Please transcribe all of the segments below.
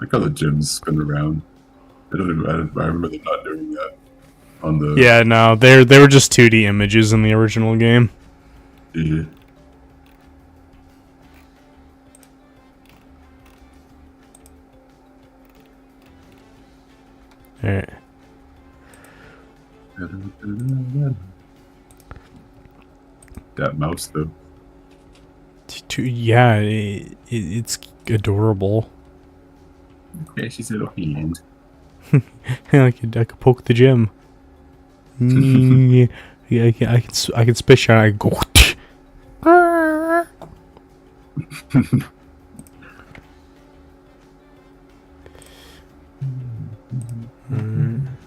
like how the gyms spin around. I remember them not doing that on the. Yeah, no, they were just 2D images in the original game. Yeah. Alright. That mouse though. Yeah, it's adorable. Yeah, she's a little hand. I could poke the gym. Yeah, I can spit shine. I go.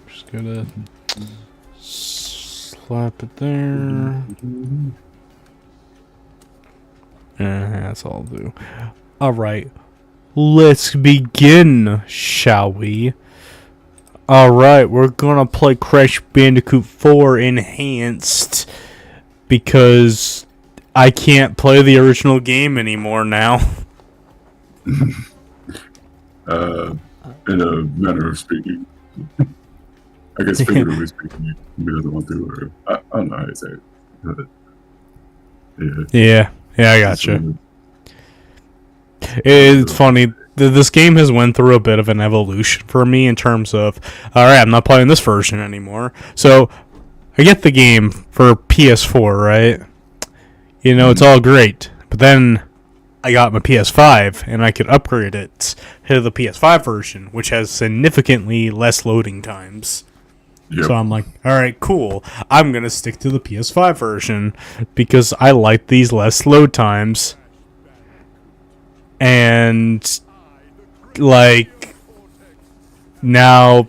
Just gonna slap it there. That's all I'll do. Alright. Let's begin, shall we? Alright, we're gonna play Crash Bandicoot 4 Enhanced. Because I can't play the original game anymore now. In a manner of speaking. I guess figuratively speaking, he doesn't want to, or I don't know how to say it. But, Yeah, I gotcha. It's funny. This game has went through a bit of an evolution for me in terms of, alright, I'm not playing this version anymore. So, I get the game for PS4, right? You know, it's all great. But then, I got my PS5, and I could upgrade it to the PS5 version, which has significantly less loading times. Yep. So I'm like, alright, cool. I'm going to stick to the PS5 version, because I like these less load times. And, like, now,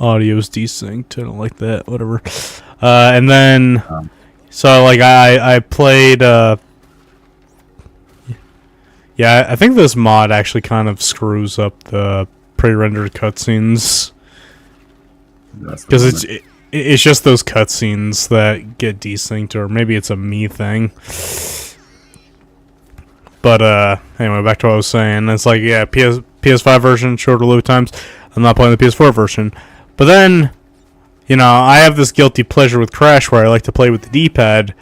audio's desynced. I don't like that. Whatever. And then, so like I played. Yeah, I think this mod actually kind of screws up the pre-rendered cutscenes because it's just those cutscenes that get desynced, or maybe it's a me thing. But, anyway, back to what I was saying. It's like, yeah, PS5 version, shorter load times. I'm not playing the PS4 version. But then, you know, I have this guilty pleasure with Crash where I like to play with the D-pad.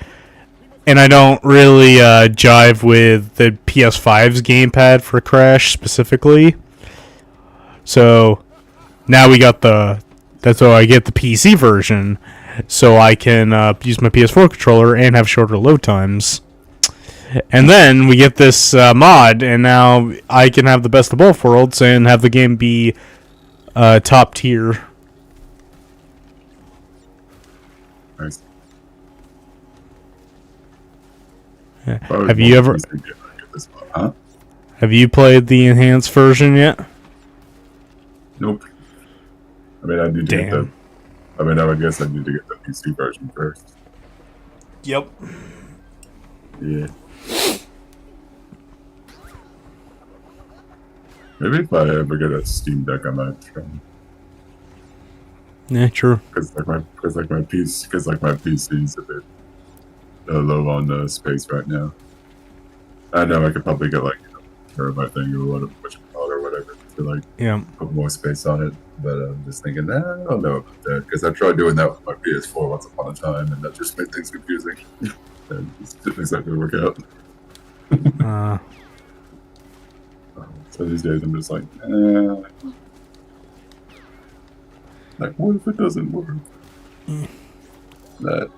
And I don't really jive with the PS5's gamepad for Crash specifically. So, now we got that's why I get the PC version. So I can use my PS4 controller and have shorter load times. And then we get this mod, and now I can have the best of both worlds and have the game be top tier. Nice. Have you ever? Have you played the enhanced version yet? Nope. I mean, I need to get the. I mean, I would guess I need to get the PC version first. Yep. Yeah. Maybe if I ever get a Steam Deck, I might try. Yeah, true. Because my PC is a bit low on the space right now. I know I could probably get like terabyte thing or whatever to like put more space on it. But I'm just thinking, I don't know about that because I tried doing that with my PS4 once upon a time, and that just made things confusing. And it didn't exactly work out. So these days I'm just like, like what if it doesn't work? That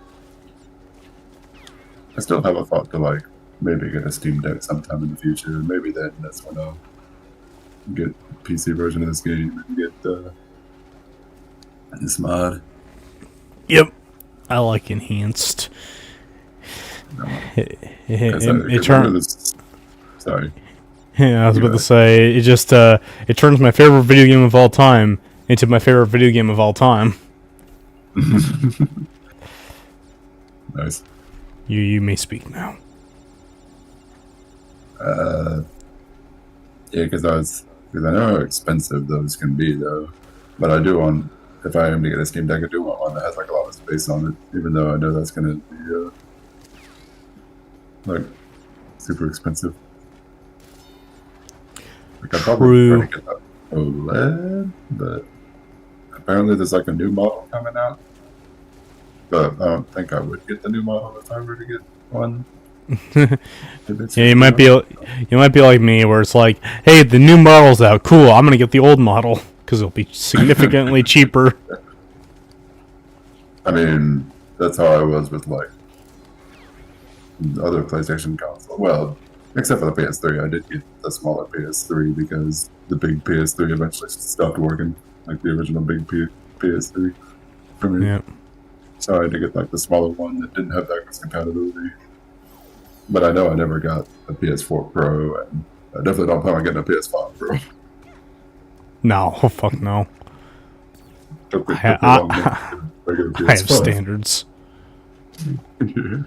I still have a thought to like maybe get a Steam Deck sometime in the future. Maybe that's when I'll get the PC version of this game and get this mod. Yep, I like Enhanced. No. Sorry. Yeah, I was about to say, it just, it turns my favorite video game of all time into my favorite video game of all time. Nice. You may speak now. Yeah, because I know how expensive those can be, though. But I do want, if I am to get a Steam Deck, I do want one that has like a lot of space on it, even though I know that's going to be, like, super expensive. Like, I'd probably try True. to get that OLED, but apparently there's like a new model coming out. But I don't think I would get the new model if I were to get one. Yeah, you might be like me, where it's like, hey, the new model's out. Cool, I'm gonna get the old model because it'll be significantly cheaper. I mean, that's how I was with like other PlayStation console. Well, except for the PS3, I did get the smaller PS3 because the big PS3 eventually stopped working, like the original big PS3 for me. Yeah. So I had to get like the smaller one that didn't have backwards compatibility. But I know I never got a PS4 Pro, and I definitely don't plan on getting a PS5 Pro. No, oh, fuck no. Took me long enough to get a regular PS5. I have standards. Yeah.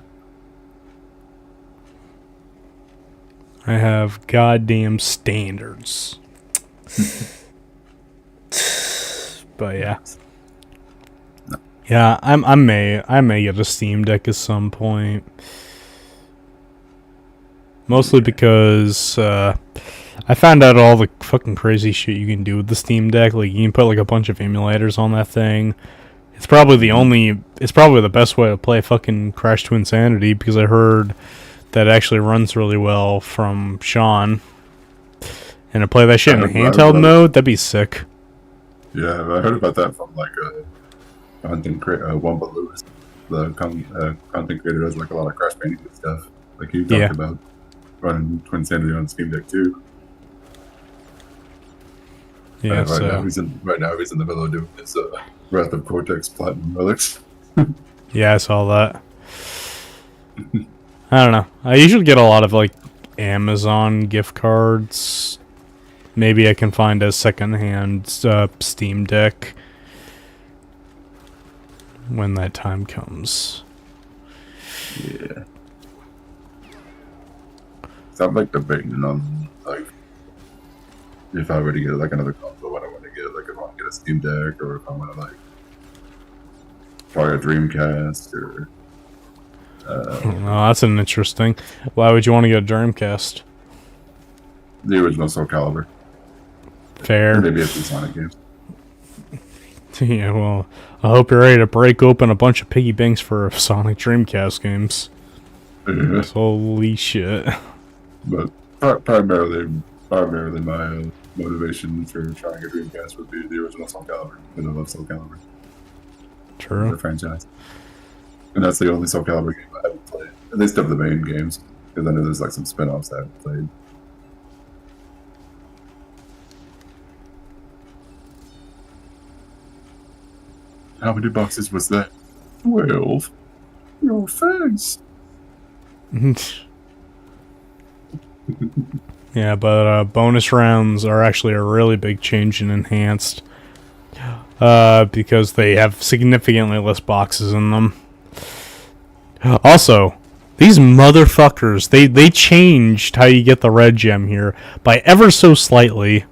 I have goddamn standards. But yeah. Yeah, I may get a Steam Deck at some point. Mostly because I found out all the fucking crazy shit you can do with the Steam Deck. Like, you can put like a bunch of emulators on that thing. It's probably the best way to play fucking Crash to Insanity, because I heard that it actually runs really well from Sean. And to play that shit in handheld mode, that'd be sick. Yeah, I heard about that from like a content creator, Wumba Lewis. The content creator does like a lot of Crash Bandicoot stuff. Like he talked about running Twin Sanity on Steam Deck too. Yeah, right now he's in the middle of doing his Wrath of Cortex Platinum Relics. Yeah, I saw that. I don't know. I usually get a lot of like Amazon gift cards. Maybe I can find a secondhand Steam Deck when that time comes. Yeah. So I'm like debating on like if I were to get like another console, what I want to get. Like if I want to get a Steam Deck, or if I want to like try a Dreamcast, or oh, that's an interesting. Why would you want to get a Dreamcast? The original Soul Calibur. Fair. Maybe a few Sonic games. Yeah, well, I hope you're ready to break open a bunch of piggy banks for Sonic Dreamcast games. Yeah. Holy shit. But primarily my motivation for trying a Dreamcast would be the original Soul Calibur, and I love Soul Calibur. True. The franchise. And that's the only Soul Calibur game I haven't played. At least of the main games, because I know there's like some spin-offs I haven't played. How many boxes was that? 12. Your face. Yeah, but bonus rounds are actually a really big change in Enhanced. Because they have significantly less boxes in them. Also, these motherfuckers, they changed how you get the red gem here by ever so slightly.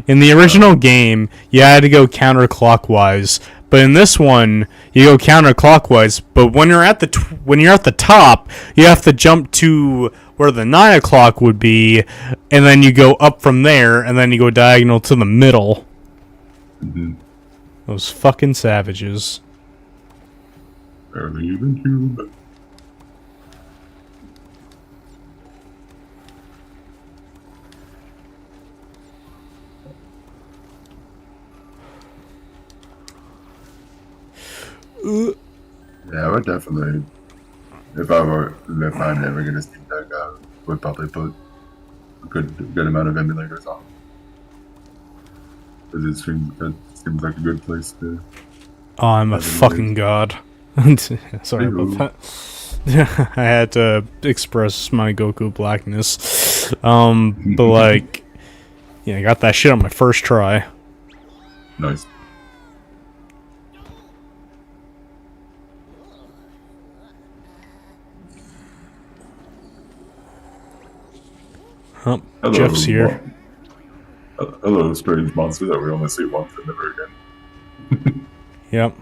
In the original game, you had to go counterclockwise, but in this one, you go counterclockwise. But when you're at the top, you have to jump to where the 9 o'clock would be, and then you go up from there, and then you go diagonal to the middle. Mm-hmm. Those fucking savages. Barely even human. Yeah, I would definitely. If I never get a Steam Deck, I would probably put a good amount of emulators on. Because it seems like a good place to. Oh, I'm a fucking god. Sorry about that. I had to express my Goku blackness. But like, yeah, I got that shit on my first try. Nice. Oh, Hello, Jeff's here. Hello, strange monster that we only see once and never again. Yep.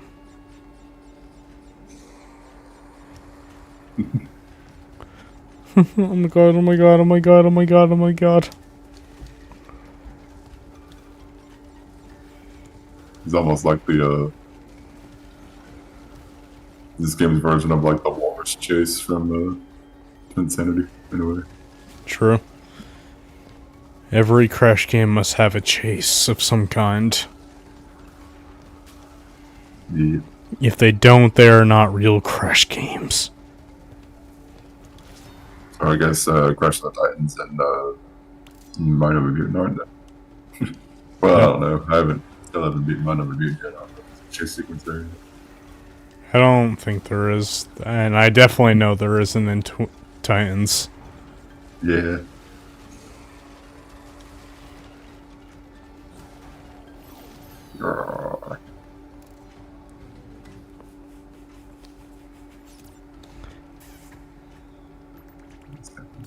Oh my god, oh my god, oh my god, oh my god, oh my god. He's almost like this game's version of like the Walrus Chase from Insanity in a way. True. Every Crash game must have a chase of some kind. Yeah. If they don't, they are not real Crash games. Or I guess Crash of the Titans and Mind of a Mutant aren't they? Well, I don't know. Still haven't beaten Mind of a Mutant yet. I don't know if there's a chase sequence there. I don't think there is, and I definitely know there isn't in Titans. Yeah.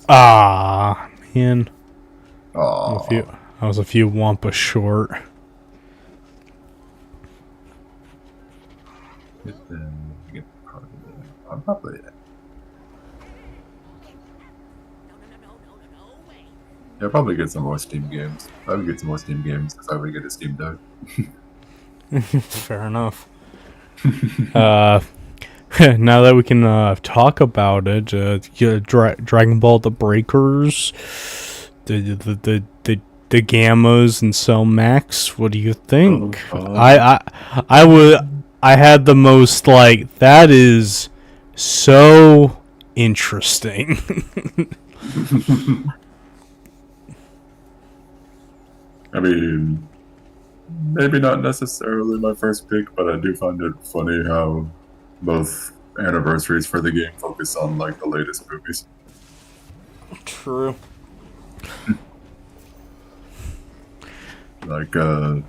Ah, man. Aww. I was a few Wampa short. I'm probably I'll probably get some more Steam games. I would get some more Steam games because I would get a Steam Deck. Fair enough. Now that we can talk about it, Dragon Ball The Breakers, the Gammas and Cell Max. What do you think? I had the most like that is so interesting. I mean, maybe not necessarily my first pick, but I do find it funny how both anniversaries for the game focus on like the latest movies. True. Like, I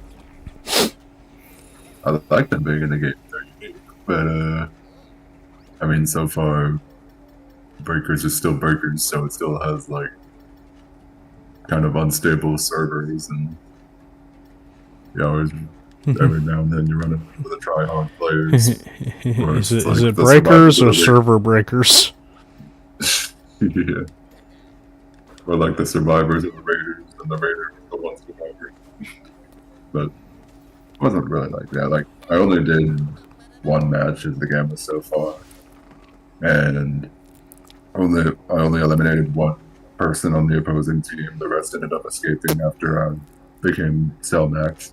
like them being in the game, they're unique, but I mean, so far, Breakers is still Breakers, so it still has like kind of unstable servers, and you always every now and then you run into the try-hard players. Is it Breakers or server breakers? Yeah. Or like the survivors of the Raiders, and the Raiders are the ones survivors. But it wasn't really like that. Like, I only did one match as the Gamma so far, and I only eliminated one person on the opposing team. The rest ended up escaping after I became Cell Max.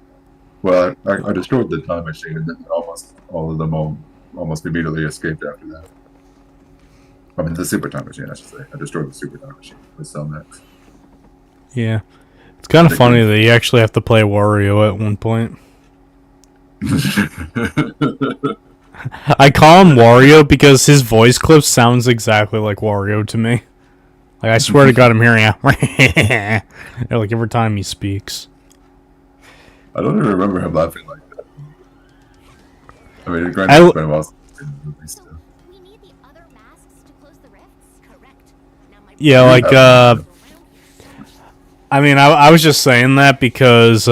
Well, I destroyed the time machine, and then almost all of them almost immediately escaped after that. I mean, the super time machine, I should say. I destroyed the super time machine with Cell Max. Yeah. It's kind of funny that you actually have to play Wario at one point. I call him Wario because his voice clip sounds exactly like Wario to me. Like, I swear to God, I'm hearing a like every time he speaks. I don't even remember him laughing like that. I mean, granted, it's been a while since I've seen the movie still. Yeah, like, I mean, I was just saying that because,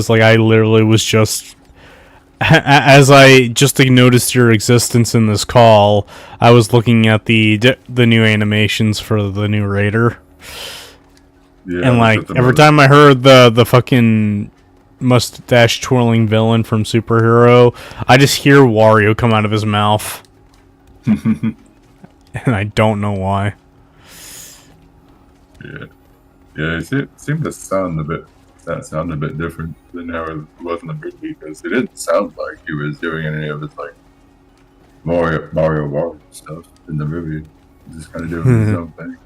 like, I literally was just, as I just noticed your existence in this call, I was looking at the new animations for the new Raider. Yeah, and, like, every time I heard the fucking mustache twirling villain from Superhero, I just hear Wario come out of his mouth. And I don't know why. Yeah, it seemed to sound a bit different than how it was in the movie, because it didn't sound like he was doing any of his like Mario stuff in the movie. He was just kind of doing his own thing.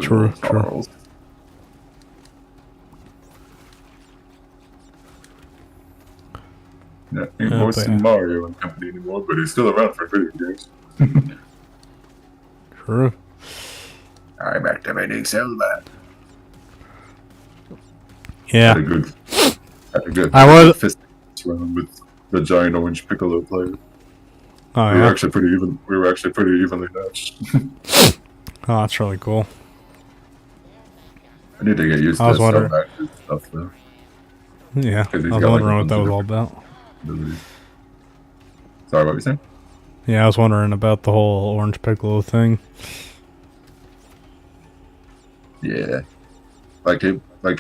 True. Yeah, ain't voicing Mario and company anymore, but he's still around for video games. True. I'm activating Cellman. Yeah. Had a good fist round with the giant orange Piccolo player. Oh, we were actually pretty evenly matched. Oh, that's really cool. I need to get used to some active stuff though. Yeah, I was wondering what that was all about. Sorry, what were you saying? Yeah, I was wondering about the whole orange Piccolo thing. Yeah.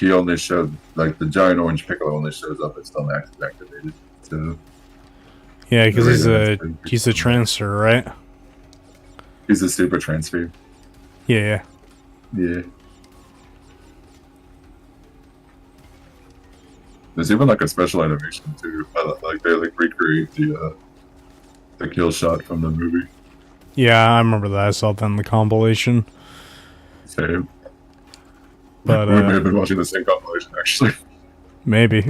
he only showed like the giant orange piccolo only shows up if some act is activated. So Yeah, because the he's a transfer, right? he's a super transfer. Yeah. Yeah. There's even like a special animation too. Like they like recreate the kill shot from the movie. Yeah, I remember that. I saw that in the compilation. Same. But we may have been watching the same compilation actually. Maybe.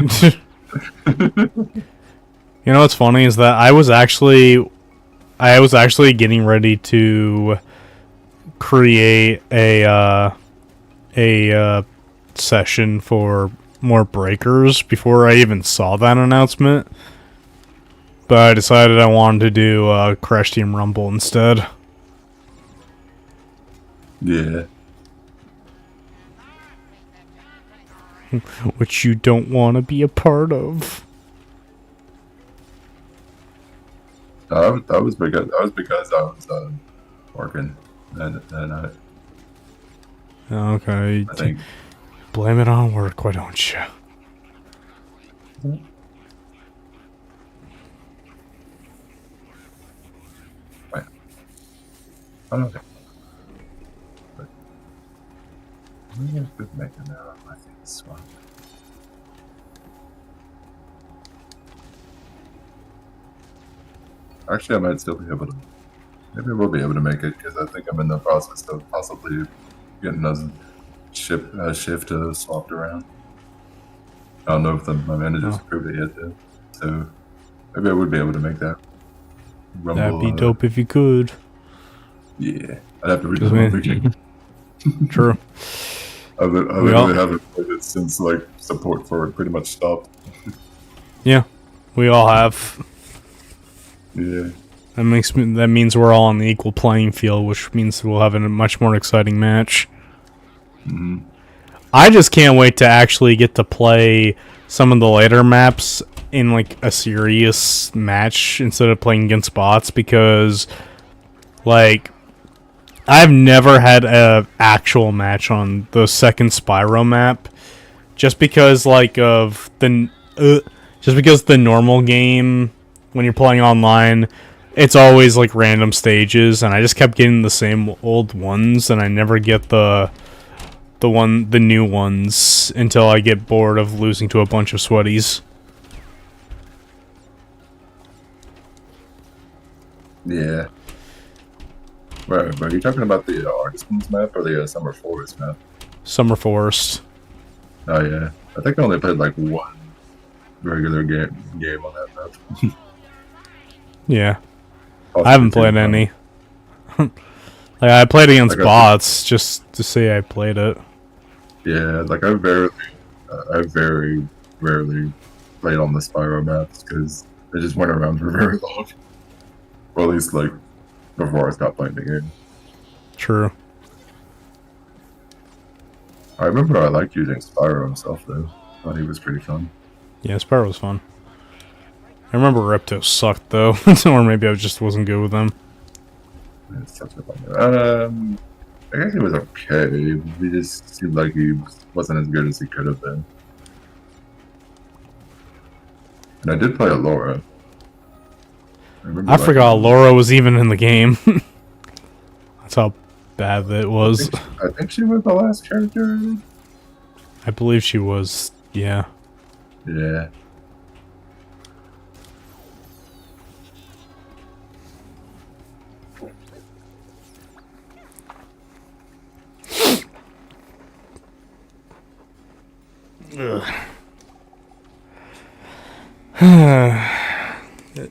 You know what's funny is that I was actually getting ready to create a session for more breakers before I even saw that announcement. But I decided I wanted to do Crash Team Rumble instead. Yeah. Which you don't want to be a part of. That was because I was working that night. Okay. I think. Blame it on work, why don't you? Wait. I don't think. Maybe I could make an error on my face. Well. Actually, I might still be able to. Maybe we'll be able to make it because I think I'm in the process of possibly getting a shift swapped around. I don't know if my manager's approved it yet, though. So maybe I would be able to make that. Rumble, That'd be dope if you could. Yeah, I'd have to read the whole game. True. I literally haven't played it since like support for it pretty much stopped. Yeah, we all have. Yeah. That means we're all on the equal playing field, which means we'll have a much more exciting match. Mm-hmm. I just can't wait to actually get to play some of the later maps in like a serious match instead of playing against bots, because like I've never had a actual match on the second Spyro map, just because like of the just because the normal game when you're playing online, it's always like random stages, and I just kept getting the same old ones, and I never get the new ones until I get bored of losing to a bunch of sweaties. Yeah. Right, are you talking about the Artisans map or the Summer Forest map? Summer Forest. Oh yeah, I think I only played like one regular game on that map. Yeah, I haven't played any. Like I played against bots just to say I played it. Yeah, like I very rarely played on the Spyro maps because they just went around for very long. Or at least like before I stopped playing the game. True. I remember I liked using Spyro himself though. Thought he was pretty fun. Yeah, Spyro was fun. I remember Repto sucked though, or maybe I just wasn't good with him. I guess he was okay. He just seemed like he wasn't as good as he could have been. And I did play Laura. I forgot Laura was even in the game. That's how bad it was. I think she was the last character. I believe she was, yeah. Yeah.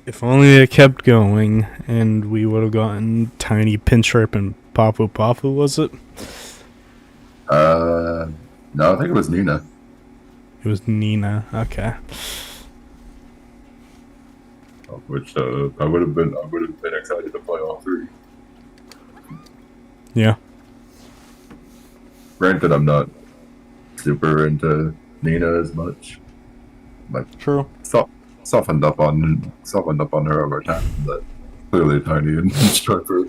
If only it kept going, and we would have gotten Tiny Pinstripe and Papu Papu, was it? No, I think it was Nina. It was Nina, okay. Which I would have been excited to play all three. Yeah. Granted, I'm not super into Nina as much. Like, true. Softened up on her over time, but clearly Tiny and Striper.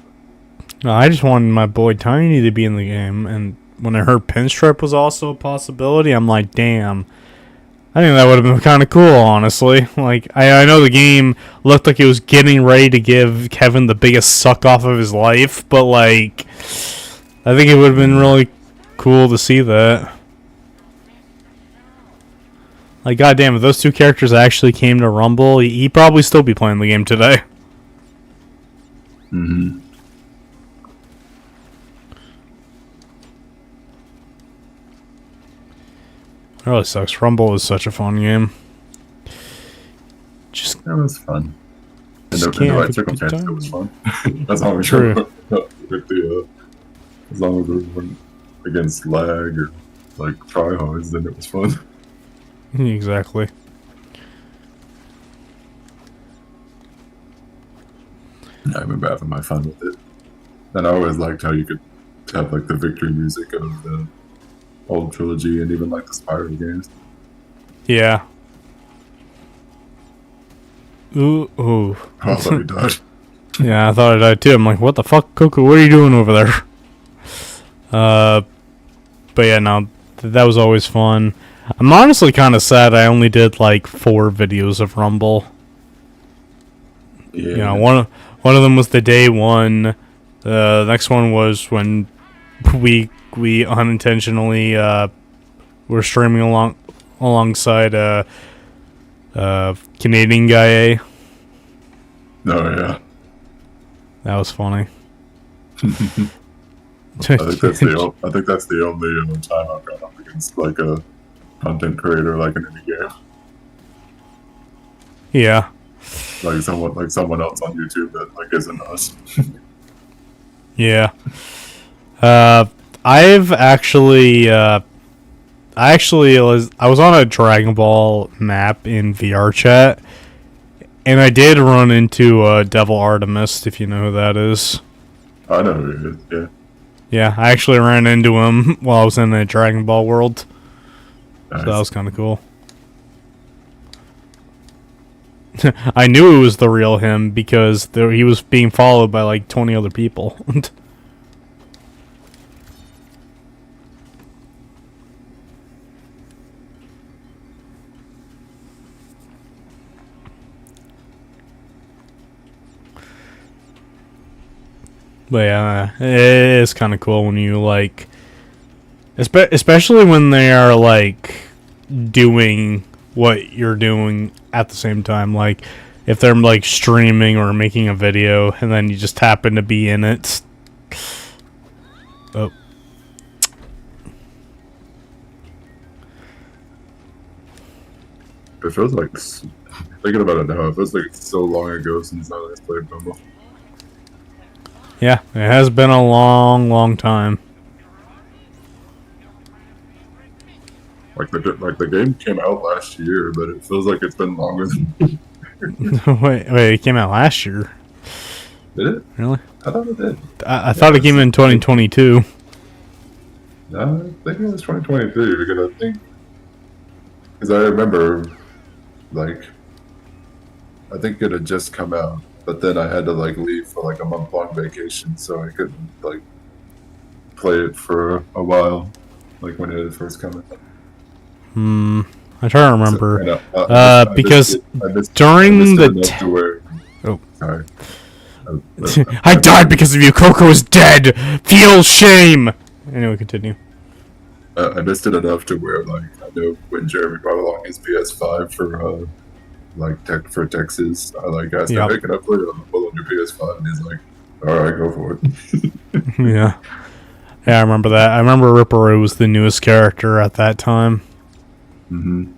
No, I just wanted my boy Tiny to be in the game, and when I heard Pinstripe was also a possibility, I'm like, damn. I think that would have been kind of cool, honestly. Like, I know the game looked like it was getting ready to give Kevin the biggest suck off of his life, but, like, I think it would have been really cool to see that. Like, goddamn, if those two characters actually came to Rumble, he'd probably still be playing the game today. Mm-hmm. It really sucks. Rumble is such a fun game. Just That was fun. In the can't right have a good circumstances, it time. was fun. As long as True. as long as it wasn't against lag or like tryhards, then it was fun. Exactly. I remember having my fun with it. And I always liked how you could have like the victory music of the old trilogy and even like the Spyro games. Yeah. Ooh. Oh, I thought he died. Yeah, I thought I died too. I'm like, what the fuck, Cuckoo? What are you doing over there? But yeah, no, that was always fun. I'm honestly kind of sad I only did like 4 videos of Rumble. Yeah. You know, one of them was the day one. The next one was when we unintentionally were streaming alongside Canadian guy A. Oh yeah. That was funny. I think that's the only time I've gone up against like a content creator like in any game. Yeah. Like someone else on YouTube that like isn't us. Yeah. I've actually I was on a Dragon Ball map in VR chat, and I did run into Devil Artemis, if you know who that is. I know who it is, yeah. Yeah, I actually ran into him while I was in the Dragon Ball world. Nice. So that was kind of cool. I knew it was the real him because he was being followed by like 20 other people. But yeah, it's kind of cool when you like, especially when they are like doing what you're doing at the same time. Like if they're like streaming or making a video, and then you just happen to be in it. Oh. It feels like, thinking about it now, it feels like it's so long ago since I last played Rumble. Yeah, it has been a long time. Like the game came out last year, but it feels like it's been longer than. wait, it came out last year. Did it? Really? I thought it did. I thought it came in 2022. No, I think it was 2023 because I remember, like, I think it had just come out, but then I had to like leave for like a month-long vacation, so I couldn't like play it for a while, like when it had first come out. I'm trying to remember. So, because during the oh, sorry. I died because of you. Coco is dead. Feel shame. Anyway, continue. I missed it enough to where, like, I know when Jeremy brought along his PS5 for, for Texas, I, like, asked him, hey, can I play on your PS5? And he's like, alright, go for it. Yeah. Yeah, I remember that. I remember Ripperoo was the newest character at that time. Mm-hmm.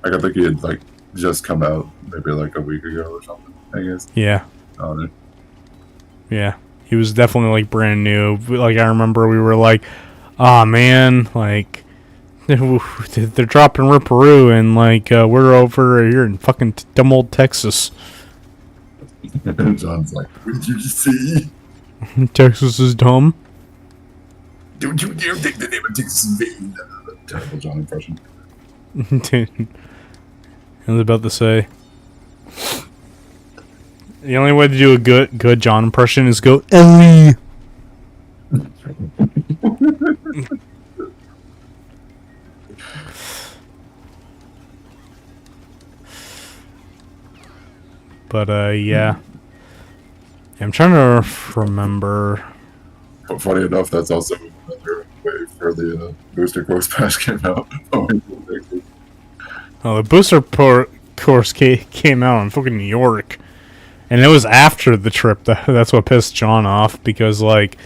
Like, I think he had, like, just come out maybe, like, a week ago or something, I guess. Yeah. I don't know. Yeah. He was definitely, like, brand new. Like, I remember we were like, oh man, like they're dropping Ripperoo, and like we're over here in fucking dumb old Texas. And John's like, what did you just see? Texas is dumb. Don't you dare take the name of Texas in vain. Terrible John impression. I was about to say, the only way to do a good John impression is go Ellie. But yeah. I'm trying to remember. But funny enough, that's also another way for the booster course pass came out. Oh, the booster course came out in fucking New York, and it was after the trip. That's what pissed John off, because like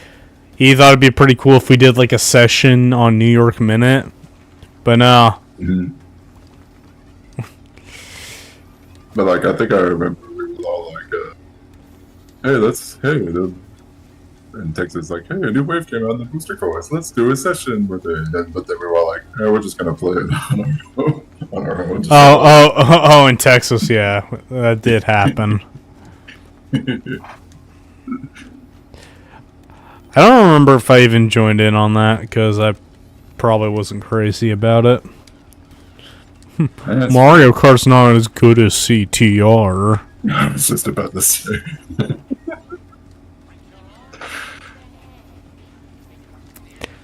he thought it'd be pretty cool if we did like a session on New York Minute, but no. But like, I think I remember we were all like, in Texas, like, hey, a new wave came out in the booster course. Let's do a session with it. But then we were all like, hey, we're just gonna play it on our own. Oh, in Texas, yeah, that did happen. I don't remember if I even joined in on that, because I probably wasn't crazy about it. Mario Kart's not as good as CTR. I was just about to say.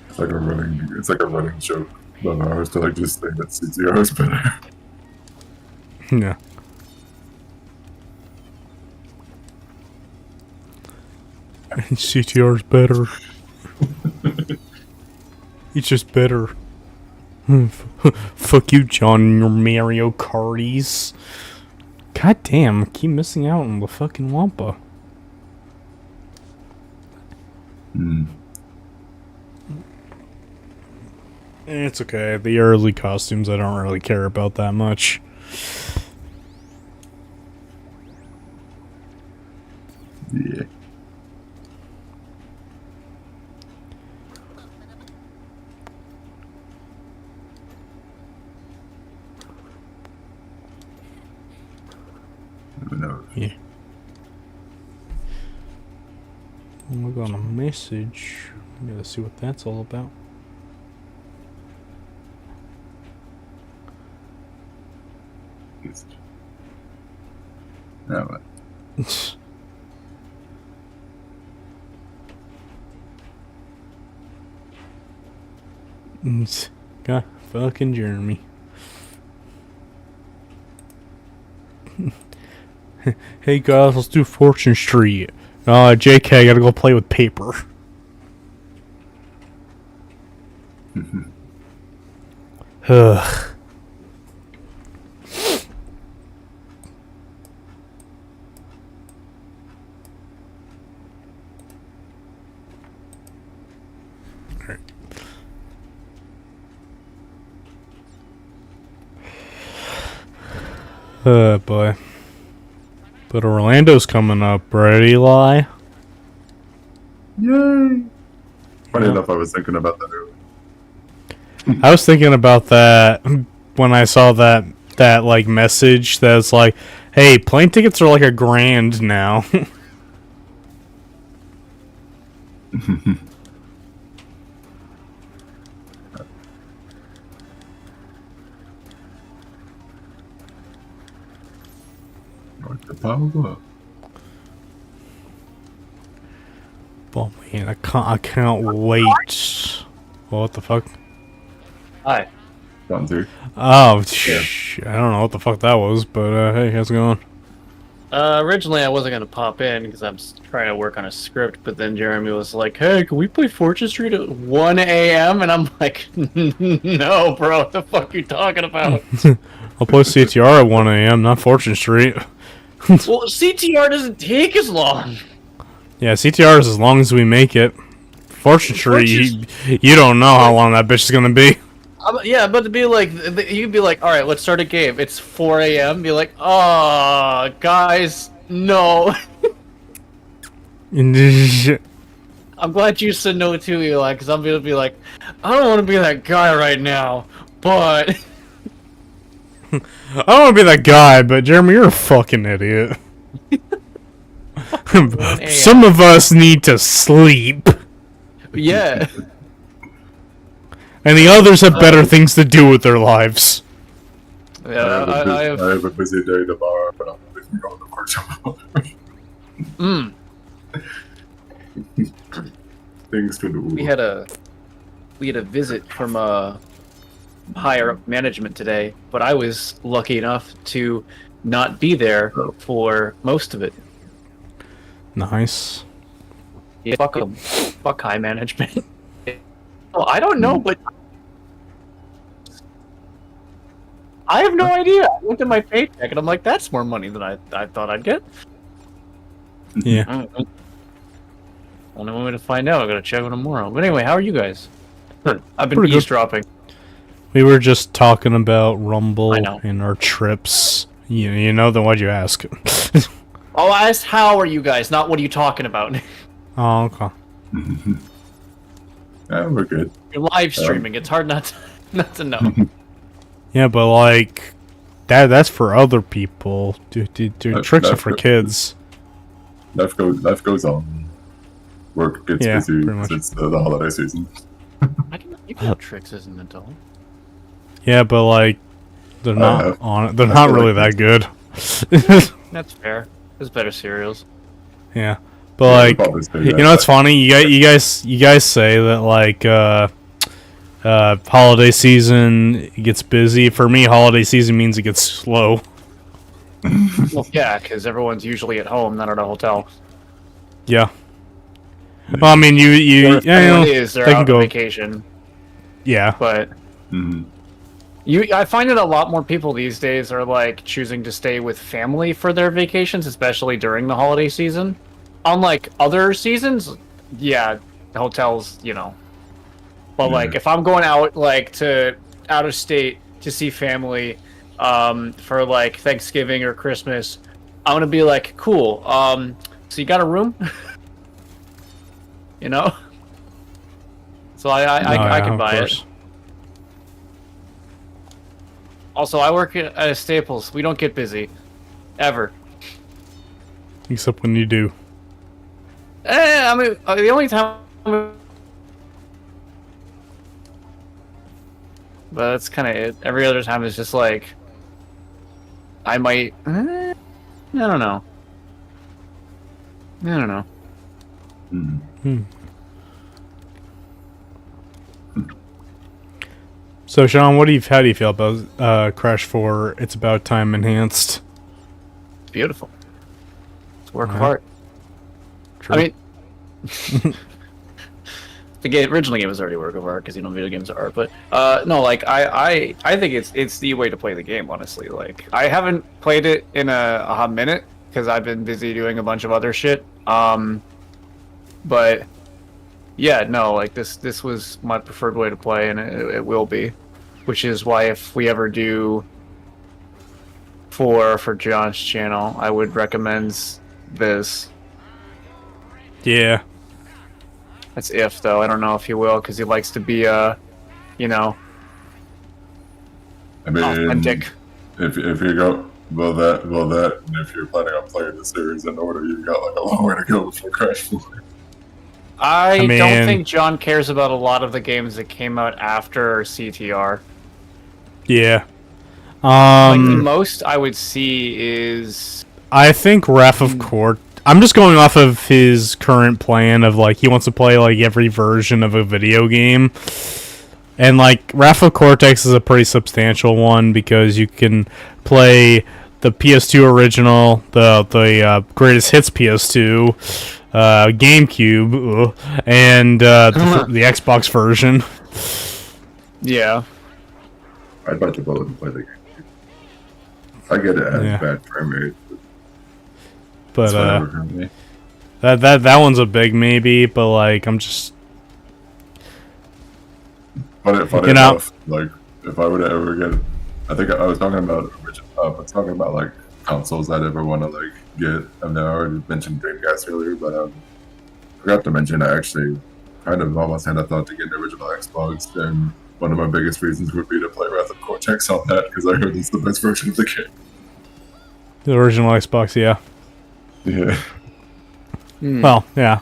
It's like a running joke of ours to like just think that CTR is better. Yeah. CTR's better. It's just better. Fuck you, John, and your Mario Karties. God damn, I keep missing out on the fucking Wampa. It's okay. The early costumes I don't really care about that much. Yeah. No. Yeah. We got a message. Gotta see what that's all about. No. God, fucking Jeremy. Hey guys, let's do Fortune Street. JK, I gotta go play with paper. Ugh. Boy. But Orlando's coming up, right, Eli? Yay! Funny enough, I was thinking about that earlier. I was thinking about that when I saw that like message that's like, hey, plane tickets are like $1,000 now. Power up. Oh man, I can't wait. What the fuck? Hi. Down through. Oh, I don't know what the fuck that was, but hey, how's it going? Originally I wasn't gonna pop in because I'm trying to work on a script, but then Jeremy was like, "Hey, can we play Fortune Street at 1 a.m.?" And I'm like, "No, bro, what the fuck are you talking about?" I'll play CTR at 1 a.m., not Fortune Street. Well, CTR doesn't take as long. Yeah, CTR is as long as we make it. Fortune Street, you don't know how long that bitch is gonna be. Yeah, but to be like, you'd be like, all right, let's start a game. It's 4 a.m. Be like, oh, guys, no. I'm glad you said no too, Eli, because I'm gonna be like, I don't want to be that guy right now, but. I don't want to be that guy, but Jeremy, you're a fucking idiot. Some of us need to sleep. Yeah. And the others have better things to do with their lives. Yeah, I have a busy day tomorrow, but I'm going to work tomorrow. Things to do. We had a we had a visit from higher up management today, but I was lucky enough to not be there for most of it. Nice. Yeah, fuck 'em. Fuck high management. Well, I don't know, but I have no idea. I looked at my paycheck and I'm like, that's more money than I thought I'd get. Yeah. Only one way to find out. I gotta check on tomorrow. But anyway, how are you guys? I've been Pretty good. eavesdropping. We were just talking about Rumble I know. and our trips. You know, then why'd you ask? Oh, I asked how are you guys, not what are you talking about. Oh, okay. Yeah, we're good. You're live streaming. It's hard not to know. Yeah, but like that's for other people. Dude, tricks are for kids. Life goes on. Work gets busy pretty because much. it's the holiday season. You can have tricks as an adult. Yeah, but like they're not on. They're not really that good. That's fair. There's better cereals. Yeah, but like you know, it's funny. You guys say that like holiday season gets busy. For me, holiday season means it gets slow. Well, yeah, because everyone's usually at home, not at a hotel. Yeah. Well, I mean, Or you if know, anyone is, they're they can out go. on vacation. Yeah. But I find that a lot more people these days are like choosing to stay with family for their vacations, especially during the holiday season. Unlike other seasons, yeah, hotels, you know. But like, if I'm going out like to out of state to see family, for like Thanksgiving or Christmas, I'm gonna be like, cool. So you got a room? You know. So I can buy it. Also, I work at Staples. We don't get busy. Ever. Except when you do. I mean, the only time... But that's kind of it. Every other time is just like... I might... I don't know. I don't know. So, Sean, how do you feel about Crash 4? It's About Time Enhanced. It's beautiful. It's a work of art. True. I mean, the original game was already a work of art because video games are art. But no, like I think it's the way to play the game. Honestly, like I haven't played it in a hot minute because I've been busy doing a bunch of other shit. But yeah, no, like this was my preferred way to play, and it will be, which is why if we ever do 4 for John's channel, I would recommend this. Yeah. That's if, though. I don't know if he will, because he likes to be, you know, I mean, authentic. if you go that, and if you're planning on playing the series in order, you've got like a long way to go before Crash 4. I mean, don't think John cares about a lot of the games that came out after CTR. Yeah. Like, the most I would see is... I think Wrath of Court... I'm just going off of his current plan of, like, he wants to play, like, every version of a video game. And, like, Wrath of Cortex is a pretty substantial one because you can play the PS2 original, the Greatest Hits PS2, GameCube, and the Xbox version. Yeah. I'd like to both play the game. I get it as bad frame rate. But that one's a big maybe, but like I'm just funny enough, like if I were to ever get, I think I was talking about like consoles I'd ever want to like get. I mean, I already mentioned Dreamcast earlier, but I forgot to mention I actually kind of almost had a thought to get an original Xbox, and one of my biggest reasons would be to play Wrath of Cortex on that because I heard it's the best version of the game. The original Xbox, yeah. Yeah. Well, yeah.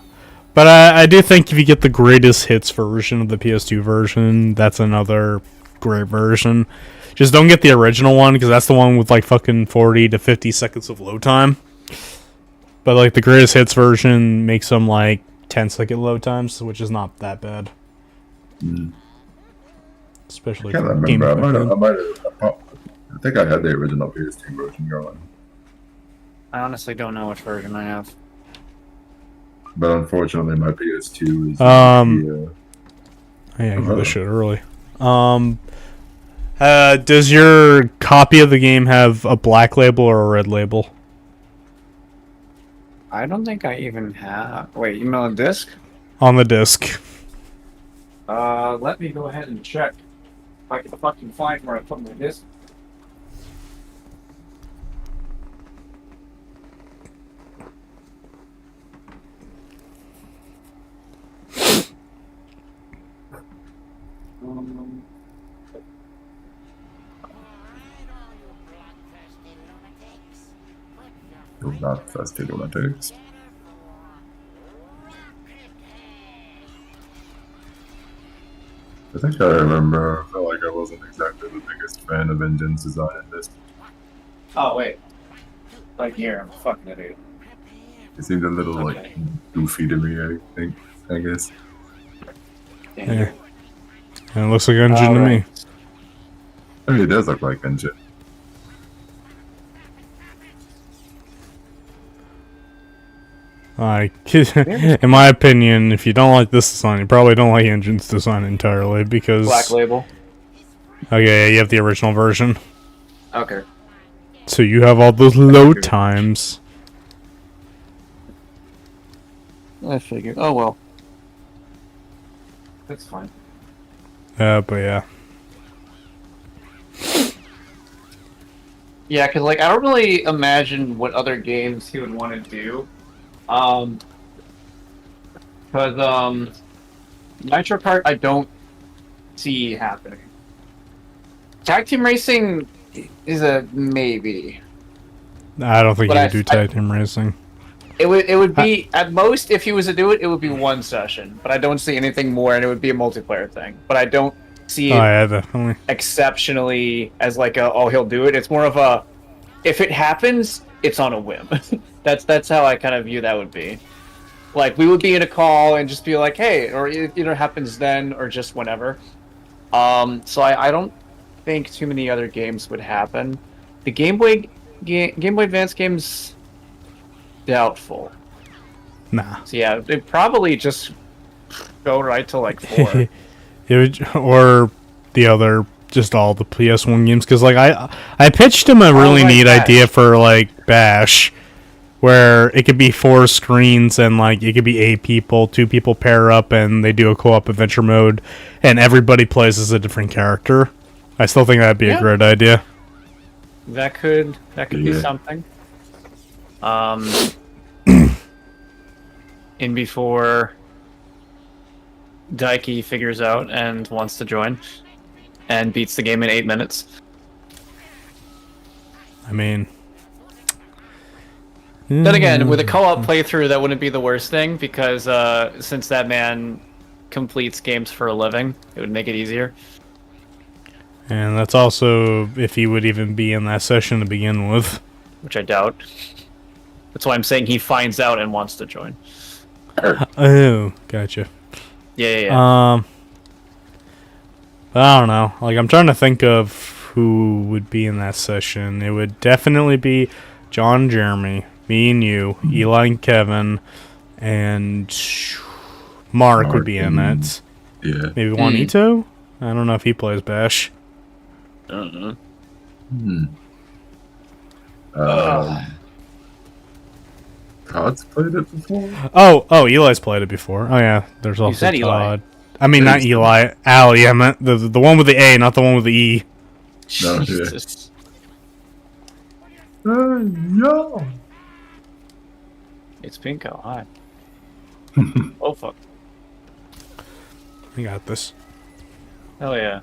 But I do think if you get the Greatest Hits version of the PS2 version, that's another great version. Just don't get the original one, because that's the one with like fucking 40 to 50 seconds of load time. But like the Greatest Hits version makes them like 10-second load times, which is not that bad. especially can't for remember. games back then. I think I had the original PS2 version going. I honestly don't know which version I have. But unfortunately, my PS2 is Yeah, I got this shit early. Does your copy of the game have a black label or a red label? I don't think I even have. Wait, you mean on disc? On the disc. Let me go ahead and check. If I can fucking find where I put my disc. Not festive lunatics. I think I remember. I felt like I wasn't exactly the biggest fan of Engine's design in this. Oh wait, like here, I'm a fucking idiot. It seemed a little like goofy to me. I guess. Yeah. And it looks like Engine to me. I mean, it does look like Engine. Like, in my opinion, if you don't like this design, you probably don't like Engine's design entirely because. Black label. Okay, yeah, you have the original version. Okay. So you have all those load times. I figured. Oh well. That's fine. But yeah. Yeah, because like I don't really imagine what other games he would want to do. Because Nitro Kart I don't see happening. Tag team racing is a maybe. I don't think But you I- could do tag team racing. It would be at most if he was to do it, it would be one session. But I don't see anything more, and it would be a multiplayer thing. But I don't see Oh it yeah, definitely. exceptionally as like a oh he'll do it. It's more of a if it happens, it's on a whim. that's how I kind of view that would be. Like we would be in a call and just be like, hey, or it either happens then or just whenever. So I don't think too many other games would happen. The Game Boy Advance games, doubtful. Nah. So yeah, they probably just go right to like 4. It would, or the other, just all the PS1 games. Because like I pitched him a really like neat Bash. idea for like Bash, where it could be 4 screens and like it could be 8 people, 2 people pair up and they do a co-op adventure mode, and everybody plays as a different character. I still think that'd be a great idea. That could be Yeah. something. In before Daiki figures out and wants to join and beats the game in 8 minutes. I mean, Then again, with a co-op playthrough, that wouldn't be the worst thing because since that man completes games for a living, it would make it easier. and that's also if he would even be in that session to begin with. Which I doubt. That's why I'm saying he finds out and wants to join. Oh, gotcha. Yeah. I don't know. Like, I'm trying to think of who would be in that session. It would definitely be John, Jeremy, me and you, Eli and Kevin, and Mark would be in it. Yeah. Maybe Juanito? I don't know if he plays Bash. I don't know. Todd's played it before? Oh, Eli's played it before. Oh yeah, there's also said Eli. Todd. I mean, not Eli. Allie. I meant the one with the A, not the one with the E. No, yeah. Jesus. Yeah. It's Pinko. Hi. Oh fuck. I got this. Hell yeah.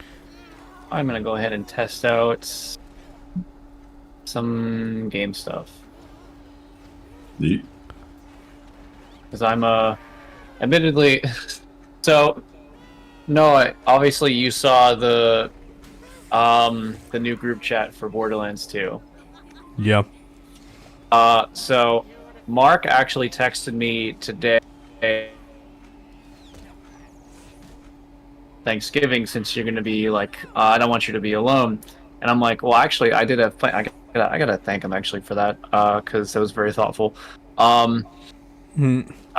I'm gonna go ahead and test out some game stuff. Neat. Because I'm admittedly so no, obviously you saw the new group chat for Borderlands 2. Yep. So Mark actually texted me today Thanksgiving since you're gonna be like, I don't want you to be alone. And I'm like, well, actually, I did have plan. I gotta thank him actually for that, because it was very thoughtful. I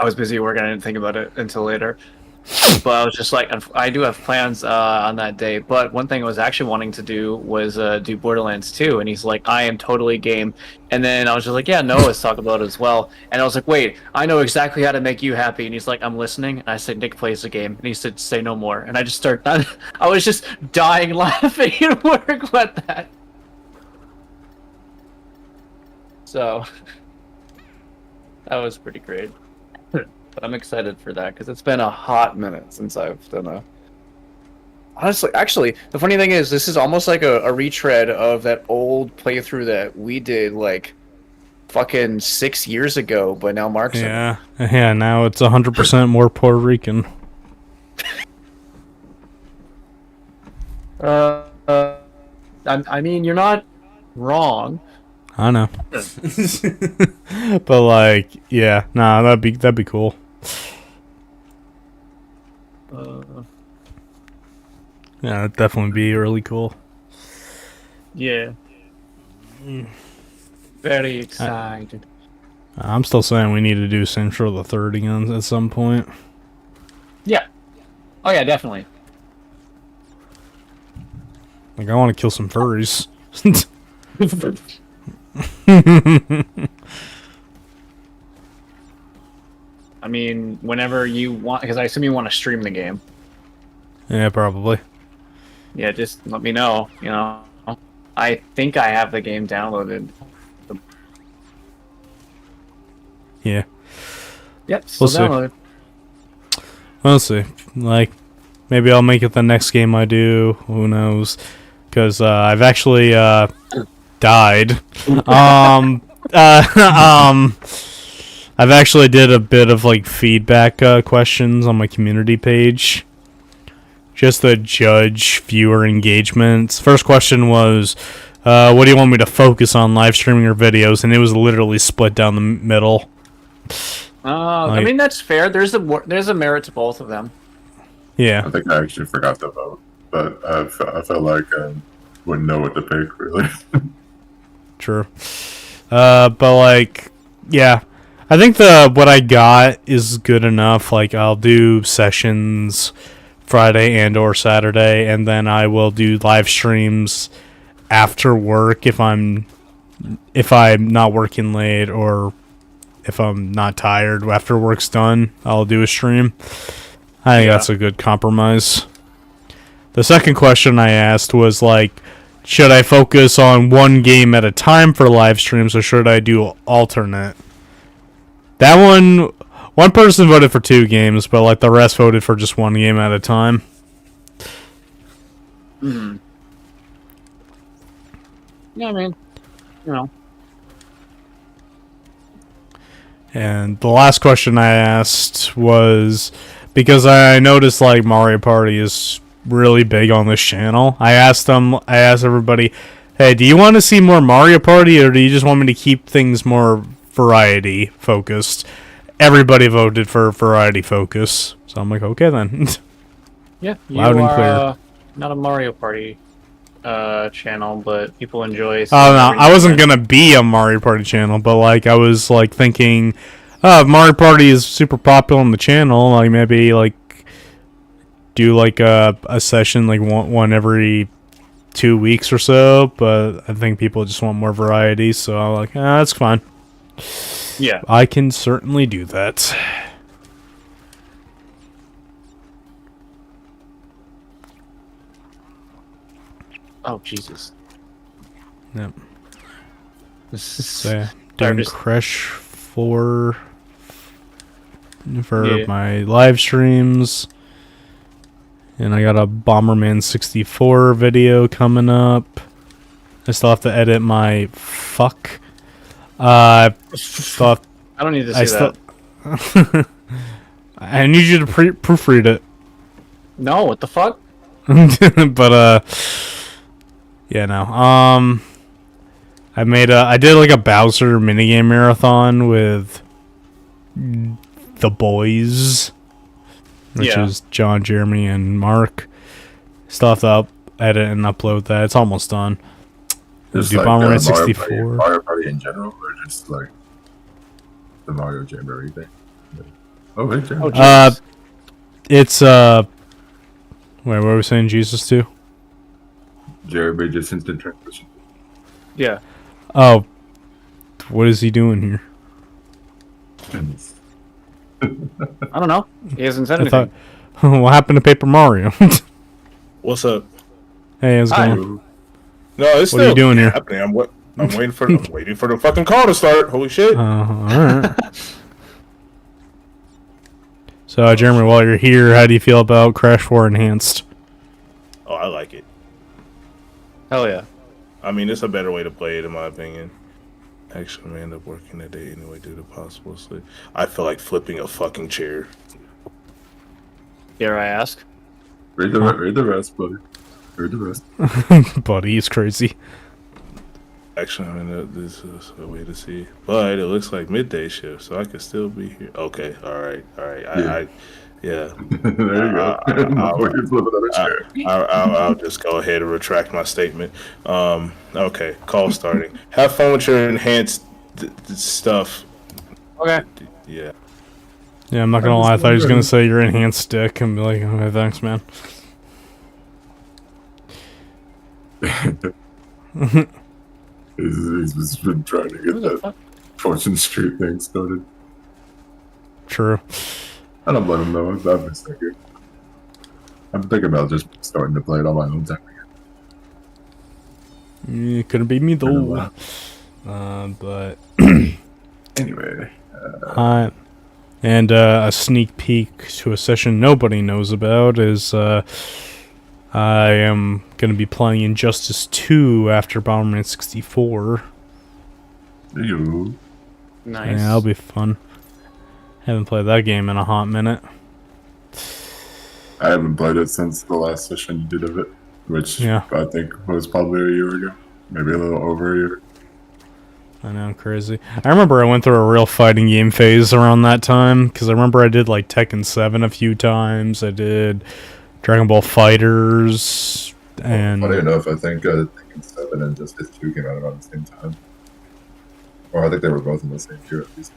was busy working. I didn't think about it until later. But I was just like, I do have plans on that day. But one thing I was actually wanting to do was do Borderlands 2. And he's like, I am totally game. And then I was just like, yeah, no, let's talk about it as well. And I was like, wait, I know exactly how to make you happy. And he's like, I'm listening. And I said, Nick plays the game. And he said, say no more. And I just started, I was just dying laughing at work with that. So, that was pretty great. But I'm excited for that because it's been a hot minute since I've done a. Honestly, actually, the funny thing is, this is almost like a retread of that old playthrough that we did like fucking 6 years ago. But now Mark's Yeah, yeah. Now it's 100% more Puerto Rican. I mean, you're not wrong. I know. But like, yeah, nah, that'd be cool. Yeah, that'd definitely be really cool. Yeah. Very excited. I'm still saying we need to do Central the Third again at some point. Yeah. Oh yeah, definitely. Like, I want to kill some furries. I mean, whenever you want, because I assume you want to stream the game. Yeah, probably. Yeah, just let me know. You know, I think I have the game downloaded. Yeah. Yep, still We'll see. downloaded. We'll see. Like, maybe I'll make it the next game I do. Who knows? Because I've actually died. I've actually did a bit of like feedback questions on my community page, just to judge viewer engagements. First question was, what do you want me to focus on, live streaming or videos? And it was literally split down the middle. I mean, that's fair. There's a merit to both of them. Yeah. I think I actually forgot to vote, but I felt like I wouldn't know what to pick, really. True. But like, yeah, I think what I got is good enough. Like, I'll do sessions Friday and or Saturday, and then I will do live streams after work if I'm not working late, or if I'm not tired after work's done, I'll do a stream. I think that's a good compromise. The second question I asked was like, should I focus on one game at a time for live streams, or should I do alternate? That one person voted for 2 games, but like the rest voted for just 1 game at a time. Hmm. Yeah, I mean, you know. And the last question I asked was, because I noticed like Mario Party is really big on this channel, I asked everybody, hey, do you want to see more Mario Party, or do you just want me to keep things more variety focused? Everybody voted for variety focus, so I'm like, okay then. Yeah, you Loud and are clear. not a Mario Party channel, but people enjoy. Oh no, I wasn't gonna be a Mario Party channel, but like I was like thinking, Mario Party is super popular on the channel, like maybe like do like a session like one every 2 weeks or so. But I think people just want more variety, so I'm like, that's fine. Yeah, I can certainly do that. Oh Jesus. Yep. This is So yeah, doing Crash 4 for my live streams. And I got a Bomberman 64 video coming up. I still have to edit my fuck. I don't need to see that. I need you to proofread it. No, what the fuck? But yeah, no. I did like a Bowser minigame marathon with the boys, which is John, Jeremy, and Mark. Still have to edit and upload that. It's almost done. Just Do like Bomberman Mario 64. Mario Party in general, or just like the Mario Jamboree thing? Oh, hey, Jamboree. Jesus. It's wait, what were we saying Jesus to? Jamboree just instant transmission. Yeah. Oh, what is he doing here? I don't know. He hasn't said I anything. thought, what happened to Paper Mario? What's up? Hey, how's it Hi. going? No, it's What are you still doing here? happening. I'm waiting for the fucking call to start. Holy shit! Alright. So, Jeremy, while you're here, how do you feel about Crash 4 Enhanced? Oh, I like it. Hell yeah. I mean, it's a better way to play it, in my opinion. Actually, I may end up working today anyway due to possible sleep. I feel like flipping a fucking chair. Dare I ask? Read the rest, buddy. Read the rest. Buddy, he's crazy. Actually, I mean, this is a way to see. But it looks like midday shift, so I could still be here. Okay, all right. There Yeah. you go. Fucking flip another chair. I'll just go ahead and retract my statement. Okay, call starting. Have fun with your enhanced stuff. Okay. Yeah. Yeah, I'm not gonna lie, I thought he was gonna say your enhanced stick and be like, okay, thanks, man. He's been trying to get that Fortune Street thing started. True. I don't blame him though. I've been thinking. I'm thinking about just starting to play it on my own time again. It couldn't be me though. But Anyway. and a sneak peek to a session nobody knows about is I am going to be playing Injustice 2 after Bomberman 64. You. Nice. Yeah, that'll be fun. Haven't played that game in a hot minute. I haven't played it since the last session you did of it, which Yeah. I think was probably a year ago. Maybe a little over a year. I know, crazy. I remember I went through a real fighting game phase around that time, because I remember I did like Tekken 7 a few times. I did Dragon Ball Fighters, and Funny enough, I think Tekken 7 and Justice 2 came out around the same time. Or I think they were both in the same year at least.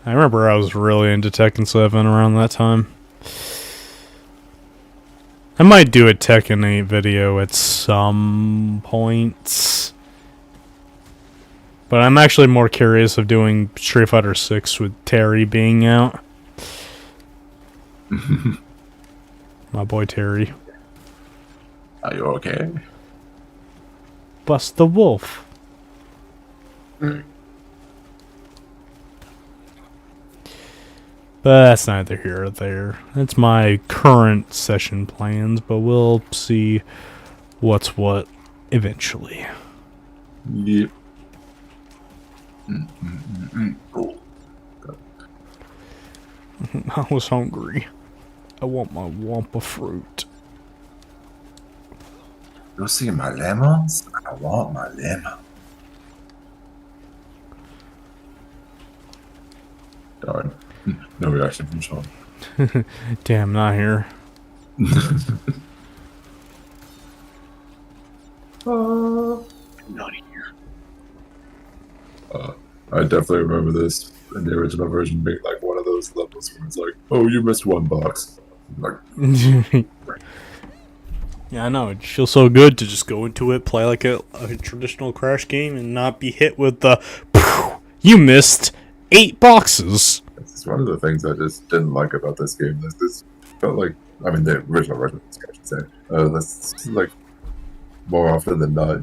I remember I was really into Tekken 7 around that time. I might do a Tekken 8 video at some points. But I'm actually more curious of doing Street Fighter 6 with Terry being out. My boy Terry. Are you okay? Bust the Wolf. But that's neither here or there. That's my current session plans, but we'll see what's what eventually. Yep. Cool. I was hungry. I want my Wampa fruit. You see my lemons? I want my lemon. Darn. No reaction from Sean. Damn, not here. Not here. I definitely remember this in the original version being like one of those levels where it's like, oh, you missed one box. Like, Yeah, I know. It feels so good to just go into it, play like a traditional Crash game, and not be hit with the, you missed 8 boxes. it's one of the things I just didn't like about this game. This felt like, I mean, the original version, I should say. This is like more often than not,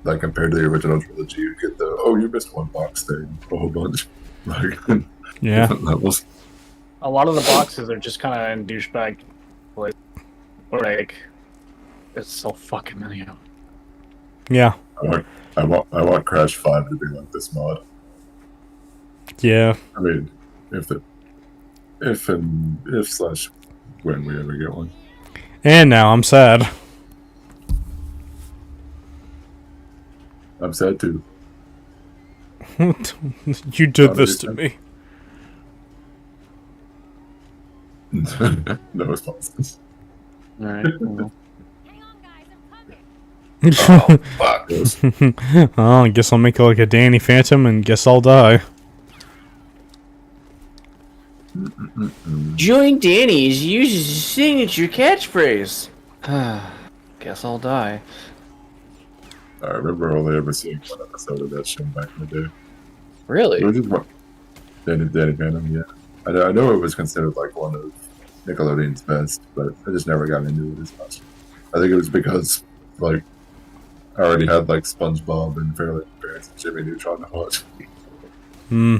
like compared to the original trilogy, you get the, oh, you missed one box thing a whole bunch. Like, Yeah. different levels. A lot of the boxes are just kind of in douchebag. Like, it's so fucking many of them. Yeah. I want Crash 5 to be like this mod. Yeah. I mean, if slash when we ever get one. And now I'm sad. I'm sad too. You did this to me. No responses. All right. Well, Oh, fuck. Yes. Oh, I guess I'll make it like a Danny Phantom and guess I'll die. join Danny's uses his signature catchphrase. Guess I'll die. I remember only ever seeing one episode of that show back in the day. Really? It was just one. Danny Phantom, yeah. I know it was considered like one of Nickelodeon's best, but I just never got into it as much. I think it was because, like, I already had like SpongeBob and Fairly Odd Parents and Jimmy Neutron to watch. Hmm.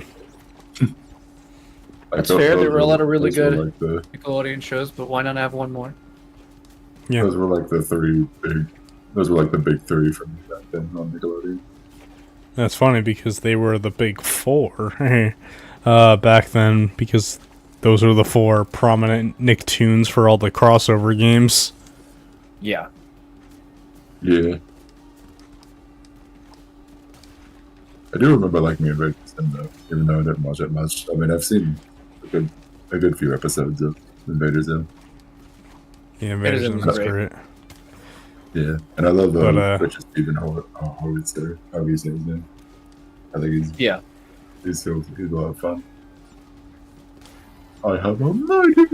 That's fair. There were a lot of really good like the, Nickelodeon shows, but why not have one more? Yeah. Those were like the three big. Those were like the big three for me back then on Nickelodeon. That's funny because they were the big four back then, because those were the four prominent Nicktoons for all the crossover games. Yeah. Yeah. I do remember liking Invaders Zim though, even though I didn't watch it much. I mean, I've seen a good few episodes of Invaders Zim. Yeah, Invaders Zim Zim was was great. Yeah, and I love But, Richard Stephen Howitzer. How do you say his name? I think he's a lot of fun. I have a mighty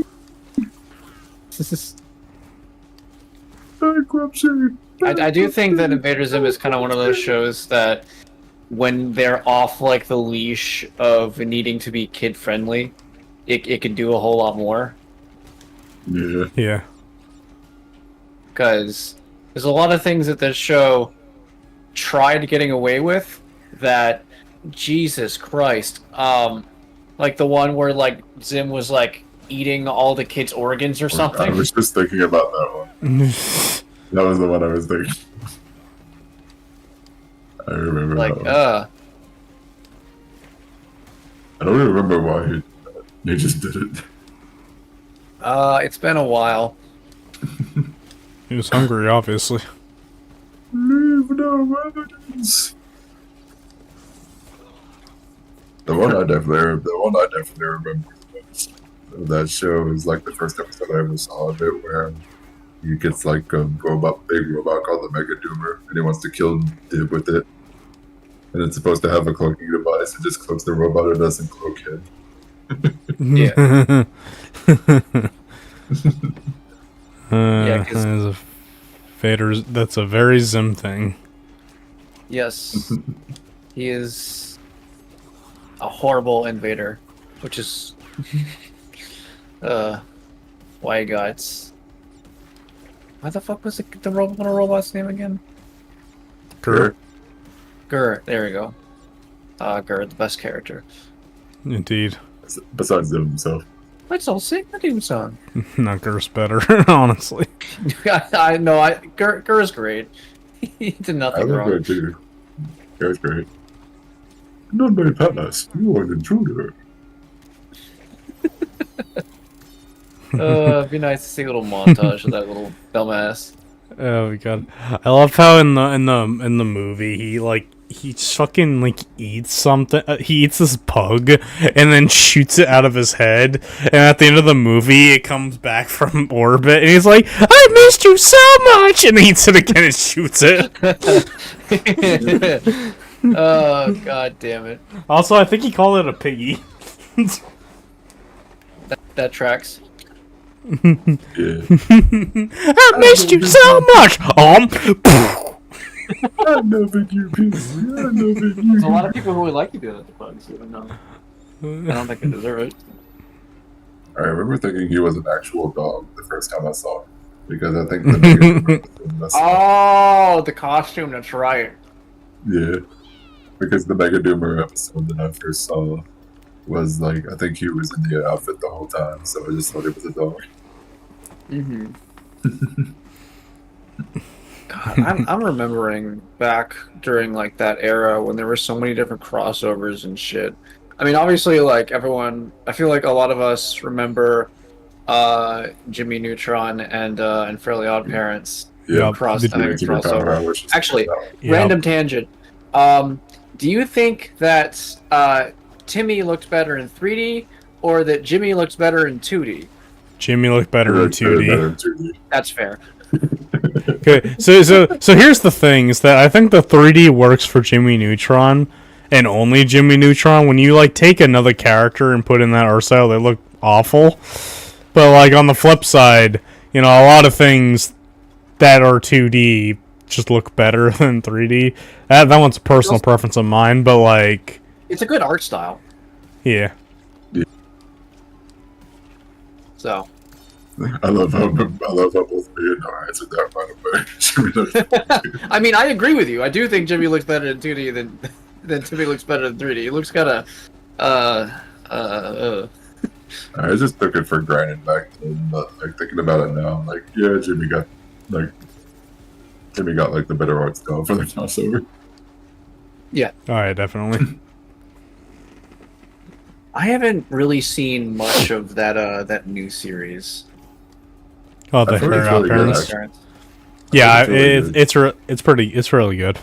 bankruptcy. I do think that Invader Zim is kind of one of those shows that when they're off like the leash of needing to be kid friendly, it can do a whole lot more. Yeah. Yeah. Because there's a lot of things that this show tried getting away with that, Jesus Christ, like the one where like Zim was like eating all the kids' organs or I something. was just thinking about that one. That was the one I was thinking. I remember Like, that one. I don't remember why he just did it. it's been a while. He was hungry, obviously. Leave no evidence. The one I definitely remember of that show is like the first episode I ever saw of it, where he gets like a big robot called the Mega Doomer, and he wants to kill Dib with it. And it's supposed to have a cloaking device. It just cloaks the robot, it doesn't cloak him. Yeah. Yeah, 'cause- that's a very Zim thing. Yes. He is a horrible invader, which is why he got. Why the fuck was the robot's name again? Kurt. Gur. There we go. Gur, the best character. Indeed. Besides them himself. Let's all sing the theme song. No, Gur's better, honestly. I know. Gur is great. He did I nothing love wrong. her too. That's great. Not my palace. You are an intruder. It'd be nice to see a little montage of that little dumbass. Oh my god. I love how in the movie he just fucking like eats something. He eats this pug and then shoots it out of his head. And at the end of the movie, it comes back from orbit, and he's like, "I missed you so much!" And he eats it again and shoots it. Oh, god damn it. Also, I think he called it a piggy. That tracks. Yeah. I missed you so much. I never you people. I never you. There's a lot of people who would like to do that to bugs, even though I don't think they deserve it. I remember thinking he was an actual dog the first time I saw him. Because I think the Oh, the costume, that's right. yeah. Because the Mega Doomer episode that I first saw was like, I think he was in the outfit the whole time, so I just thought it was a dog. Mm-hmm. God, I'm remembering back during like that era when there were so many different crossovers and shit. I mean, obviously, like everyone, I feel like a lot of us remember Jimmy Neutron and Fairly Odd Parents. Yeah, Crossover. Actually, Yep. random tangent. Do you think that Timmy looked better in 3D or that Jimmy looked better in 2D? Jimmy looked better in 2D. Better in 2D. That's fair. Okay, so here's the thing: is that I think the 3D works for Jimmy Neutron, and only Jimmy Neutron. When you like take another character and put in that art style, they look awful. But like on the flip side, you know, a lot of things that are 2D just look better than 3D. That one's a personal preference of mine, but like, It's a good art style. yeah. So. I love how both me and Noah answered that right away. I mean, I agree with you. I do think Jimmy looks better in 2D than Jimmy looks better in 3D. It looks kind of I just took it for granted back then, but like thinking about it now, I'm like, yeah, Jimmy got like the better art style for the crossover. Yeah. Oh yeah, definitely. I haven't really seen much of that new series. Oh, the I've heard it's Hair really good, Parents. actually. Yeah, It's really it's really good.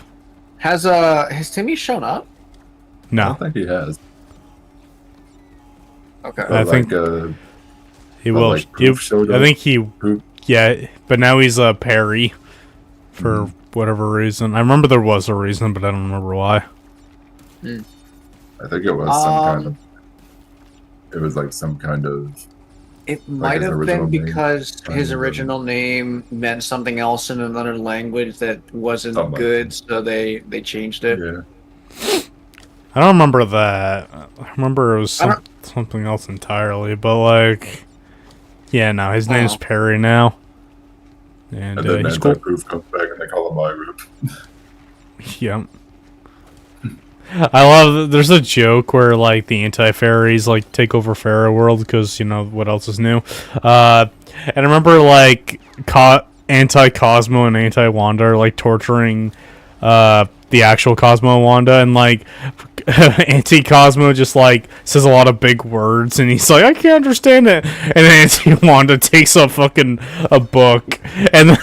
Has Timmy shown up? I No, don't think he has. Okay. I think he will. like, Proof showed I up. think he. Proof. Yeah, but now he's Perry for whatever reason. I remember there was a reason, but I don't remember why. I think it was some kind of. It was like some kind of. It Like might his have original been name. because I his don't original name meant something else in another language that wasn't Something like good, so they changed it. Yeah. I don't remember that. I remember it was I don't- something else entirely, but like, yeah, no, his name's Oh. Perry now, and And then he's cool. Anti-Proof comes back and they call him Iroop. Yeah. I love. There's a joke where like the anti-fairies like take over Pharaoh World because you know what else is new. And I remember like anti-Cosmo and anti-Wanda are like torturing the actual Cosmo and Wanda, and like anti-Cosmo just like says a lot of big words, and he's like, I can't understand it. And then anti-Wanda takes a book, and then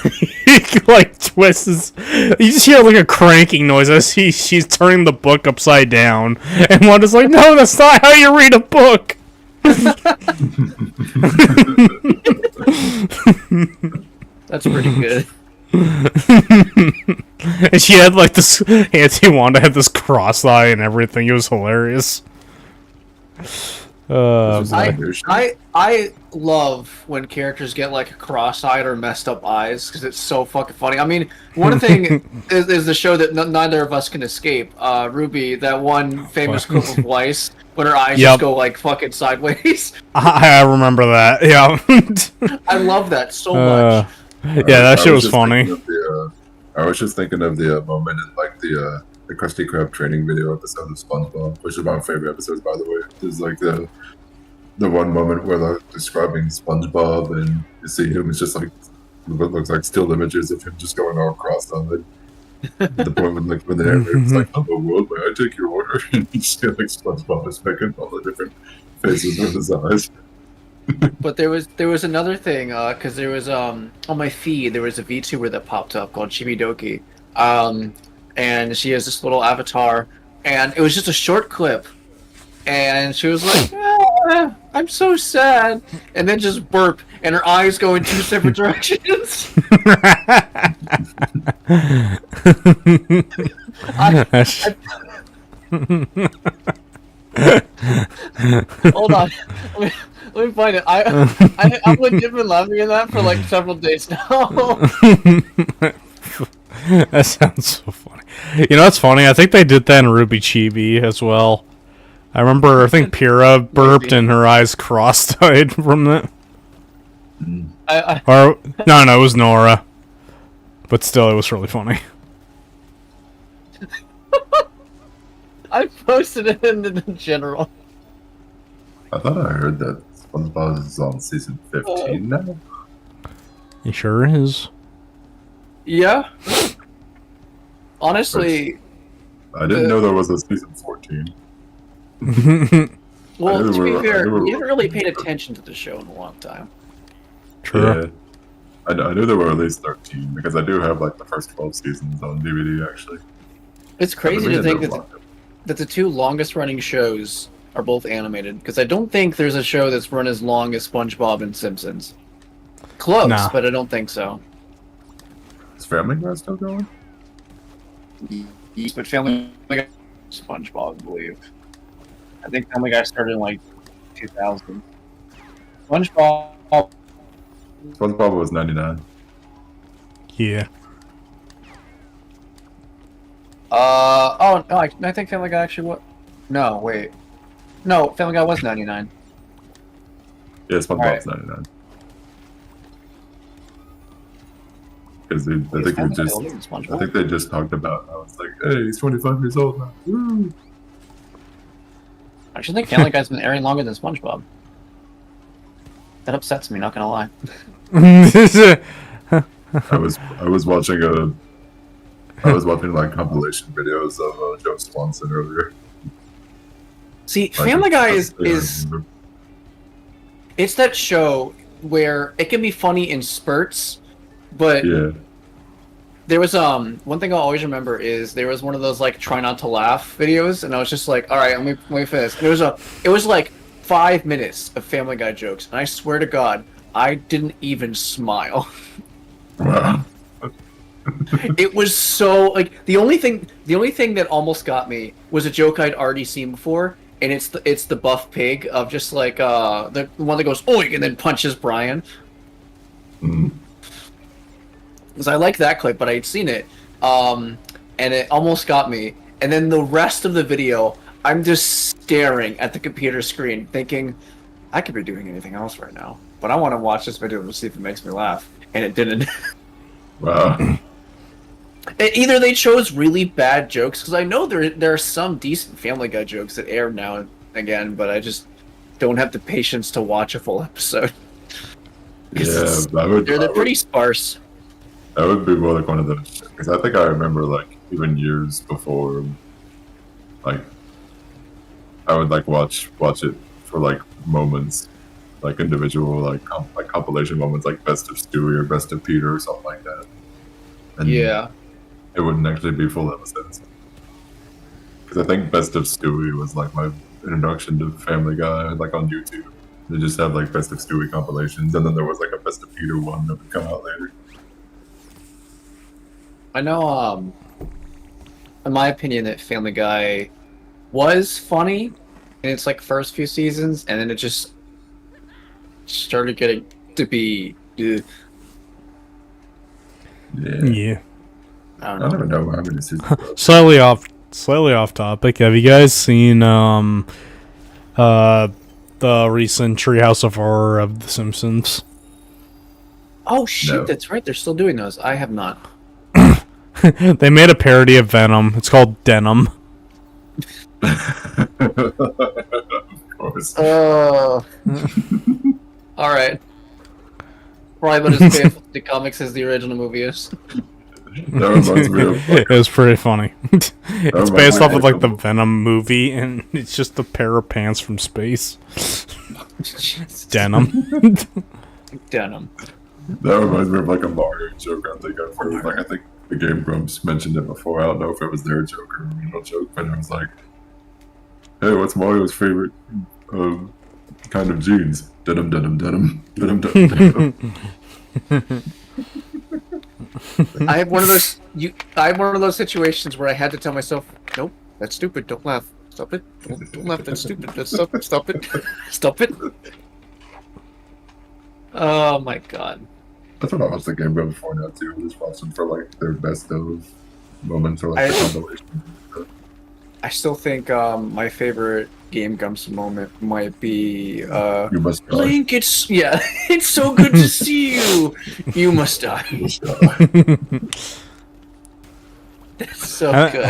he like twists. You just hear like a cranking noise as she's turning the book upside down, and Wanda's like, no, that's not how you read a book. That's pretty good. And she had like this. Auntie Wanda had this cross eye and everything. It was hilarious. I love when characters get like cross-eyed or messed up eyes because it's so fucking funny. I mean, one thing is the show that neither of us can escape. Ruby, that one famous clip of Weiss when her eyes just go like fucking sideways. I remember that. Yeah. I love that so much. Yeah, that shit was funny. I was just thinking of the moment in like the Krusty Krab training video episode of SpongeBob, which is my favorite episodes, by the way. There's like the one moment where they're describing SpongeBob and you see him, it's just like what looks like still images of him just going all cross-eyed. At the point when the narrator's like, "Hello world, may I take your order?" And you see like SpongeBob is making all the different faces with his eyes. But there was another thing because there was on my feed there was a VTuber that popped up called Chibidoki, and she has this little avatar, and it was just a short clip, and she was like, "I'm so sad," and then just burp, and her eyes go in two separate directions. Hold on. Let me find it. I'm legitimately laughing at that for like several days now. That sounds so funny. You know what's funny? I think they did that in Ruby Chibi as well. I think Pyrrha burped and her eyes crossed-eyed from that. Or no, it was Nora. But still, it was really funny. I posted it in the general. I thought I heard that SpongeBob is on season 15 now. He sure is. Yeah. Honestly, I didn't know there was a season 14. well, knew to we be were- I fair, knew we we were- haven't really paid attention to the show in a long time. True. Yeah. I knew there were at least 13 because I do have like the first 12 seasons on DVD actually. It's crazy I to mean, think that the two longest running shows are both animated because I don't think there's a show that's run as long as SpongeBob and Simpsons. Close, Nah. but I don't think so. Is Family Guy still going? But Family Guy, SpongeBob, I believe. I think Family Guy started in like 2000. SpongeBob. SpongeBob was 99. Yeah. Oh no, I think Family Guy actually was. No, wait. No, Family Guy was 99. Yeah, SpongeBob's Alright. 99. Because I think Family Guy older than I SpongeBob? think they just talked about. I was like, hey, he's 25 years old now. Woo! I actually think Family Guy's been airing longer than SpongeBob. That upsets me, not gonna lie. I was watching like compilation videos of Joe Swanson earlier. See, Like, Family Guy I is remember. it's that show where it can be funny in spurts, but Yeah. there was one thing I'll always remember is there was one of those like try not to laugh videos, and I was just like, all right, let me finish. It was like 5 minutes of Family Guy jokes, and I swear to God, I didn't even smile. Wow. It was so like the only thing that almost got me was a joke I'd already seen before, and it's the buff pig of just like the one that goes oink and then punches Brian. Mm. Because I like that clip, but I'd seen it, and it almost got me. And then the rest of the video, I'm just staring at the computer screen, thinking, I could be doing anything else right now, but I want to watch this video to see if it makes me laugh, and it didn't. Wow. Either they chose really bad jokes, because I know there are some decent Family Guy jokes that air now and again, but I just don't have the patience to watch a full episode. Yeah, They're pretty sparse. That would be more like one of those, because I think I remember like even years before, like I would like watch it for like moments, like individual like compilation moments, like Best of Stewie or Best of Peter or something like that. And Yeah. it wouldn't actually be full episodes. Because I think Best of Stewie was like my introduction to Family Guy, like on YouTube. They just have like Best of Stewie compilations, and then there was like a Best of Peter one that would come out later. I know, in my opinion, that Family Guy was funny in its like first few seasons, and then it just started getting to be. Yeah. Yeah. I I don't don't know. even know how many seasons. there are. Slightly off topic. Have you guys seen the recent Treehouse of Horror of The Simpsons? Oh shit, No. that's right. They're still doing those. I have not. They made a parody of Venom. It's called Denim. Of course. All right. Probably about as faithful to comics as the original movie is. That reminds me of like, It was pretty funny. It's reminds based me off of of like the the- Venom movie, and it's just a pair of pants from space. Denim. Denim. that reminds me of like a Mario joke. I think I've heard. Like I think the Game Grumps mentioned it before. I don't know if it was their joke or a real joke, but it was like, "Hey, what's Mario's favorite kind of jeans? Denim, denim, denim, denim, denim, denim." I have one of those. I have one of those situations where I had to tell myself, "Nope, that's stupid. Don't laugh. Stop it. Don't laugh. That's stupid. That's stop it. Stop it." Oh my god. That's what I watched the Game Grumps before now too. I just watched them for like their best of moments or like I- compilation. I still think my favorite Game Grumps moment might be You must die. Blink. It's it's so good to see you. You must die. You must die. That's so good.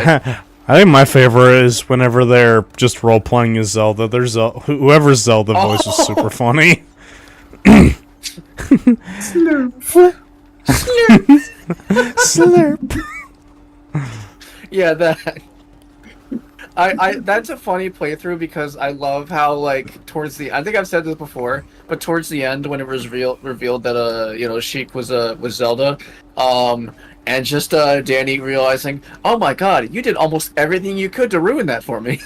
I think my favorite is whenever they're just role playing as Zelda. There's whoever's Zelda voice is super funny. Slurp. Yeah, that. I that's a funny playthrough because I love how like towards the I think I've said this before, but towards the end when it was revealed that Sheik was Zelda, and just Danny realizing, oh my god, you did almost everything you could to ruin that for me.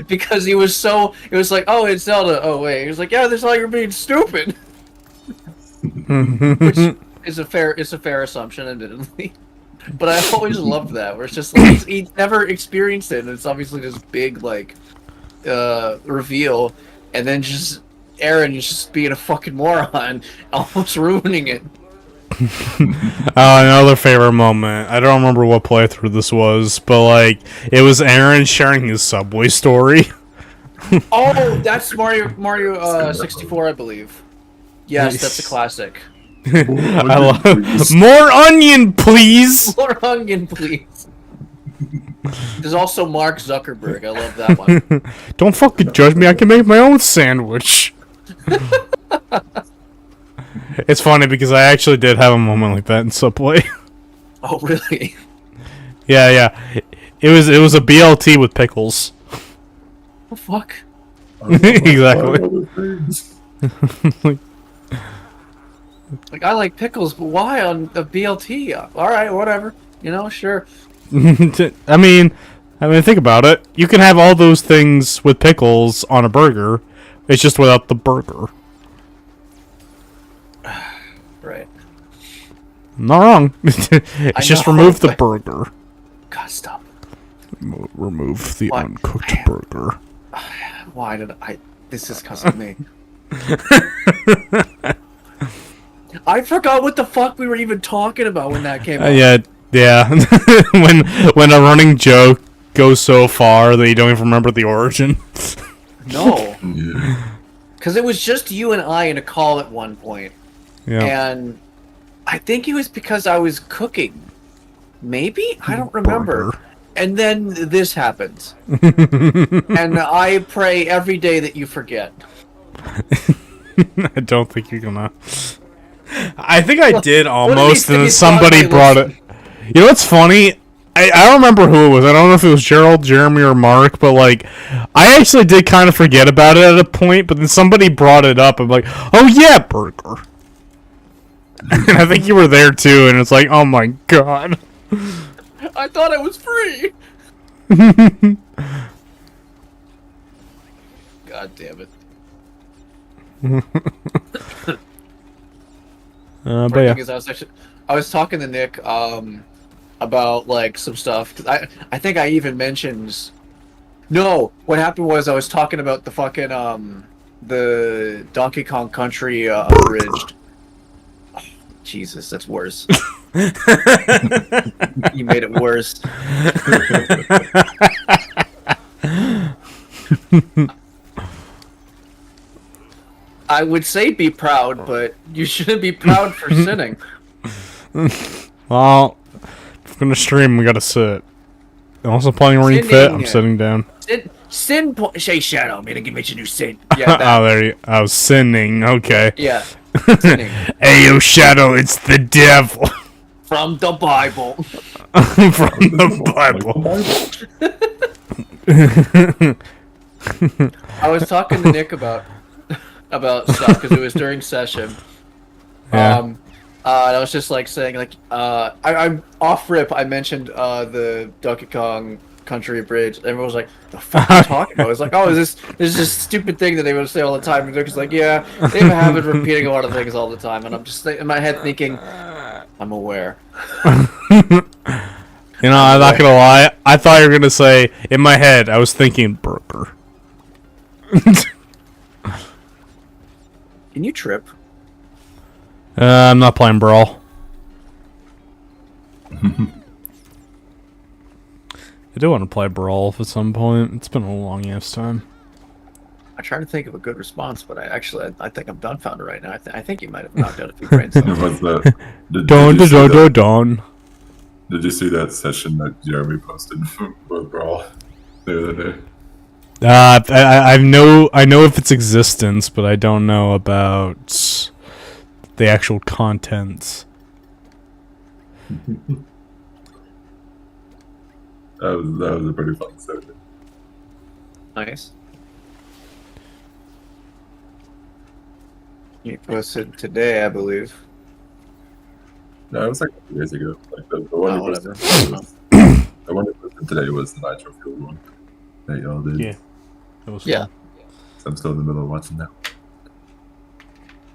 Because he was so, it was like, oh, it's Zelda. Oh wait, he was like, yeah, this is how you're being stupid. Which is a fair assumption, admittedly. But I always loved that, where it's just like he never experienced it, and it's obviously this big like reveal, and then just Aaron is just being a fucking moron, almost ruining it. Another favorite moment. I don't remember what playthrough this was, but like it was Aaron sharing his Subway story. Oh, that's Mario 64, I believe. Yes, that's a classic. I love more onion, please. More onion, please. There's also Mark Zuckerberg. I love that one. Don't fucking judge me. I can make my own sandwich. It's funny because I actually did have a moment like that in Subway. Oh, really? Yeah. It was a BLT with pickles. Oh, fuck. Exactly. Like, I like pickles, but why on a BLT? Alright, whatever. You know, sure. I mean, think about it. You can have all those things with pickles on a burger. It's just without the burger. Right. I'm not wrong. It's just remove the burger. God, stop. Remove the What? uncooked burger. Why did I... This is because of me. I forgot what the fuck we were even talking about when that came out. Yeah. when a running joke goes so far that you don't even remember the origin. No. Yeah. Because it was just you and I in a call at one point. Yeah. And I think it was because I was cooking. Maybe? I don't remember. Burger. And then this happens. And I pray every day that you forget. I don't think you're gonna. I think I did what almost, did he and then say? somebody brought it. You know what's funny? I don't remember who it was. I don't know if it was Gerald, Jeremy, or Mark, but like, I actually did kind of forget about it at a point, but then somebody brought it up. I'm like, oh yeah, burger. And I think you were there too, and it's like, oh my god. I thought it was free! God damn it. But yeah. Because I was talking to Nick about like some stuff. 'Cause I think I even mentioned. No, what happened was I was talking about the fucking the Donkey Kong Country abridged. Oh, Jesus, that's worse. You made it worse. I would say be proud, but you shouldn't be proud for sinning. Well, if we're gonna stream, we gotta sit. I'm also playing Ring Fit. I'm sitting down. Sin say shadow, me to give me a new sin. Yeah, Oh, there you. I was sinning. Okay. yeah. Sinning. Hey, yo, Shadow, it's the devil. From the Bible. From the Bible. I was talking to Nick about stuff because it was during session. Yeah. And I was just like saying like I'm off rip. I mentioned the Donkey Kong Country Bridge. Everyone was like, "The fuck are you talking about?" I was like, "Oh, this is this stupid thing that they would say all the time." And Nick's like, "Yeah, they have a habit of repeating a lot of things all the time." And I'm just in my head thinking, "I'm aware." You know, I'm not gonna lie. I thought you were gonna say in my head. I was thinking burger. Can you trip? I'm not playing Brawl. I do want to play Brawl at some point. It's been a long ass time. I'm trying to think of a good response, but I think I'm dumbfounded right now. I think you might have knocked out a few brain cells. What's that? Don. Did you see that session that Jeremy posted for Brawl the other day? I know of its existence, but I don't know about the actual contents. That was a pretty fun session. Nice. You posted today, I believe. No, it was like 2 years ago. Like the one Oh, you whatever. posted was The one that posted today was the Nitro Fuel one that y'all did. Yeah. It was Yeah. fun. So I'm still in the middle of watching that.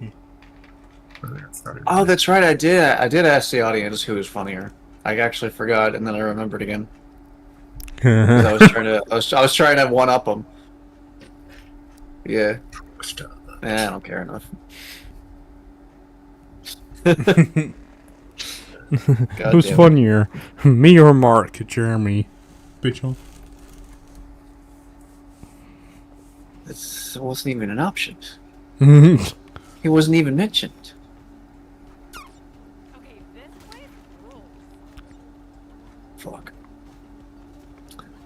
I think it started. Oh, that's right. I did ask the audience who was funnier. I actually forgot, and then I remembered again. 'Cause I was trying to one up them. Yeah. I don't care enough. God Who's damn it. funnier, me or Mark? Jeremy. Bitch on. It wasn't even an option. Yeah, He wasn't even mentioned. Okay, this place rules. Fuck.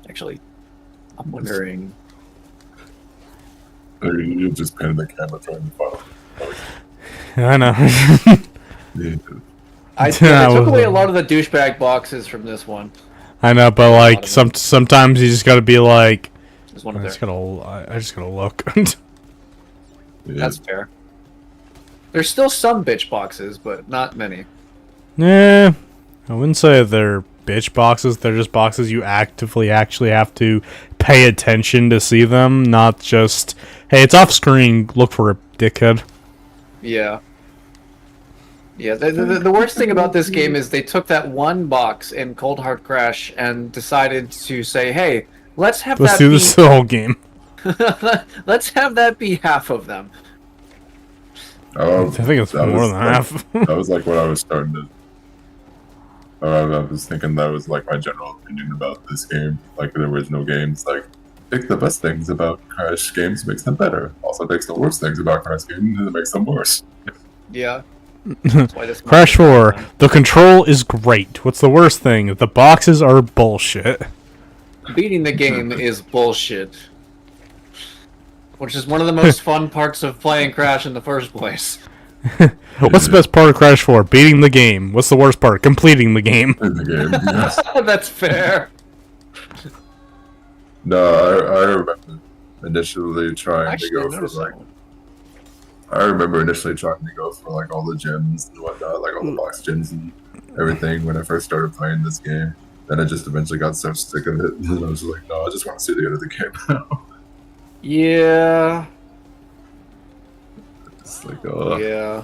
Actually, I'm wondering. You just pan the camera trying to follow. I know. Yeah. I Yeah, took away well, a lot of the douchebag boxes from this one. I know, but like sometimes you just gotta be like, There's one I up just there. gotta, I just gotta look. Yeah. That's fair. There's still some bitch boxes, but not many. Yeah, I wouldn't say they're bitch boxes. They're just boxes you actively actually have to pay attention to see them, not just, hey, it's off screen, look for it, dickhead. Yeah. Yeah, the worst thing about this game is they took that one box in Cold Hard Crash and decided to say, hey, let's have Let's that do be... this the whole game. let's have that be half of them. Oh, I think it's that more was than like- half. That was like what I was starting to. I was thinking that was like my general opinion about this game, like the original games. Like, take the best things about Crash games, makes them better. Also takes the worst things about Crash games and it makes them worse. Yeah. That's why this Crash might be 4, fun. the control is great. What's the worst thing? The boxes are bullshit. Beating the game is bullshit. Which is one of the most fun parts of playing Crash in the first place. What's the best part of Crash 4? Beating the game. What's the worst part? Completing the game. In the game, yes. That's fair. No, I remember initially trying Actually, to I go for noticed like. that one. I remember initially trying to go for like all the gems and whatnot, like all the box gems and everything when I first started playing this game. Then I just eventually got so sick of it, and I was like, no, I just want to see the end of the game now. Yeah. It's like, oh, Yeah.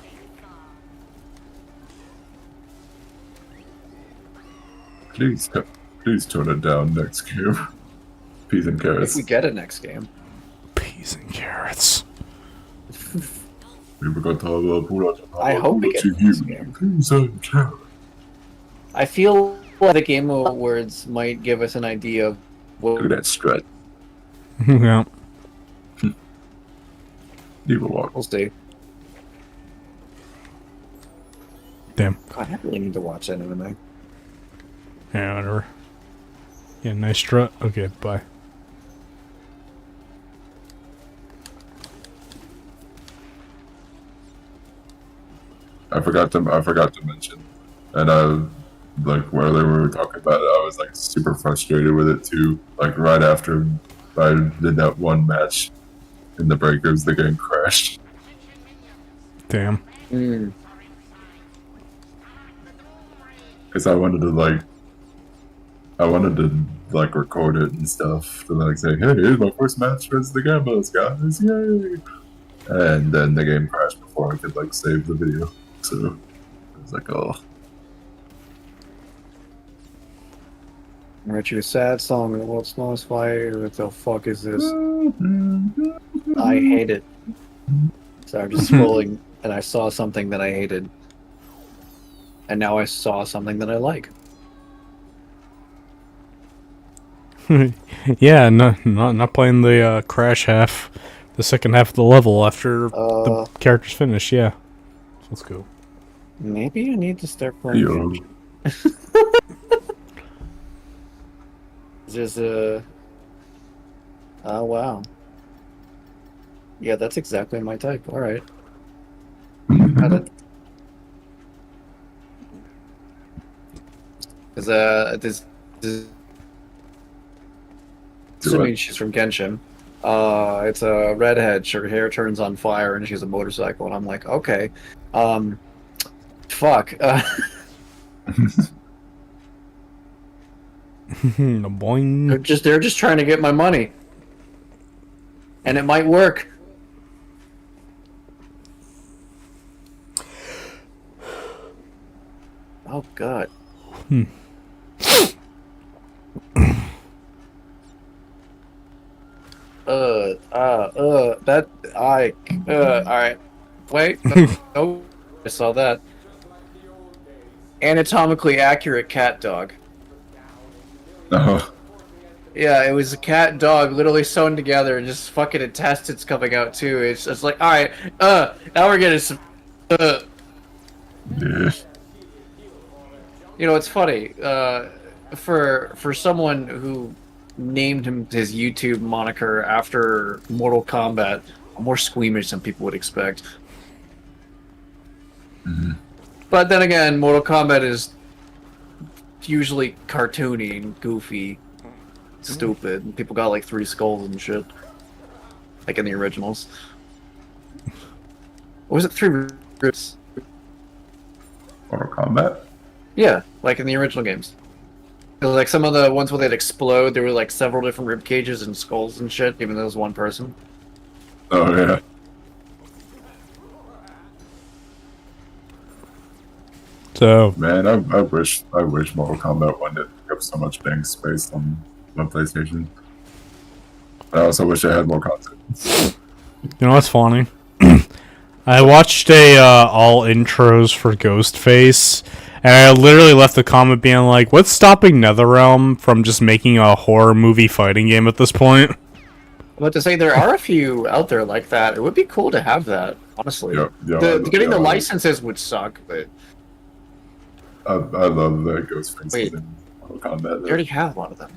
please tone it down next game. Peas and If carrots. we get a next game. Peas and carrots. We were going to talk about I hope we get you the next hear me. game. Peas and carrots. I feel like the Game Awards might give us an idea of Look at what that strut. Yeah. You will walk. we'll see. Damn. God, I really need to watch that anime. Yeah, whatever. Yeah, nice strut. Okay, bye. I forgot to mention, and like while they were talking about it, I was like super frustrated with it too. Like right after I did that one match in the breakers, the game crashed. Damn. Mm. Because I wanted to record it and stuff to like say, hey, here's my first match against the Gambas, guys, yay! And then the game crashed before I could like save the video. So I was like, oh. Write you a sad song in the world's smallest fire. What the fuck is this? I hate it. So I'm just scrolling and I saw something that I hated. And now I saw something that I like. Yeah, not playing the crash half, the second half of the level after the character's finished. Yeah, let's go. Maybe I need to start playing. Yo. There's a. Oh wow. Yeah, that's exactly my type. All right. This assuming she's from Genshin. It's a redhead. Her hair turns on fire, and she's a motorcycle. And I'm like, okay, fuck. Boing. They're just trying to get my money, and it might work. Oh God. Alright. Wait. No, I saw that. Anatomically accurate cat dog. Oh, Yeah, it was a cat and dog literally sewn together and just fucking intestines coming out too. It's like, alright, now we're getting some, yeah. you know, it's funny, for someone who named his YouTube moniker after Mortal Kombat, more squeamish than people would expect. But then again, Mortal Kombat is usually cartoony and goofy, stupid. And people got like 3 skulls and shit, like in the originals. Or was it 3 ribs? Mortal Kombat? Yeah, like in the original games. 'Cause, like some of the ones where they'd explode, there were like several different rib cages and skulls and shit, even though it was one person. Oh, yeah. So, Man, I wish Mortal Kombat 1 didn't take up so much bank space on PlayStation. I also wish I had more content. you know what's funny? I watched all intros for Ghostface, and I literally left the comment being like, "What's stopping NetherRealm from just making a horror movie fighting game at this point?" I'm about to say there are a few out there like that. It would be cool to have that, honestly. Getting the licenses would suck, but I love that Ghostface Wait. in Mortal Kombat. they already have a lot of them.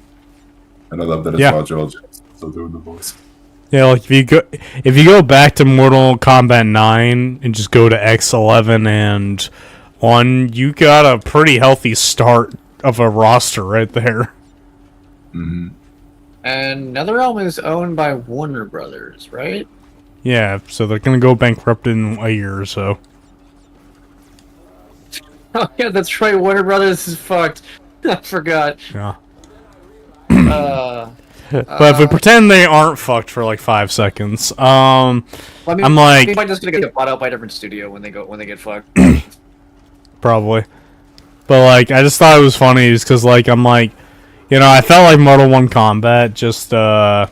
And I love that it's Yeah. Roger L. James still doing the voice. Yeah, like if you go back to Mortal Kombat 9 and just go to X11 and 1, you got a pretty healthy start of a roster right there. Mm-hmm. And NetherRealm is owned by Warner Brothers, right? Yeah, so they're gonna go bankrupt in a year or so. Oh yeah, that's right. Warner Brothers is fucked. I forgot. Yeah. Uh, But if we pretend they aren't fucked for like 5 seconds, I mean, I'm like- they might just gonna get bought out by a different studio when they get fucked. probably. But like, I just thought it was funny just because like, I'm like, you know, I felt like Mortal 1 Combat just, Died.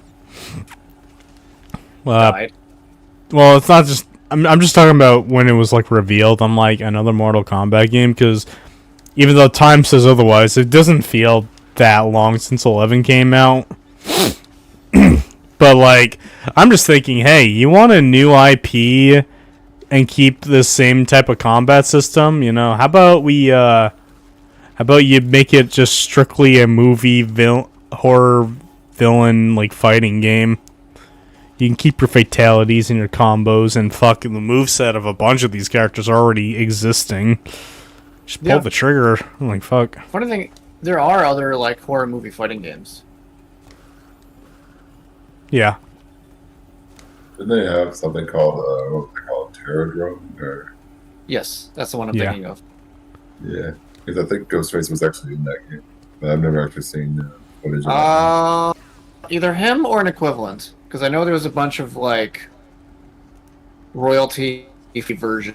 well, it's not just, I'm just talking about when it was like revealed. I'm like, another Mortal Kombat game, because even though time says otherwise, it doesn't feel that long since 11 came out. But like, I'm just thinking, hey, you want a new IP and keep the same type of combat system? You know, how about you make it just strictly a movie horror villain like fighting game? You can keep your fatalities and your combos and fucking the moveset of a bunch of these characters already existing. Just pull Yeah. the trigger. I'm like, fuck. Funny thing, there are other like horror movie fighting games. Yeah. Didn't they have something called, what they call it, Terradrome? Or, Yes, that's the one I'm Yeah. thinking of. yeah. Because I think Ghostface was actually in that game. But I've never actually seen footage of that. Either him or an equivalent, because I know there was a bunch of like royalty version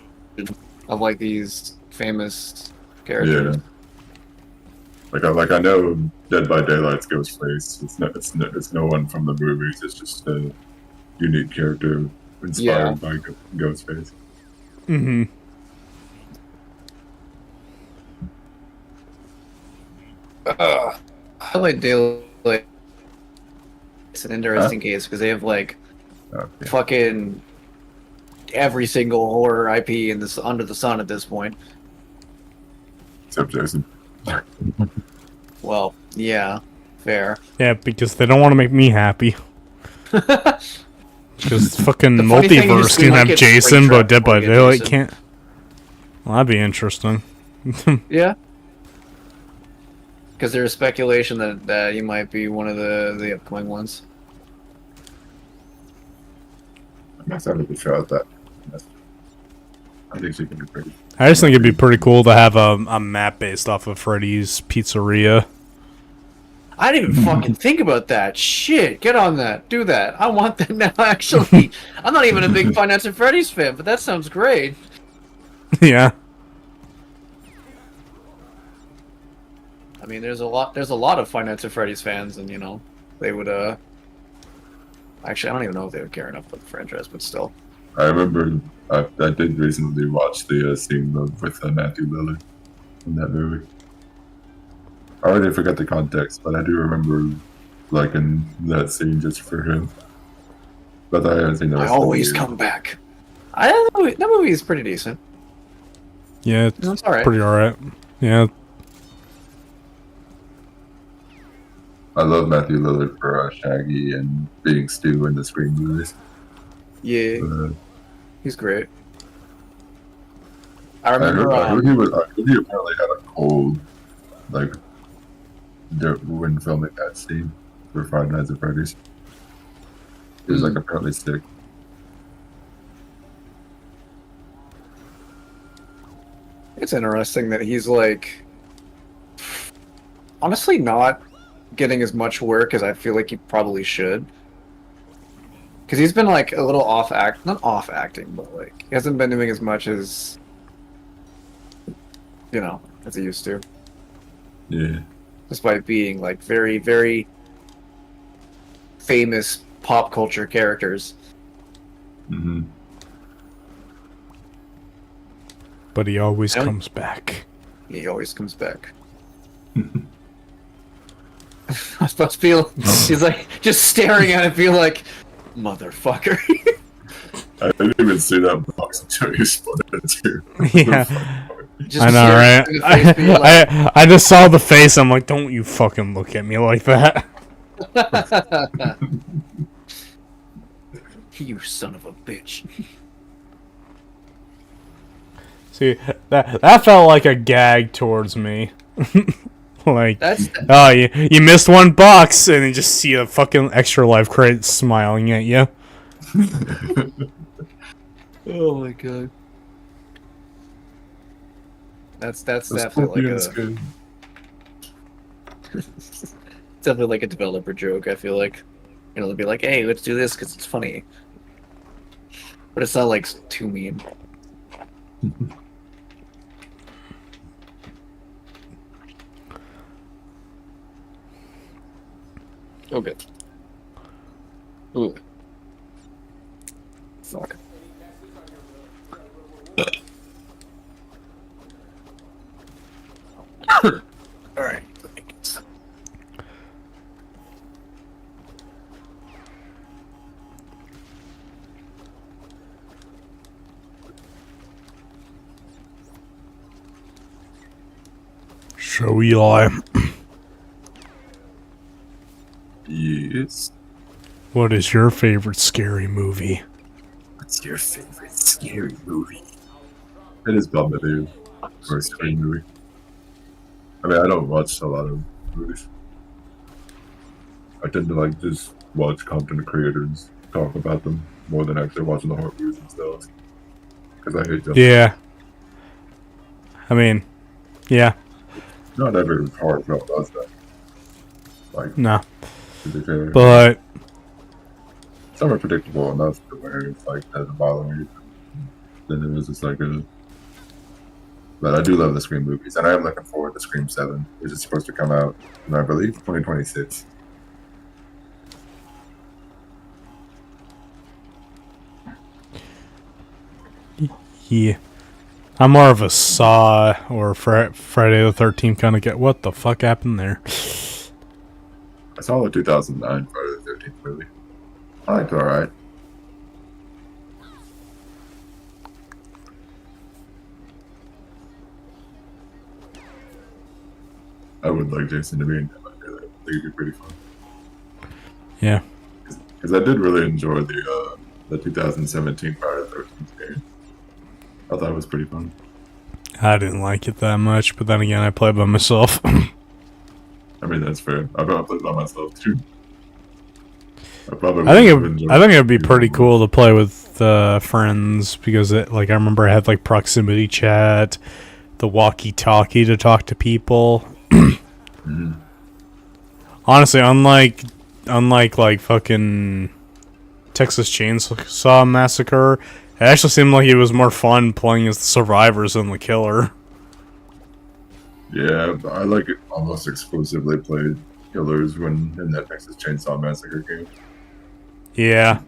of like these famous characters. Yeah. Like I know Dead by Daylight's Ghostface. It's no one from the movies. It's just a unique character inspired by Ghostface. Mm-hmm. I like Daylight. It's an interesting case because they have like Okay. fucking every single horror IP in this under the sun at this point. Except Jason. Well, yeah, fair. Yeah, because they don't want to make me happy. Because fucking The funny thing is multiverse we can might have get Jason, Springtrap but Dead by before we get Daylight Jason. can't. Well, that'd be interesting. Because there's speculation that you might be one of the upcoming ones. I'm excited to try out that. I think she can be pretty. I just think it'd be pretty cool to have a map based off of Freddy's Pizzeria. I didn't even fucking think about that. Shit, get on that. Do that. I want that now, actually. I'm not even a big Five Nights at Freddy's fan, but that sounds great. Yeah. I mean, there's a lot of Five Nights at Freddy's fans, and, they would, actually, I don't even know if they would care enough about the franchise, but still. I remember I did recently watch the scene with Matthew Lillard in that movie. I already forgot the context, but I do remember liking that scene just for him. But I haven't seen the I rest of the always movie. come back. That movie is pretty decent. Yeah, it's It's alright. pretty alright. Yeah. I love Matthew Lillard for Shaggy and being Stu in the Scream movies. Yeah, But, he's great. I I remember. heard he apparently had a cold, like, when filming that scene for Five Nights at Freddy's. He was like apparently sick. It's interesting that he's like, honestly, not getting as much work as I feel like he probably should. Because he's been like a little not off acting, but like he hasn't been doing as much as, as he used to. Yeah. Despite being like very, very famous pop culture characters. Mm-hmm. But he always Really? comes back. He always comes back. I was supposed to feel he's like just staring at it, feel like motherfucker. I didn't even see that box until you split it too. Yeah. Just I know, right? staring in the face, being like, I just saw the face. I'm like, don't you fucking look at me like that. you son of a bitch. See, that felt like a gag towards me. Like, That's oh, you missed one box, and you just see a fucking extra life crate smiling at you. oh my god. That's definitely Scorpion's like good. definitely like a developer joke. I feel like, they'll be like, "Hey, let's do this because it's funny," but it's not like too mean. Okay. Ooh. Fuck. Alright. So Eli, Yes. what is your favorite scary movie? What's your favorite scary movie? It is Babadook, or a Scream movie. I mean, I don't watch a lot of movies. I tend to like just watch content creators talk about them more than actually watching the horror movies themselves. Because I hate them. Yeah. I mean, yeah. Not every horror film does that. Like, No. to be fair. But Some are predictable enough to where it's like doesn't bother me. Then it was just like a. But I do love the Scream movies, and I am looking forward to Scream 7, which is supposed to come out in, I believe, 2026. yeah. I'm more of a Saw or Friday the 13th kind of get. What the fuck happened there? I saw the 2009 Friday the 13th movie. I liked it alright. I would like Jason to be in that. I think it'd be pretty fun. Yeah. Because I did really enjoy the 2017 Friday the 13th game. I thought it was pretty fun. I didn't like it that much, but then again, I played by myself. I mean, that's fair. I played by myself too. I think it would be pretty cool to play with friends because I remember I had like proximity chat, the walkie-talkie to talk to people. Mhm. Honestly, unlike like fucking Texas Chainsaw Massacre, it actually seemed like it was more fun playing as the survivors than the killer. Yeah, but I like it almost exclusively played killers when in that Texas Chainsaw Massacre game. Yeah.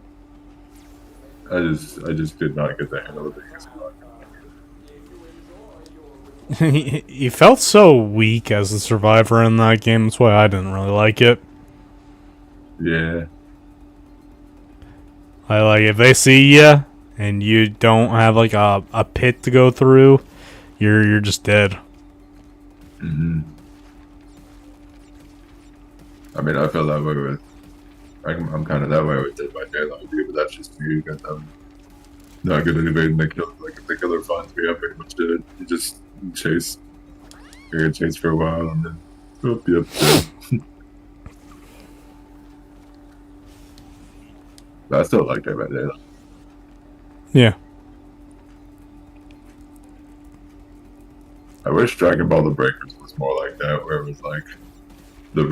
I just did not get the hang of it being a survivor. He felt so weak as a survivor in that game. That's why I didn't really like it. Yeah. I like if they see you and you don't have like a pit to go through, you're just dead. hmm I mean, I feel that way with. I'm kind of that way with Dead by Daylight, but that's just me because I'm not good at evading the killer. Like if the killer finds me, I'm pretty much dead. You just chase. You're gonna chase for a while and then, oh, yep, dead. But I still like Dead by Daylight. Yeah. I wish Dragon Ball The Breakers was more like that, where it was like the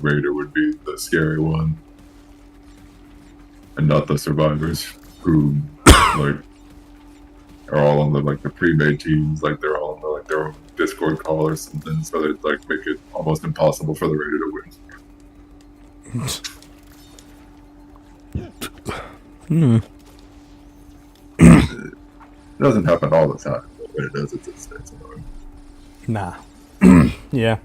raider would be the scary one, and not the survivors who like are all on the like the pre-made teams, like they're all on the, like their own Discord call or something, so they like make it almost impossible for the raider to win. It doesn't happen all the time, but when it does, it's annoying. Nah. Yeah.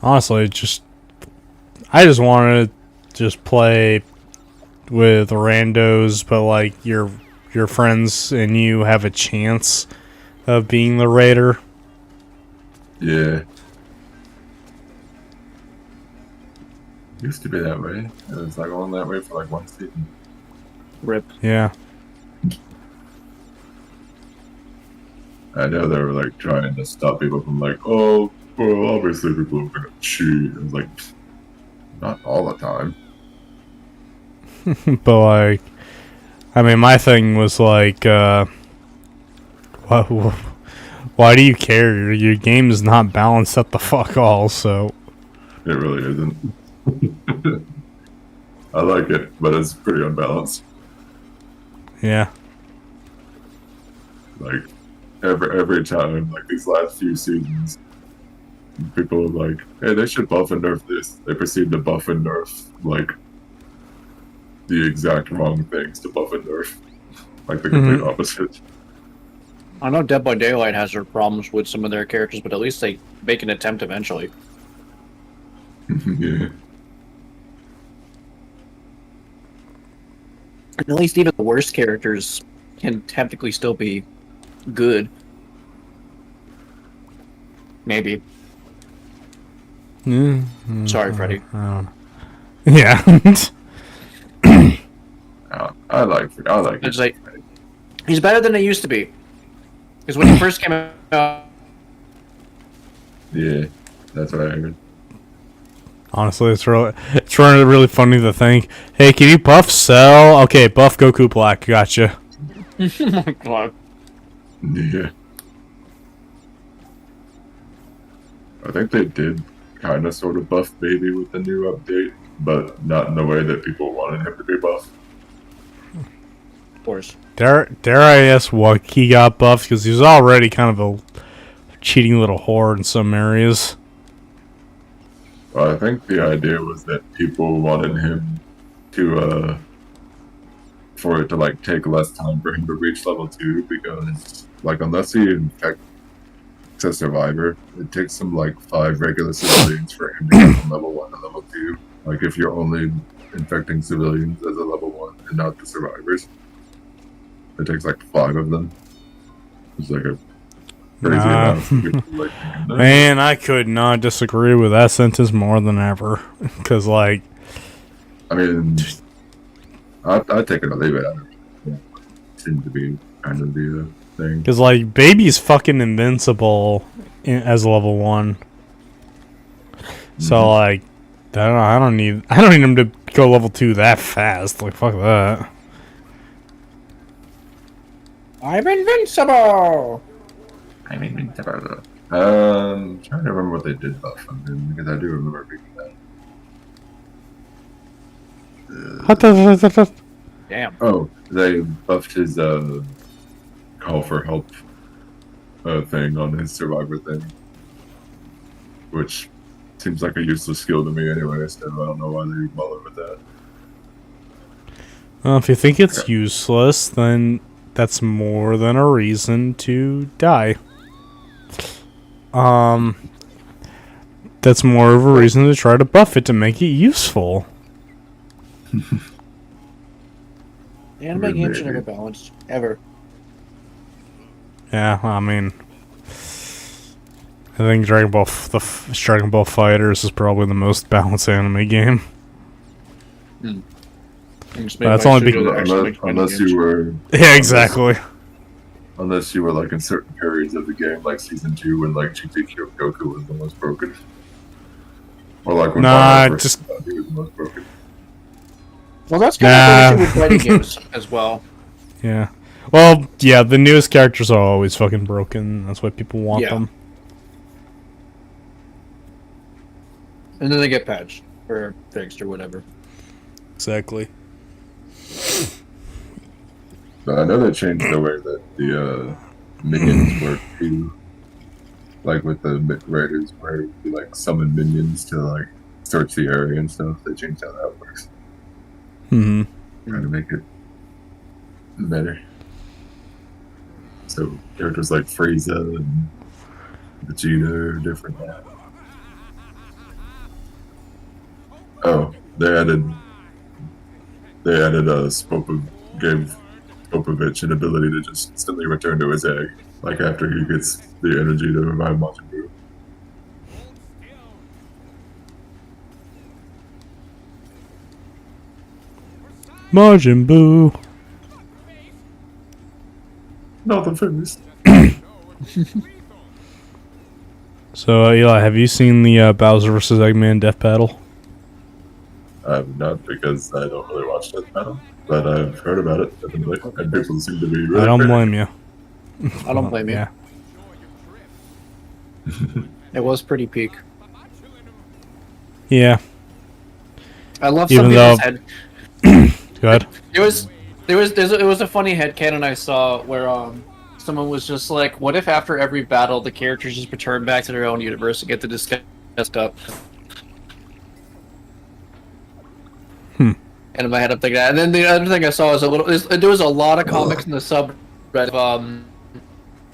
Honestly, I just wanted to just play with randos, but like your friends and you have a chance of being the raider. Yeah. Used to be that way. It was like on that way for like one season. Rip. Yeah. I know they were like trying to stop people from like, oh, well, obviously people are gonna cheat. It was like, not all the time. But like, I mean, my thing was like, why do you care? Your game is not balanced at the fuck all, so. It really isn't. I like it, but it's pretty unbalanced. Yeah. Like every time, like these last few seasons, people are like, hey, they should buff and nerf this. They proceed to buff and nerf like the exact wrong things to buff and nerf. Like the complete opposite. I know Dead by Daylight has their problems with some of their characters, but at least they make an attempt eventually. Yeah. And at least even the worst characters can technically still be good. Maybe. Sorry, Freddy. I don't know. Yeah. I like it. It's like he's better than he used to be. Because when he first came out, Yeah, that's what I heard. Honestly, it's really funny to think, hey, can you buff Cell? Okay, buff Goku Black. Gotcha. oh my god. Yeah. I think they did kind of sort of buff Baby with the new update, but not in the way that people wanted him to be buffed. Of course. Dare I ask what he got buffed? Because he's already kind of a cheating little whore in some areas. Well, I think the idea was that people wanted him to, for it to, like, take less time for him to reach level 2, because, like, unless he infects a survivor, it takes him, like, 5 regular civilians for him to get from level 1 to level 2. Like, if you're only infecting civilians as a level 1 and not the survivors, it takes, like, 5 of them. It's like a crazy amount of people, like, Man, I could not disagree with that sentence more than ever. Because, like... I mean, I'd take it or leave it. I don't know. It seems to be kind of the thing. Because, like, Baby's fucking invincible as a level 1. So, like, I don't need him to go level 2 that fast. Like, fuck that. I'm invincible! I mean, Trying to remember what they did buff on him because I do remember reading that. Damn. Oh, they buffed his call for help thing on his survivor thing, which seems like a useless skill to me anyway. So I don't know why they bother with that. Well, if you think it's useless, then that's more than a reason to die. That's more of a reason to try to buff it to make it useful. The anime games are never balanced ever. Yeah, I mean, I think Dragon Ball Dragon Ball Fighters is probably the most balanced anime game. That's only unless you were yeah, exactly. Unless you were like in certain periods of the game, like season 2, when like GT Goku was the most broken, or like when Nah, Bardock just he was the most broken. Well, that's kind of what with fighting games as well. Yeah. Well, yeah, the newest characters are always fucking broken. That's why people want them. And then they get patched or fixed or whatever. Exactly. But I know they changed the way that the minions work too. Like with the raiders, where you like summon minions to like search the area and stuff. They changed how that works. Mm-hmm. Trying to make it better. So characters like Frieza and Vegeta are different now. Oh, they added gave Popovich an ability to just instantly return to his egg, like after he gets the energy to revive Majin Buu. Majin Buu. Nothing finished. So, Eli, have you seen the Bowser vs. Eggman death battle? I have not, because I don't really watch Death Battle, but I've heard about it, definitely, and people seem to be really I don't crazy. blame you. I don't blame you. Yeah. It was pretty peak. Yeah. I love Even some though- people's head. Go ahead. It was a funny headcanon I saw where someone was just like, what if after every battle the characters just return back to their own universe and get to discuss stuff? And in my head I'm thinking that. And then the other thing I saw was there was a lot of comics in the subreddit of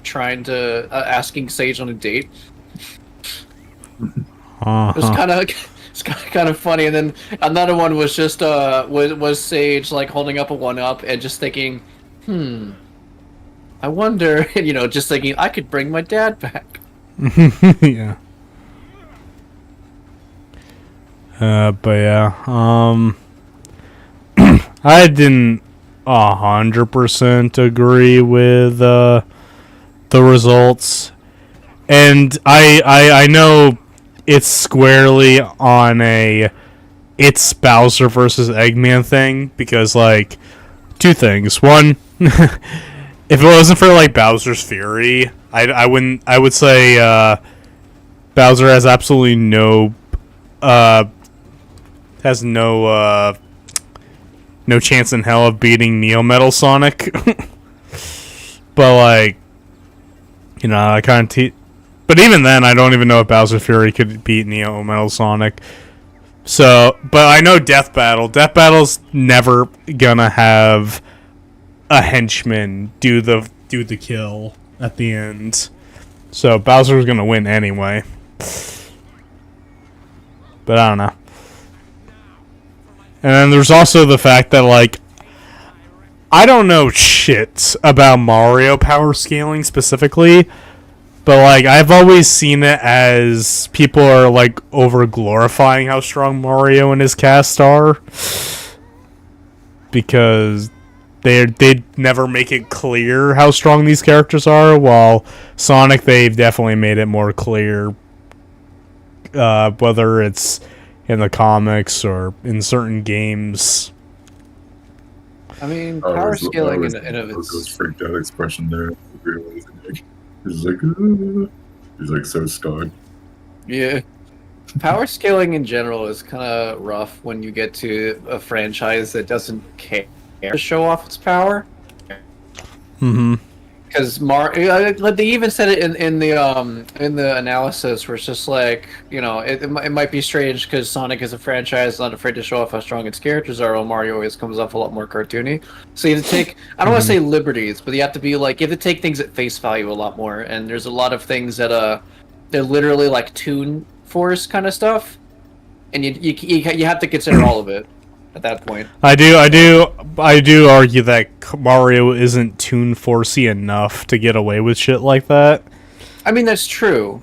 trying to asking Sage on a date. It was kind of funny. And then another one was just was Sage like holding up a 1-up and just thinking, I wonder, just thinking I could bring my dad back. Yeah. But yeah, I didn't 100% agree with the results, and I know it's squarely on it's Bowser versus Eggman thing, because like two things. One, if it wasn't for like Bowser's Fury, I would say Bowser has absolutely no no chance in hell of beating Neo Metal Sonic. But like, I kind of but even then, I don't even know if Bowser Fury could beat Neo Metal Sonic. So, but I know Death Battle's never gonna have a henchman do the kill at the end. So Bowser's gonna win anyway. But I don't know. And then there's also the fact that, like, I don't know shit about Mario power scaling specifically, but, like, I've always seen it as people are, like, over-glorifying how strong Mario and his cast are. Because they never make it clear how strong these characters are, while Sonic, they've definitely made it more clear, whether it's in the comics or in certain games. I mean, power scaling in Goku's its freaked out expression there. He's like, He's like so scarred. Yeah. Power scaling in general is kind of rough when you get to a franchise that doesn't care to show off its power. Mm-hmm. Because they even said it in the analysis, where it's just like, you know, it might be strange because Sonic is a franchise not afraid to show off how strong its characters are, while Mario always comes off a lot more cartoony. So you have to take, I don't want to say liberties, but you have to be like, you have to take things at face value a lot more. And there's a lot of things that they're literally like Toon Force kind of stuff, and you have to consider all of it at that point. I do argue that Mario isn't Toon Forcey enough to get away with shit like that. I mean, that's true.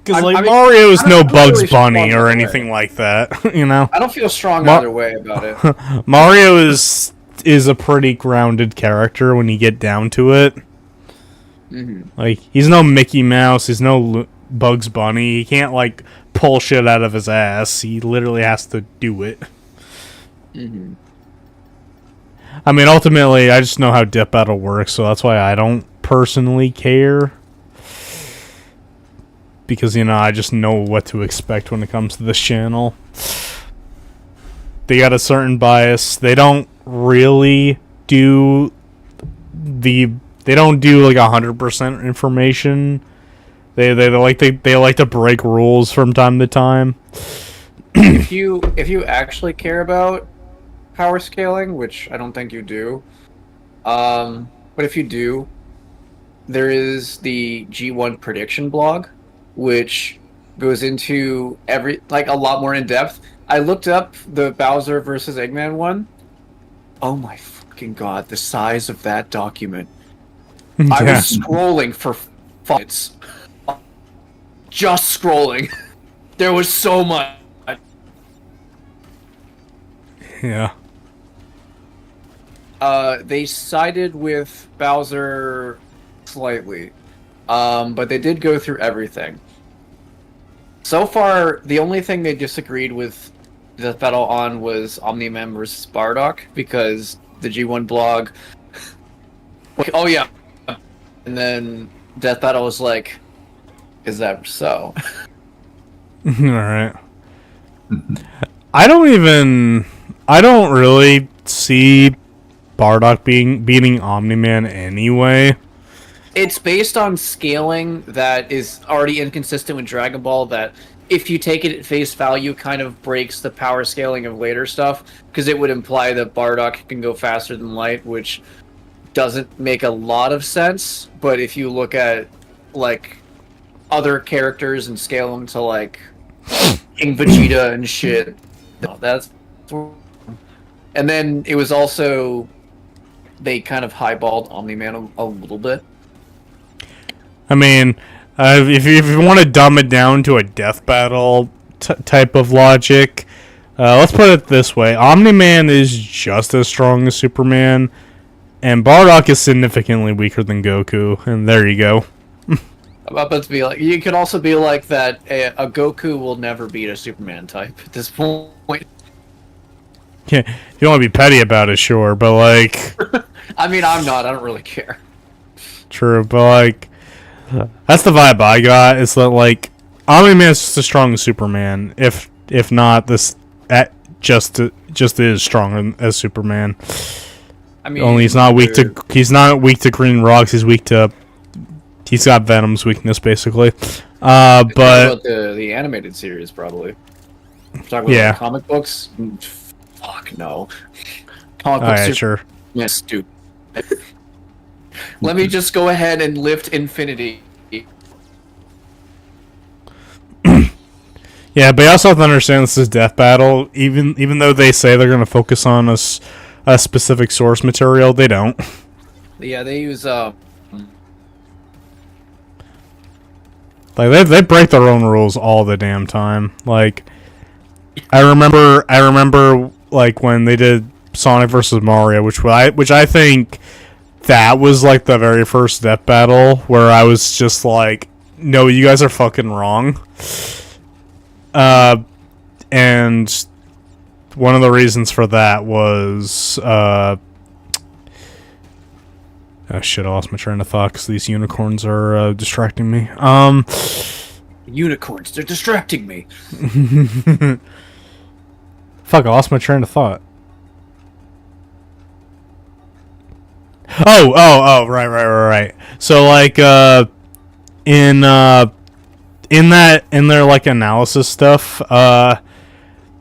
Because I mean, Mario is no I don't Bugs really Bunny strong or either anything like that, you know. I don't feel strong either way about it. Mario is a pretty grounded character when you get down to it. Like, he's no Mickey Mouse, he's no Bugs Bunny. He can't like pull shit out of his ass. He literally has to do it. I mean, ultimately, I just know how Death Battle works, so that's why I don't personally care. Because, you know, I just know what to expect when it comes to this channel. They got a certain bias. They don't really do they don't do like 100% information. They like to break rules from time to time. If you actually care about power scaling, which I don't think you do, but if you do, there is the G1 prediction blog, which goes into a lot more in depth. I looked up the Bowser versus Eggman one. Oh my fucking god, the size of that document. I was scrolling for minutes. Just scrolling. There was so much. Yeah. They sided with Bowser slightly, but they did go through everything. So far, the only thing they disagreed with Death Battle on was Omni-Man versus Bardock, because the G1 blog... Oh yeah. And then Death Battle was like, is that so? Alright. I don't really see Bardock beating Omni-Man anyway. It's based on scaling that is already inconsistent with Dragon Ball, that if you take it at face value kind of breaks the power scaling of later stuff, because it would imply that Bardock can go faster than light, which doesn't make a lot of sense. But if you look at like other characters and scale them to like King Vegeta and shit, that's... And then it was also, they kind of highballed Omni-Man a little bit. I mean, if you want to dumb it down to a Death Battle type of logic, let's put it this way. Omni-Man is just as strong as Superman, and Bardock is significantly weaker than Goku, and there you go. I'm about to be like, you could also be like that a Goku will never beat a Superman type at this point. Yeah, if you want to be petty about it, sure, but like... I mean, I'm not, I don't really care. True, but like... That's the vibe I got, is that like... Omni-Man's just as strong as Superman, if not, this just is stronger as Superman. I mean, only he's not weak to green rocks, he's got Venom's weakness, basically. But about the animated series, probably. Talking about like, comic books? Fuck no. Comic books are sure. Yeah, stupid. Let me just go ahead and lift infinity. Yeah, but you also have to understand this is Death Battle. Even though they say they're going to focus on a specific source material, they don't. Yeah, they use like they break their own rules all the damn time. Like I remember like when they did Sonic versus Mario, which I think that was like the very first Death Battle where I was just like, no, you guys are fucking wrong. And one of the reasons for that was Oh shit, I lost my train of thought because these unicorns are distracting me. Unicorns, they're distracting me. Fuck, I lost my train of thought. Right. So like in their like analysis stuff,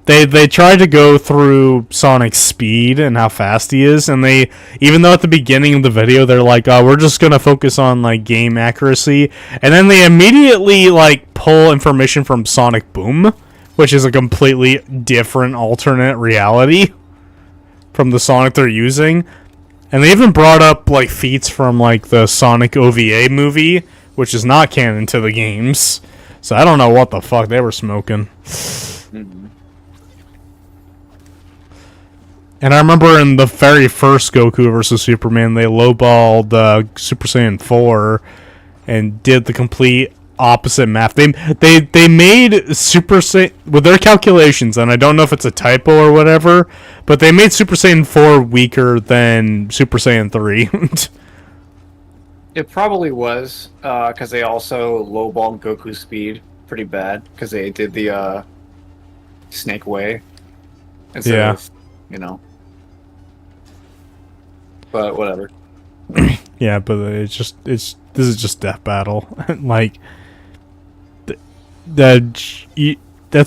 they tried to go through Sonic's speed and how fast he is, and they, even though at the beginning of the video they're like, we're just gonna focus on like game accuracy, and then they immediately like pull information from Sonic Boom, which is a completely different alternate reality from the Sonic they're using. And they even brought up like feats from like the Sonic OVA movie, which is not canon to the games. So I don't know what the fuck they were smoking. Mm-hmm. And I remember in the very first Goku vs. Superman, they lowballed Super Saiyan 4 and did the complete opposite math. They made Super Saiyan, with their calculations, and I don't know if it's a typo or whatever, but they made Super Saiyan 4 weaker than Super Saiyan 3. It probably was, because they also lowballed Goku's speed pretty bad, because they did the Snake Way instead Yeah. of, you know. But whatever. Yeah, but this is just Death Battle. Like that's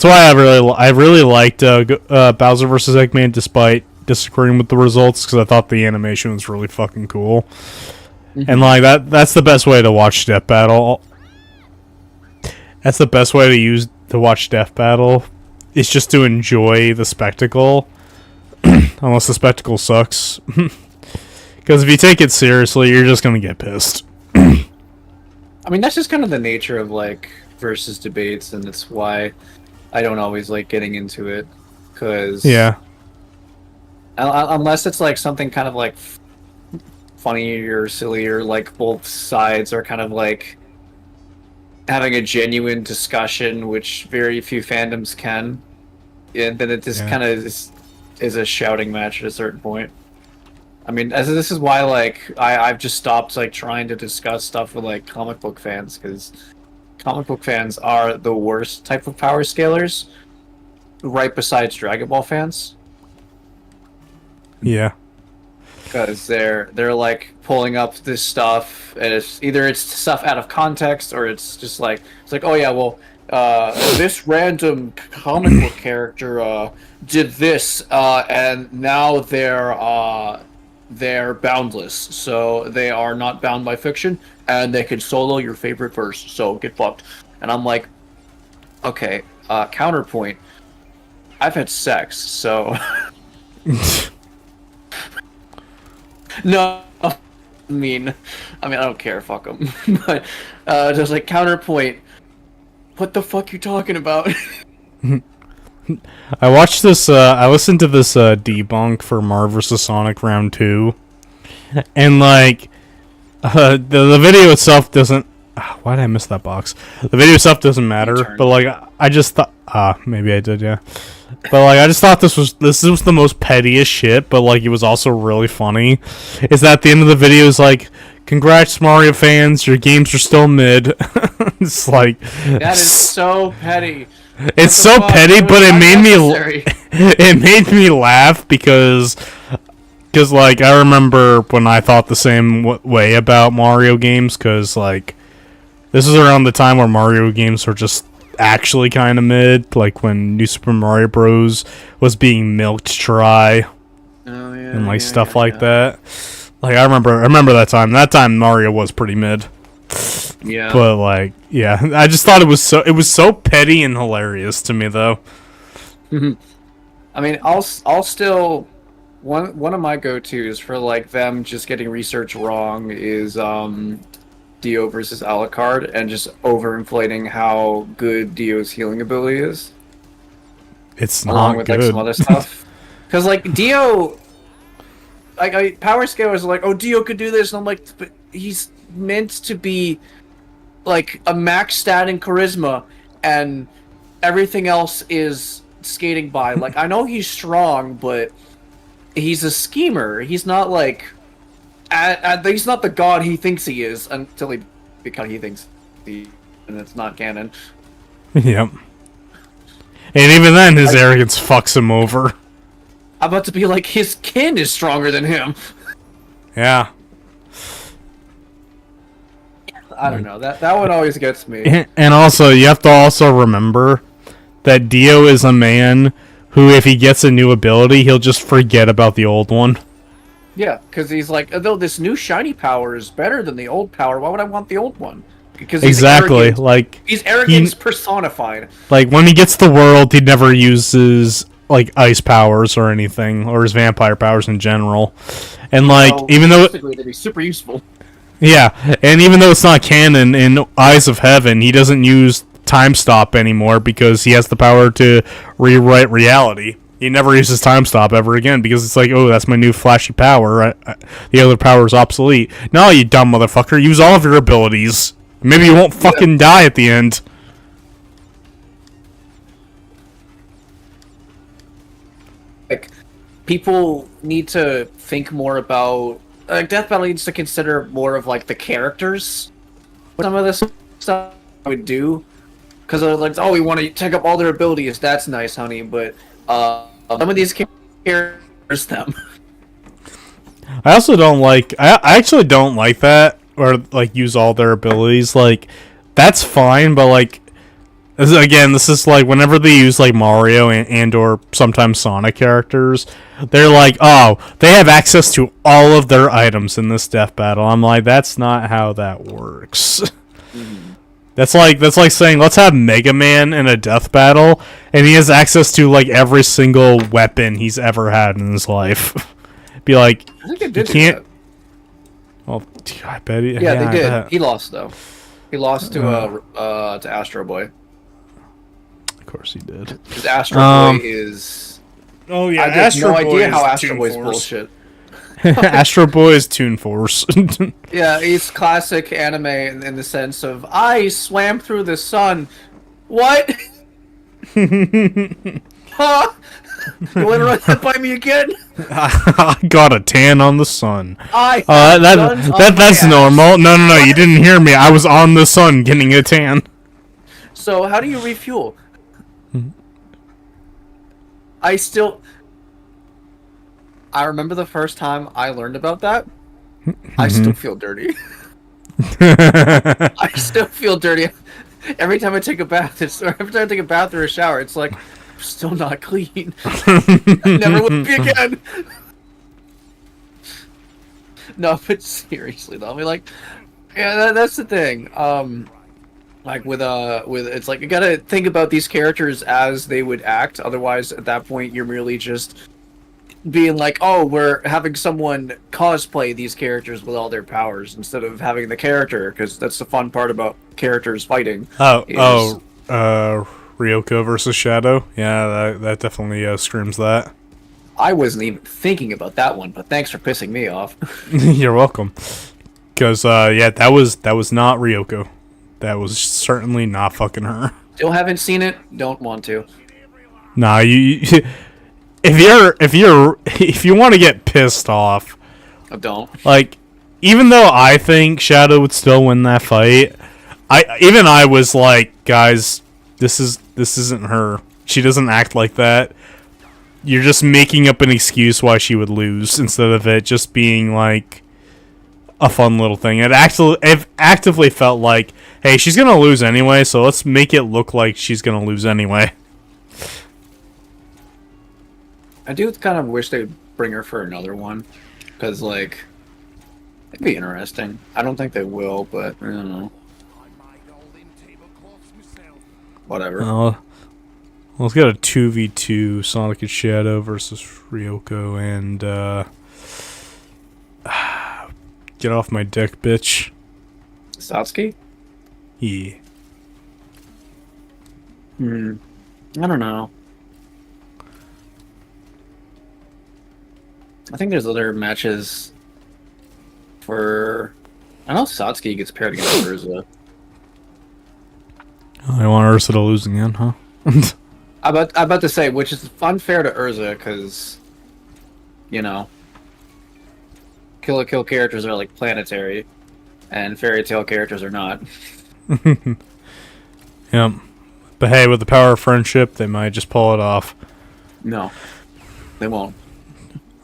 why I really liked Bowser vs. Eggman, despite disagreeing with the results, because I thought the animation was really fucking cool. Mm-hmm. And like that's the best way to watch Death Battle. That's the best way to watch Death Battle. It's just to enjoy the spectacle, unless the spectacle sucks. Because if you take it seriously, you're just gonna get pissed. I mean, that's just kind of the nature of like versus debates, and it's why I don't always like getting into it. Because yeah, unless it's like something kind of like funny or silly, or like both sides are kind of like having a genuine discussion, which very few fandoms can, and then it just kind of is a shouting match at a certain point. I mean, this is why like I've just stopped like trying to discuss stuff with like comic book fans, because comic book fans are the worst type of power scalers, right besides Dragon Ball fans. Yeah. Because they're like pulling up this stuff, and it's either stuff out of context, or it's just like oh yeah, well this random comic book character did this, and now they're boundless, so they are not bound by fiction, and they can solo your favorite verse, so get fucked. And I'm like, okay, counterpoint, I've had sex, so no, I mean I don't care, fuck them. But just like counterpoint, what the fuck you talking about? I watched this. I listened to this debunk for Marvel vs. Sonic Round 2, and like the video itself doesn't. Why did I miss that box? The video itself doesn't matter, but like I just thought. Maybe I did, yeah. But like I just thought this was the most pettiest shit, but like it was also really funny. Is that at the end of the video is like, congrats Mario fans, your games are still mid. It's like that is so petty. It's so petty, but it made me laugh because like I remember when I thought the same way about Mario games, because like this is around the time where Mario games were just actually kind of mid, like when New Super Mario Bros. Was being milked dry, and like stuff like that. Like I remember that time. That time Mario was pretty mid. Yeah. But like, yeah, I just thought it was so petty and hilarious to me though. I mean, I'll still one of my go-tos for like them just getting research wrong is Dio versus Alucard, and just overinflating how good Dio's healing ability is. It's not along with good. Like some other stuff. Because like Dio, like power scalers are like, oh, Dio could do this, and I'm like, but he's meant to be like a max stat in charisma, and everything else is skating by. Like, I know he's strong, but he's a schemer. He's not like he's not the god he thinks he is until he becomes he thinks he, and it's not canon. Yep. And even then, his arrogance fucks him over. I'm about to be like, his kin is stronger than him. Yeah. I don't know. That one always gets me. And also, you have to also remember that Dio is a man who, if he gets a new ability, he'll just forget about the old one. Yeah, because he's like, though this new shiny power is better than the old power, why would I want the old one? Because Exactly. Like, he's arrogance personified. like when he gets the world, he never uses like ice powers or anything, or his vampire powers in general. And like, So, even though they'd be super useful. yeah, and even though it's not canon in Eyes of Heaven, he doesn't use time stop anymore because he has the power to rewrite reality. He never uses time stop ever again because it's like, oh, that's my new flashy power. The other power is obsolete. No, you dumb motherfucker, use all of your abilities. Maybe you won't fucking die at the end. Like, people need to think more about. Death Battle needs to consider more of like the characters. Some of this stuff I would do, because like, oh, we want to take up all their abilities. That's nice, honey, but some of these characters, them. I also don't like. I actually don't like that, or like use all their abilities. Like, that's fine, but like, again, this is like whenever they use like Mario and or sometimes Sonic characters, they're like, oh, they have access to all of their items in this death battle. I'm like, that's not how that works. That's like saying, let's have Mega Man in a death battle, and he has access to like every single weapon he's ever had in his life. Be like, I think they did. you can't. Do that. Well, I bet he. Yeah, they I did. bet. He lost though. He lost to Astro Boy. Of course he did. Because Astro Boy is. Oh yeah, I have no idea how Astro Boy's bullshit. Astro Boy is Toon Force. Yeah, he's classic anime in the sense of I swam through the sun. What? Huh? You want to run that by me again? I got a tan on the sun. That's normal. No, you didn't hear me. I was on the sun getting a tan. So how do you refuel? I remember the first time I learned about that. I still feel dirty. I still feel dirty. Every time I take a bath, every time I take a bath or a shower, it's like, I'm still not clean. Never will be again. No, but seriously though, I mean, like, yeah, that's the thing. Like with it's like you gotta think about these characters as they would act. Otherwise, at that point, you're merely just being like, oh, we're having someone cosplay these characters with all their powers instead of having the character, because that's the fun part about characters fighting. Ryoko versus Shadow. Yeah, that definitely screams that. I wasn't even thinking about that one, but thanks for pissing me off. You're welcome. Because yeah, that was not Ryoko. That was certainly not fucking her. Still haven't seen it. Don't want to. Nah, you if you want to get pissed off, I don't. like, even though I think Shadow would still win that fight, I was like, guys, this isn't her. She doesn't act like that. You're just making up an excuse why she would lose instead of it just being like a fun little thing. It actively felt like, hey, she's gonna lose anyway, so let's make it look like she's gonna lose anyway. I do kind of wish they'd bring her for another one, because like it'd be interesting. I don't think they will, but I don't know. Whatever. Let's get a 2v2 Sonic and Shadow versus Ryoko and get off my dick, bitch. Satsuki? Yeah. I don't know. I think there's other matches for. I know Satsuki gets paired against Urza. I want Ursa to lose again, huh? I'm about to say, which is unfair to Urza, because Kill la Kill characters are like planetary, and Fairy Tail characters are not. Yep. But hey, with the power of friendship, they might just pull it off. No, they won't.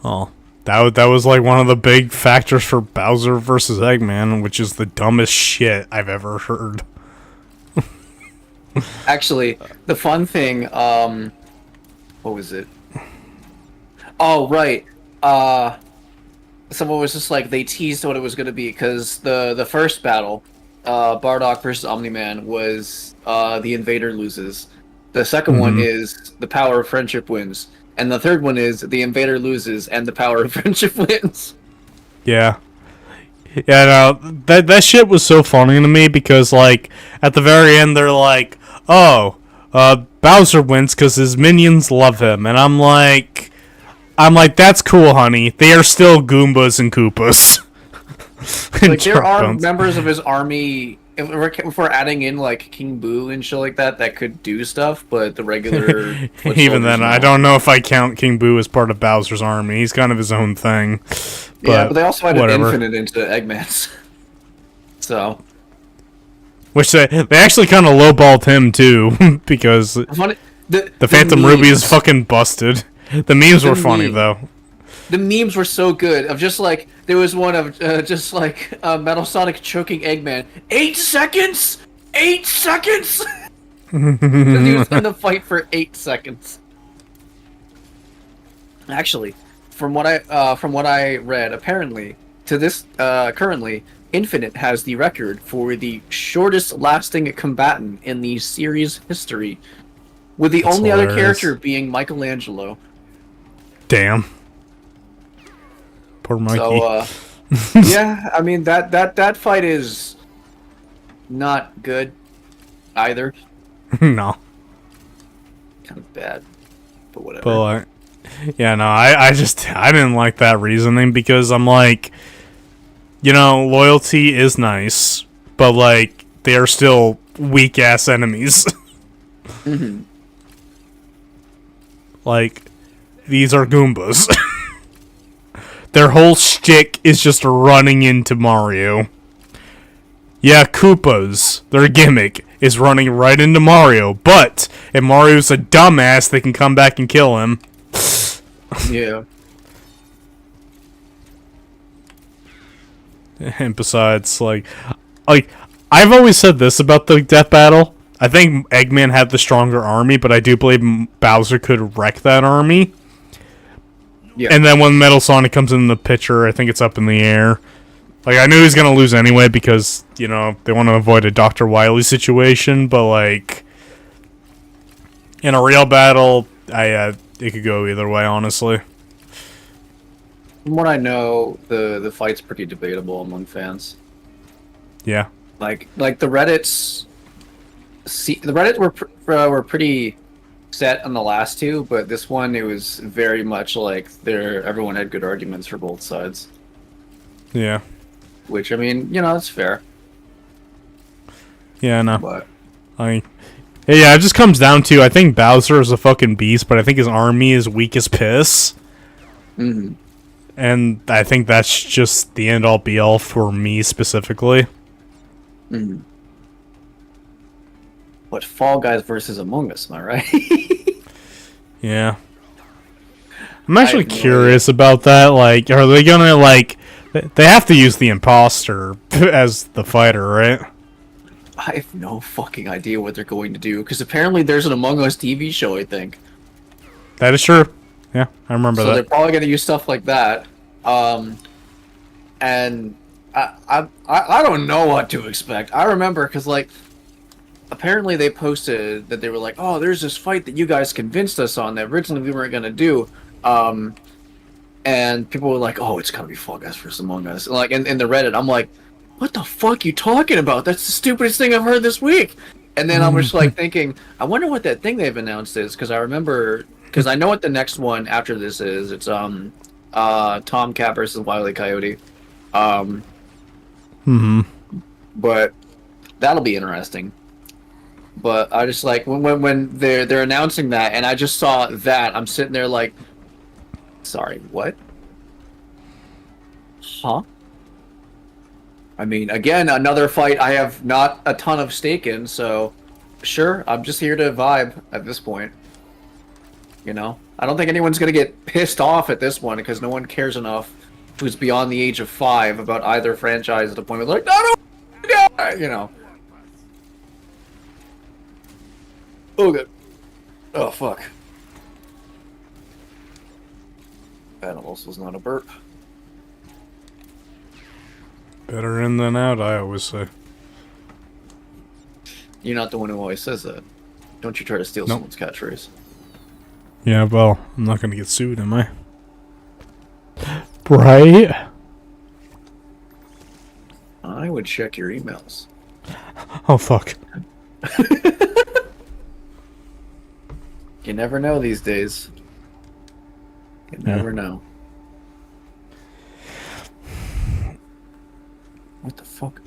Oh, that was like one of the big factors for Bowser versus Eggman, which is the dumbest shit I've ever heard. Actually, the fun thing, what was it? Oh, right. Someone was just like, they teased what it was going to be, because the first battle, Bardock versus Omni-Man, was the invader loses. The second one is the power of friendship wins. And the third one is the invader loses and the power of friendship wins. Yeah. Yeah, no, that shit was so funny to me because, like, at the very end, they're like, oh, Bowser wins because his minions love him. And I'm like, that's cool, honey. They are still Goombas and Koopas. Like, there are members of his army, if we're adding in, like, King Boo and shit like that, that could do stuff, but the regular... Even then, I don't know if I count King Boo as part of Bowser's army. He's kind of his own thing. Yeah, but they also added Infinite into Eggman's. So... Which they actually kind of lowballed him, too, because the Phantom Ruby is fucking busted. The memes were funny, though. The memes were so good, of just like, there was one of just like Metal Sonic choking Eggman. 8 seconds? 8 seconds? Because he was in the fight for 8 seconds. Actually, from what I read, apparently, to this currently, Infinite has the record for the shortest lasting combatant in the series history, with the only other character being Michelangelo. Damn. Poor Mikey. So, yeah, I mean, that fight is not good either. No. Kind of bad, but whatever. But, like, yeah, no, I didn't like that reasoning because I'm like, you know, loyalty is nice, but, like, they are still weak-ass enemies. Mm-hmm. Like, these are Goombas. Their whole shtick is just running into Mario. Yeah, Koopas, their gimmick, is running right into Mario, but if Mario's a dumbass, they can come back and kill him. Yeah. And besides, like, I've always said this about the death battle. I think Eggman had the stronger army, but I do believe Bowser could wreck that army. Yeah. And then when Metal Sonic comes in the picture, I think it's up in the air. Like, I knew he was going to lose anyway because, you know, they want to avoid a Dr. Wily situation, but, like, in a real battle, it could go either way, honestly. From what I know, the fight's pretty debatable among fans. Yeah. Like the Reddits... the Reddits were pretty set on the last two, but this one, it was very much like everyone had good arguments for both sides. Yeah. Which, I mean, you know, that's fair. Yeah, no. But yeah, it just comes down to, I think Bowser is a fucking beast, but I think his army is weak as piss. Mm-hmm. And I think that's just the end-all be-all for me specifically. Mm-hmm. But Fall Guys versus Among Us, am I right? Yeah. I'm actually curious about that. Like, are they gonna, like... They have to use the imposter as the fighter, right? I have no fucking idea what they're going to do, because apparently there's an Among Us TV show, I think. That is true. Yeah, I remember that. So they're probably going to use stuff like that. And I don't know what to expect. I remember, because, like, apparently they posted that they were like, oh, there's this fight that you guys convinced us on that originally we weren't going to do. And people were like, oh, it's going to be Fall Guys vs. Among Us. And, like, in the Reddit, I'm like, what the fuck are you talking about? That's the stupidest thing I've heard this week. And then I was like thinking, I wonder what that thing they've announced is, because I remember, because I know what the next one after this is. It's Tom Cat versus Wile E. Coyote. But that'll be interesting. But I just like when they're announcing that, and I just saw that, I'm sitting there like, sorry, what? Huh? I mean, again, another fight I have not a ton of stake in, so sure, I'm just here to vibe at this point. You know? I don't think anyone's gonna get pissed off at this one because no one cares enough who's beyond the age of 5 about either franchise at the point where they're like, no, you know. Oh, good. Oh, fuck. Animals was not a burp. Better in than out, I always say. You're not the one who always says that. Don't you try to steal Nope. someone's catchphrase. Yeah, well, I'm not gonna get sued, am I? Right? I would check your emails. Oh, fuck. You never know these days. You never know. What the fuck?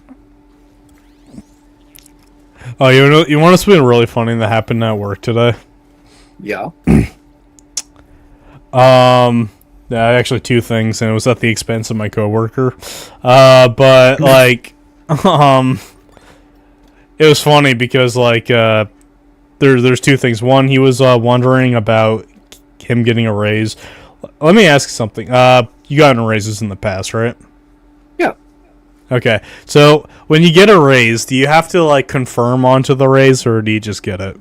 Oh, you want something really funny that happened at work today? Yeah. Yeah, actually two things, and it was at the expense of my coworker. But like, it was funny because like, there's two things. One, he was wondering about him getting a raise. Let me ask you something. You gotten raises in the past, right? Yeah. Okay, so when you get a raise, do you have to like confirm onto the raise, or do you just get it?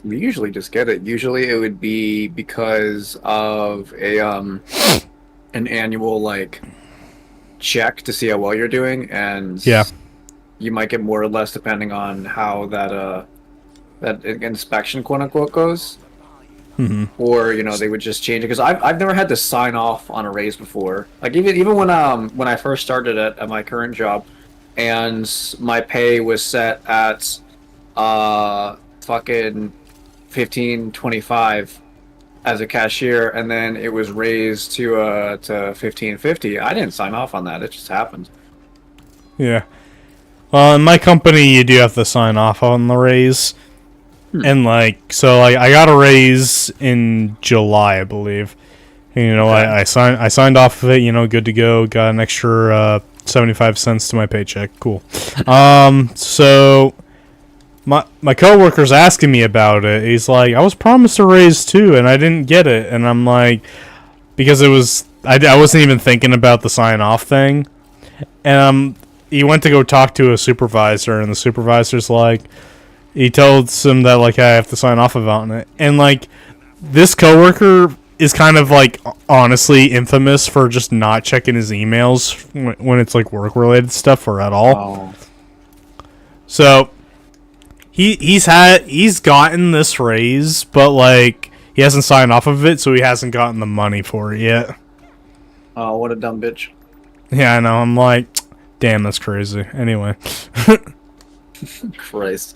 We usually just get it. Usually it would be because of a an annual like check to see how well you're doing, and Yeah. you might get more or less depending on how that inspection quote unquote goes. Mm-hmm. Or they would just change it because I've never had to sign off on a raise before. Like even when I first started at my current job, and my pay was set at fucking 15.25 as a cashier, and then it was raised to 15.50. I didn't sign off on that. It just happened. Yeah. Well, in my company, you do have to sign off on the raise. And, like, so, like, I got a raise in July, I believe. And, Okay. I signed off of it, good to go. Got an extra 75 cents to my paycheck. Cool. So, my coworker's asking me about it. He's like, I was promised a raise, too, and I didn't get it. And I'm like, because it was, I wasn't even thinking about the sign-off thing. And, he went to go talk to a supervisor, and the supervisor's like, he tells him that, like, I have to sign off about it. And, like, this coworker is kind of, like, honestly infamous for just not checking his emails when it's, like, work-related stuff or at all. Oh. So, he's gotten this raise, but, like, he hasn't signed off of it, so he hasn't gotten the money for it yet. Oh, what a dumb bitch. Yeah, I know. I'm like, damn, that's crazy. Anyway. Christ.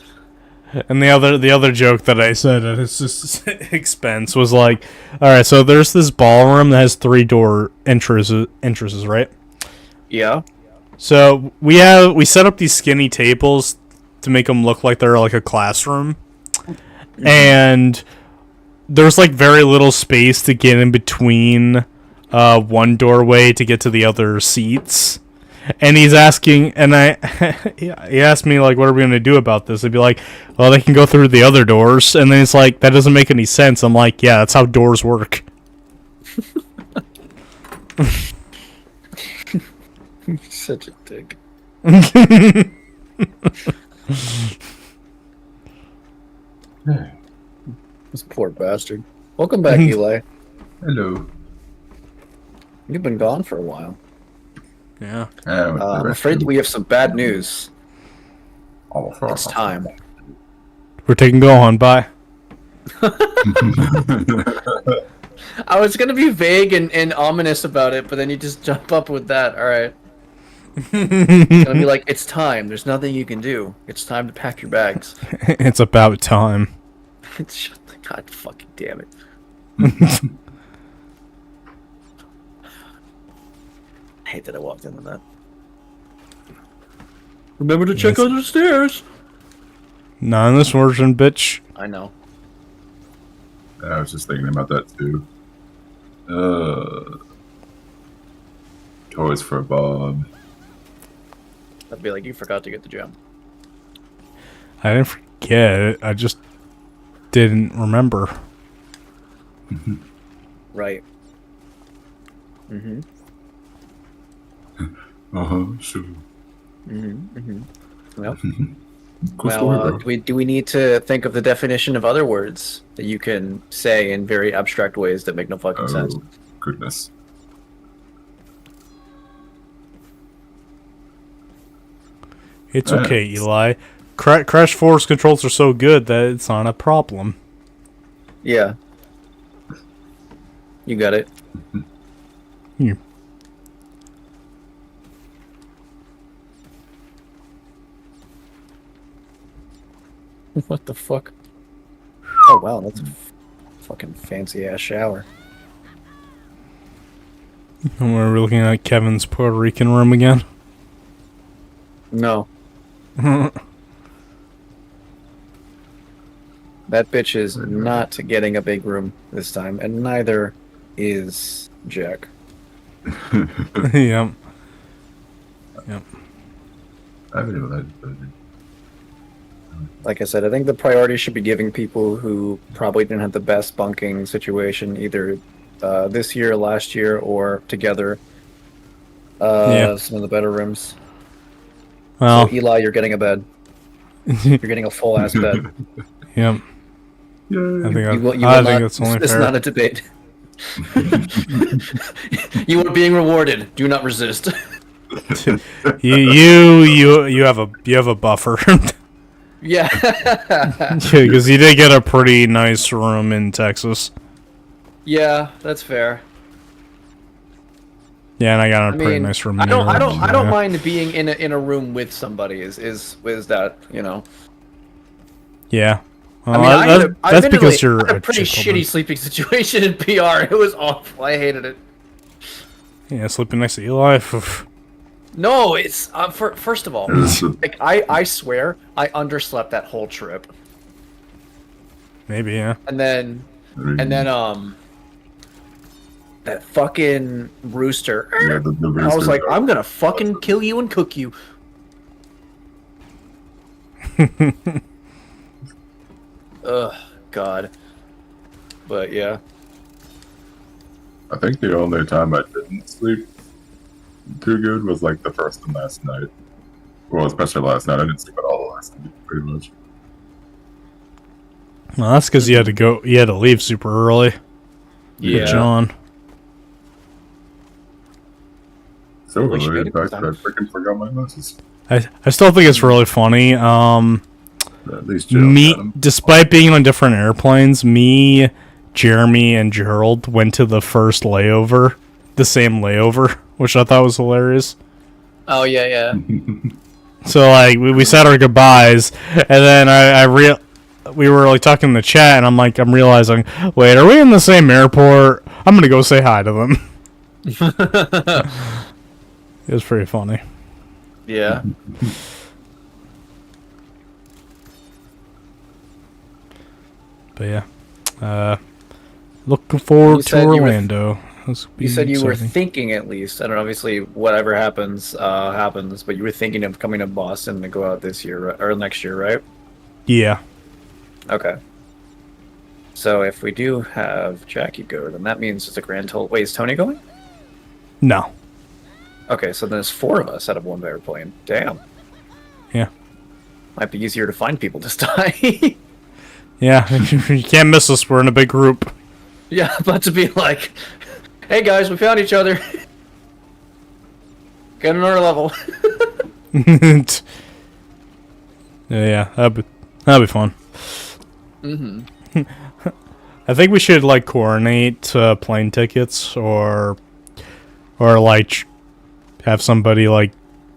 And the other joke that I said at his expense was like, all right, so there's this ballroom that has 3-door entrances, right? Yeah. So we set up these skinny tables to make them look like they're like a classroom, and there's like very little space to get in between one doorway to get to the other seats. And he's asking, and he asked me, like, what are we going to do about this? I'd be like, well, they can go through the other doors. And then it's like, that doesn't make any sense. I'm like, yeah, that's how doors work. Such a dick. This poor bastard. Welcome back, Eli. Hello. You've been gone for a while. Yeah. I'm afraid that we have some bad news. It's time. We're taking Gohan, bye. I was gonna be vague and ominous about it, but then you just jump up with that. All right. It's gonna be like, it's time. There's nothing you can do. It's time to pack your bags. It's about time. Shut the god fucking damn it. I hate that I walked into that. Remember to check under the stairs. Not in this version, bitch. I know. I was just thinking about that too. Toys for Bob. I'd be like, you forgot to get the gem. I didn't forget it. I just didn't remember. Right. Mm-hmm. Sure. Well, Cool story, bro. do we need to think of the definition of other words that you can say in very abstract ways that make no fucking sense? Oh, goodness. It's okay, Eli. Crash Force controls are so good that it's not a problem. Yeah. You got it. Hmm. What the fuck? Oh wow, that's a fucking fancy ass shower. And we're looking at Kevin's Puerto Rican room again. No. That bitch is not getting a big room this time, and neither is Jack. Yep. I haven't even had Like I said, I think the priority should be giving people who probably didn't have the best bunking situation either this year, last year, or together. Some of the better rooms. Well, So Eli, you're getting a bed. You're getting a full ass bed. yep. Yay. I think, I think that's only it's fair. not a debate. You are being rewarded. Do not resist. you have a buffer. Yeah. Because you did get a pretty nice room in Texas. Yeah, that's fair. Yeah, and I got a I pretty mean, nice room. I don't yeah. mind being in a room with somebody. Is that, you know? Yeah. Well, I mean, that's because you're I had a pretty gentleman. shitty sleeping situation in PR. It was awful. I hated it. Yeah, sleeping next to Eli. Oof. No, it's first of all, It was the- like I swear I underslept that whole trip, Maybe, yeah. and then that fucking rooster. Yeah, the I was rooster. like, I'm gonna fucking kill you and cook you. Ugh, God. But yeah. I think the only time I didn't sleep too good was like the first and last night. Well, especially last night. I didn't sleep at all last night, pretty much. Well, that's because you had to leave super early. Yeah. With John. So We should early, make in it fact, this I time. freaking forgot my glasses. I still think it's really funny. At least Jill got 'em. Despite being on different airplanes, me, Jeremy, and Gerald went to the first layover, the same layover, which I thought was hilarious. Oh yeah, yeah. So like we said our goodbyes, and then we were like talking in the chat, and I'm realizing, wait, are we in the same airport? I'm gonna go say hi to them. It was pretty funny. Yeah. But yeah, looking forward You to said you were Orlando. You said you were exciting. thinking, at least. I don't know, obviously, whatever happens, happens. But you were thinking of coming to Boston to go out this year or next year, right? Yeah. Okay. So if we do have Jackie go, then that means it's a grand total. Wait, is Tony going? No. Okay, so then there's 4 of us out of one airplane. Damn. Yeah. Might be easier to find people this time. Yeah. You can't miss us. We're in a big group. Yeah, about to be like, hey guys, we found each other. Get another level. Yeah. That'd be fun. Mm-hmm. I think we should like coordinate plane tickets or like have somebody like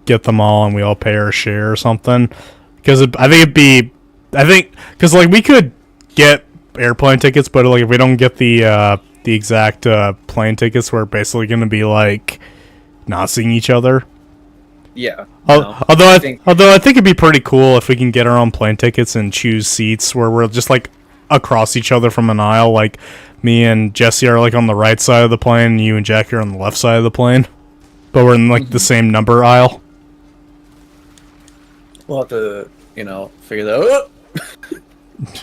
get them all and we all pay our share or something. Because because like we could get airplane tickets, but like if we don't get the exact plane tickets, we're basically going to be like not seeing each other. Yeah. Although I think it'd be pretty cool if we can get our own plane tickets and choose seats where we're just like across each other from an aisle. Like me and Jesse are like on the right side of the plane, and you and Jackie are on the left side of the plane. but we're in like the same number aisle. We'll have to, figure that out.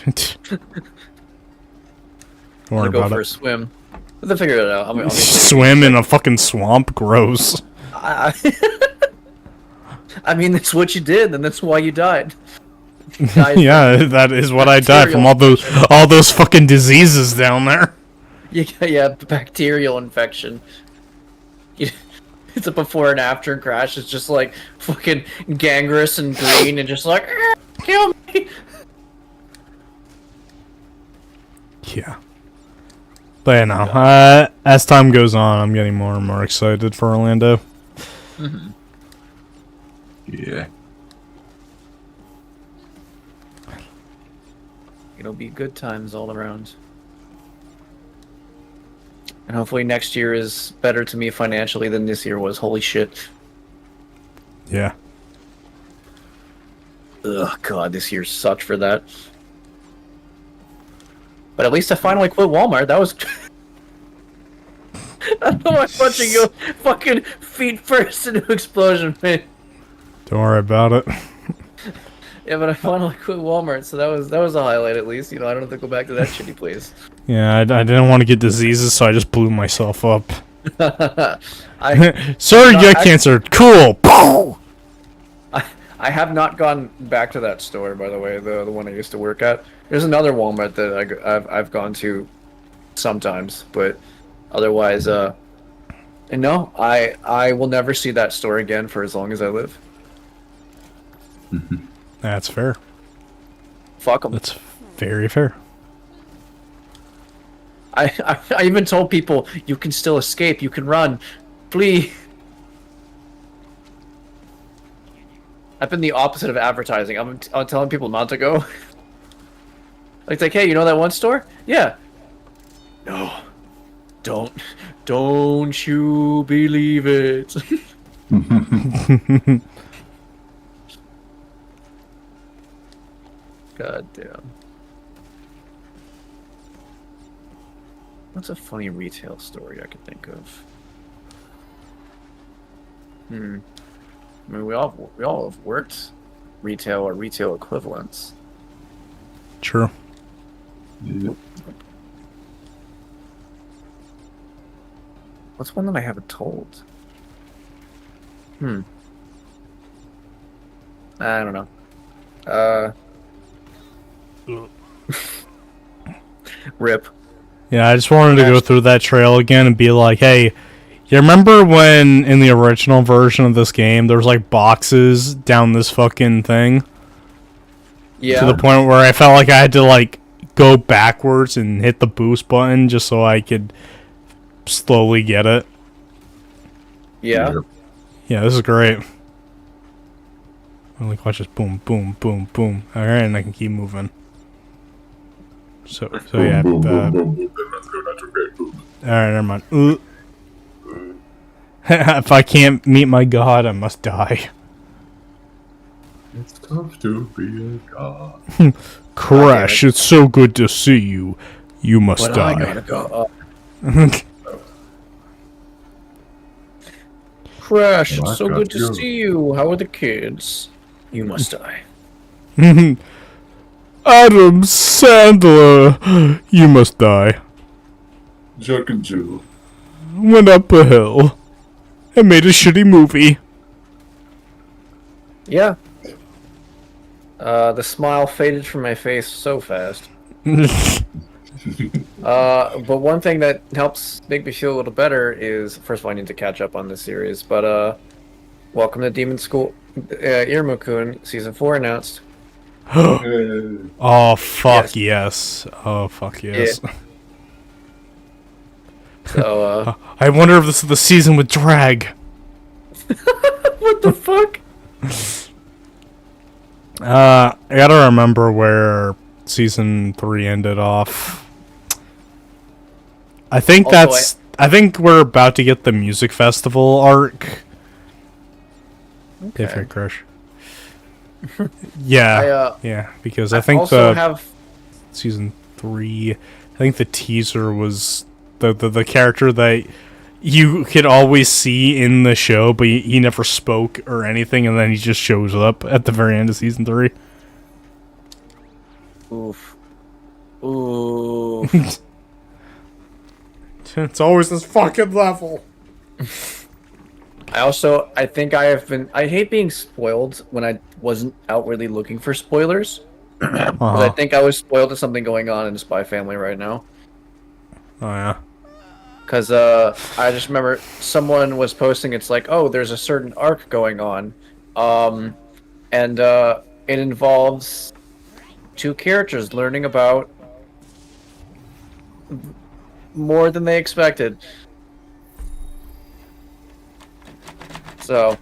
Don't worry I'll go about for it. a swim. We'll figure it out. Swim in a fucking swamp? Gross. I mean, that's what you did, and that's why you died. Yeah, that is what I died from, all those fucking diseases down there. Yeah, bacterial infection. It's a before and after crash. It's just like fucking gangrenous and green, and just like kill me. Yeah. But yeah, no. As time goes on, I'm getting more and more excited for Orlando. Mm-hmm. Yeah. It'll be good times all around. And hopefully next year is better to me financially than this year was. Holy shit. Yeah. Ugh, God, this year sucked for that. But at least I finally quit Walmart. That was... I don't know why I'm watching you fucking feet first into explosion, man. Don't worry about it. Yeah, but I finally quit Walmart, so that was a highlight at least. I don't have to go back to that shitty place. Yeah, I didn't want to get diseases, so I just blew myself up. I Sorry, you got cancer. Cool. I have not gone back to that store, by the way, the one I used to work at. There's another Walmart that I've gone to sometimes, but otherwise, and no, I will never see that store again for as long as I live. That's fair. Fuck them. That's very fair. I even told people, you can still escape, you can run, flee. I've been the opposite of advertising. I'm telling people not to go. It's like, hey, you know that one store? Yeah. No. Don't you believe it. God damn. What's a funny retail story I could think of? I mean, we all have worked retail or retail equivalents. True. Yep. What's one that I haven't told? I don't know. Rip. Yeah, I just wanted to go through that trail again and be like, hey, you remember when in the original version of this game there was like boxes down this fucking thing? Yeah. To the point where I felt like I had to like go backwards and hit the boost button just so I could slowly get it. Yeah. Yep. Yeah, this is great. I like watch this boom, boom, boom, boom. Alright, and I can keep moving. So yeah. Boom, boom, boom, boom, boom. Then let's go retrograde. Boom. Alright, never mind. If I can't meet my god, I must die. It's tough to be a god. Crash, it's so good to see you. You must But I die. gotta go. Crash, Well, it's so I good got to you. see you. How are the kids? You must die. Adam Sandler, you must die. Chuck and Jill. Went up a hill and made a shitty movie. Yeah. The smile faded from my face so fast. But one thing that helps make me feel a little better is, first of all, I need to catch up on this series, but, welcome to Demon School, Iruma-kun, Season 4 announced. Oh, fuck yes. Oh, fuck yes. Yeah. So, I wonder if this is the season with drag. what the fuck? I gotta remember where season 3 ended off. I think Also, I think we're about to get the music festival arc. If it crush. Yeah. Yeah, because I think also season 3, I think the teaser was the character that you could always see in the show, but he never spoke or anything, and then he just shows up at the very end of season 3. Oof. Ooh. It's always this fucking level. I think I hate being spoiled when I wasn't outwardly looking for spoilers. 'Cause I think I was spoiled to something going on in Spy Family right now. Oh yeah. Because I just remember someone was posting, it's like, oh, there's a certain arc going on. And it involves 2 characters learning about more than they expected. So,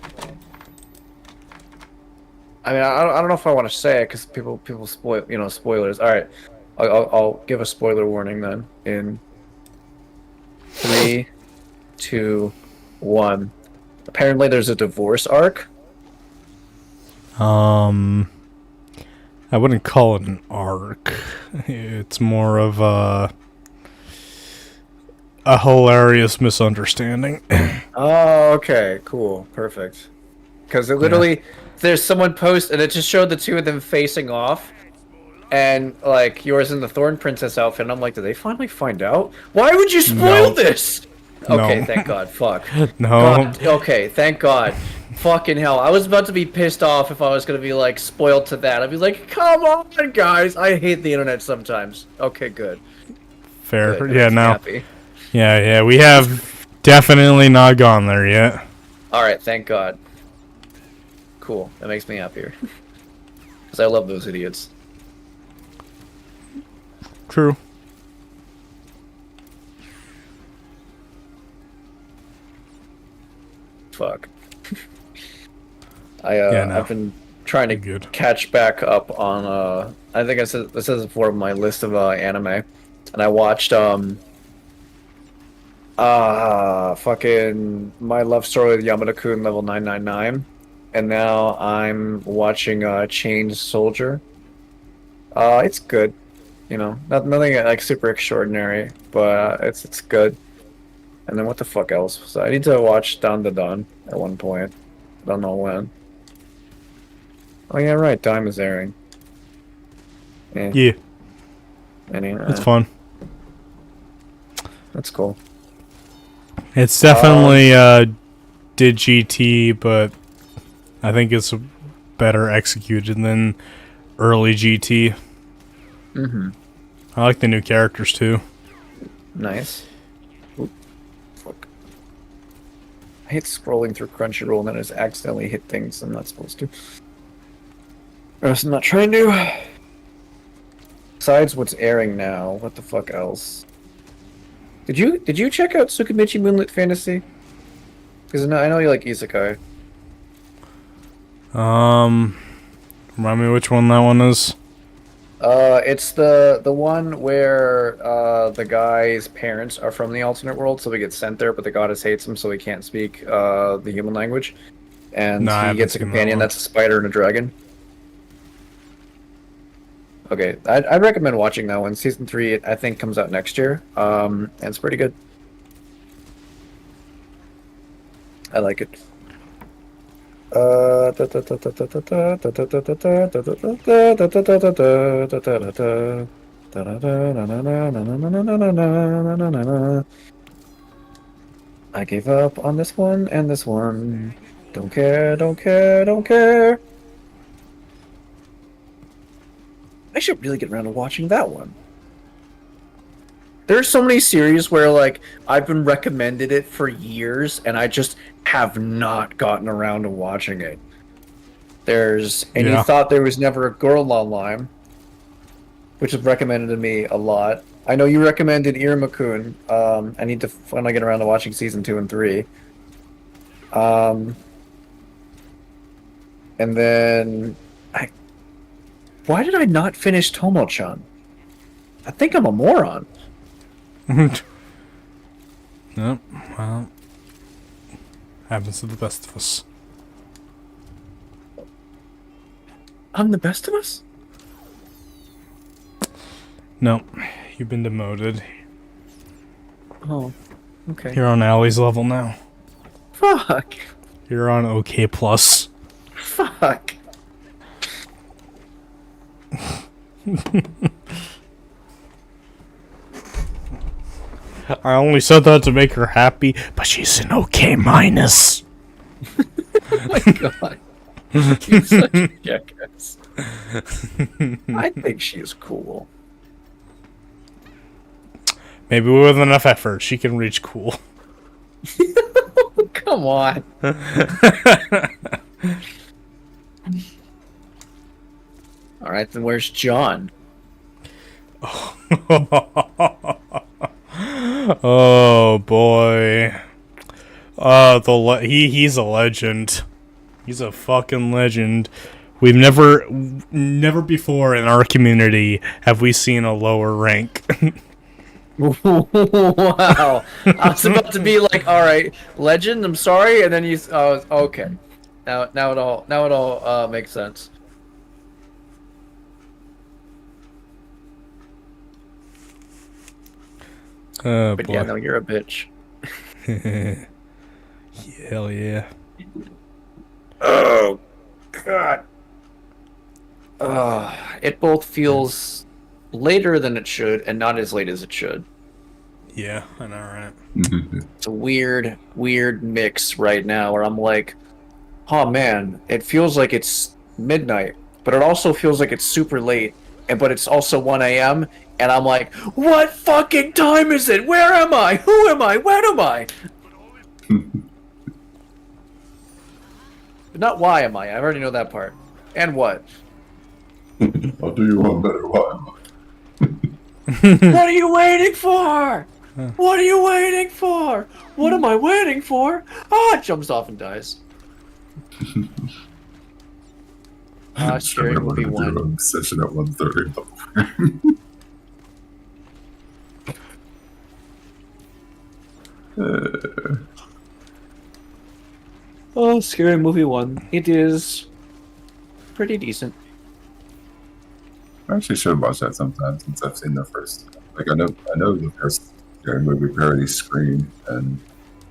I mean, I don't know if I want to say it because people spoil, spoilers. All right, I'll give a spoiler warning then in 3, 2, 1. Apparently, there's a divorce arc. I wouldn't call it an arc. It's more of a hilarious misunderstanding. Oh, okay, cool, perfect. Because it literally, there's someone post, and it just showed the 2 of them facing off, and like yours in the Thorn Princess outfit. And I'm like, did they finally find out? Why would you spoil this? Okay, No. thank God. Fuck. No. God, okay, thank God. Fucking hell. I was about to be pissed off if I was going to be, like, spoiled to that. I'd be like, come on, guys. I hate the internet sometimes. Okay, good. Fair. Good. Yeah, Makes me no. happy. Yeah, we have definitely not gone there yet. Alright, thank God. Cool. That makes me happier. Because I love those idiots. True. Fuck. I've been trying to Good. catch back up on I think I said this is before my list of anime, and I watched fucking My Love Story with Yamada-kun level 999, and now I'm watching Chained Soldier. It's good, nothing like super extraordinary, but it's good. And then what the fuck else? So I need to watch Down to Dawn at one point. Don't know when. Oh yeah, right. Dime is airing. Yeah, Anyway, it's fun. that's cool. It's definitely did GT, but I think it's better executed than early GT. Mm-hmm. I like the new characters too. Nice. Oop. Fuck. I hate scrolling through Crunchyroll and then I just accidentally hit things I'm not supposed to. Or else I'm not trying to. Besides what's airing now, what the fuck else? Did you check out Tsukimichi Moonlit Fantasy? Because I know you like isekai. Remind me which one that one is. It's the one where the guy's parents are from the alternate world, so he gets sent there, but the goddess hates him, so he can't speak the human language, and No, I he haven't gets a seen that companion one. that's a spider and a dragon. Okay, I'd recommend watching that one. Season 3, I think, comes out next year, and it's pretty good. I like it. I gave up on this one and this one. Don't care, don't care, don't care. I should really get around to watching that one. There's so many series where, like, I've been recommended it for years, and I just have not gotten around to watching it. And Yeah. You Thought There Was Never a Girl Online, which was recommended to me a lot. I know you recommended Iruma-kun. I need to finally get around to watching season 2 and 3. And then... Why did I not finish Tomo-chan? I think I'm a moron. Nope. Well, happens to the best of us. I'm the best of us? Nope. You've been demoted. Oh. Okay. You're on Allie's level now. Fuck. You're on OK plus. Fuck. I only said that to make her happy, but she's an OK minus. Oh my god. You're such a jackass. I think she's cool. Maybe with enough effort, she can reach cool. Come on. Alright, then where's John? Oh boy. He's a legend. He's a fucking legend. We've never before in our community have we seen a lower rank. Wow. I was about to be like, alright, legend, I'm sorry, and then you okay. Now it all makes sense. Oh But boy. yeah, no, you're a bitch. Hell yeah. Oh god. It both feels later than it should and not as late as it should. Yeah, I know, right? It's a weird mix right now where I'm like, oh man, it feels like it's midnight, but it also feels like it's super late, but it's also 1 a.m. and I'm like, what fucking time is it? Where am I? Who am I? When am I? But not why am I? I already know that part. And what? I'll do you one better. Why am I? What are you waiting for? What are you waiting for? What am I waiting for? Ah, jumps off and dies. Scary I'm movie gonna do 1. a session at 1:30. Oh, Scary Movie 1. It is pretty decent. I actually should watch that sometime since I've seen the first. Like I know the first scary movie parody Scream, and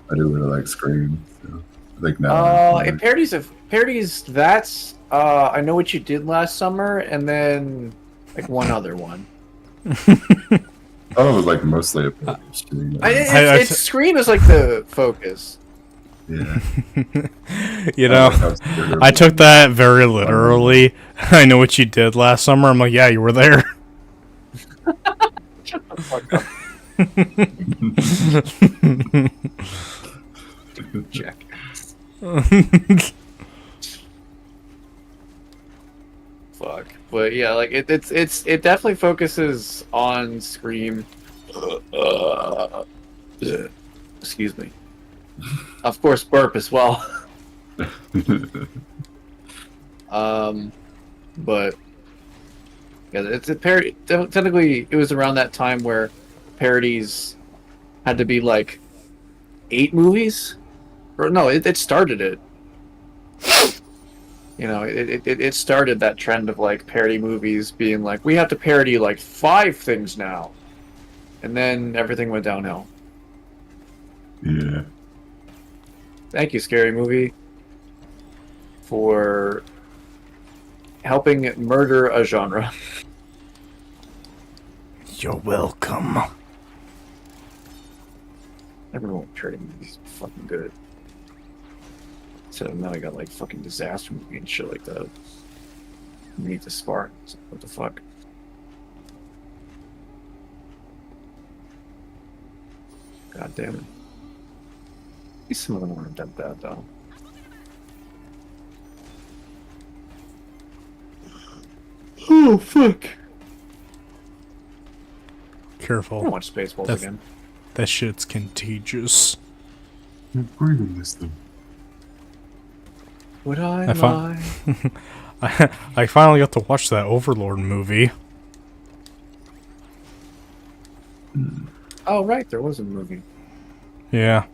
I do really like Scream. So I think now. It parodies that's I Know What You Did Last Summer, and then like one other one. I thought it was like mostly a parody of Scream. It's Scream is like the focus. Yeah. You know, I took that very literally. I know what you did last summer. I'm like, yeah, you were there. Shut the fuck up. Jackass. Fuck. But yeah, like it definitely focuses on Scream. Excuse me. Of course, burp as well. But yeah, it's a parody. Technically, it was around that time where parodies had to be like 8 movies, or no, it started it. You know, it started that trend of like parody movies being like, we have to parody like 5 things now, and then everything went downhill. Yeah. Thank you, Scary Movie, for helping murder a genre. You're welcome. Everyone parody movies is fucking good. So now I got like fucking disaster movie and shit like that. Meet the Spartans. What the fuck? God damn it. At least some of them weren't that bad though. Oh fuck! I Careful. don't watch Spaceballs That's- again. That shit's contagious. You're breathing this thing. Would I I lie? I finally got to watch that Overlord movie. Oh right, there was a movie. Yeah.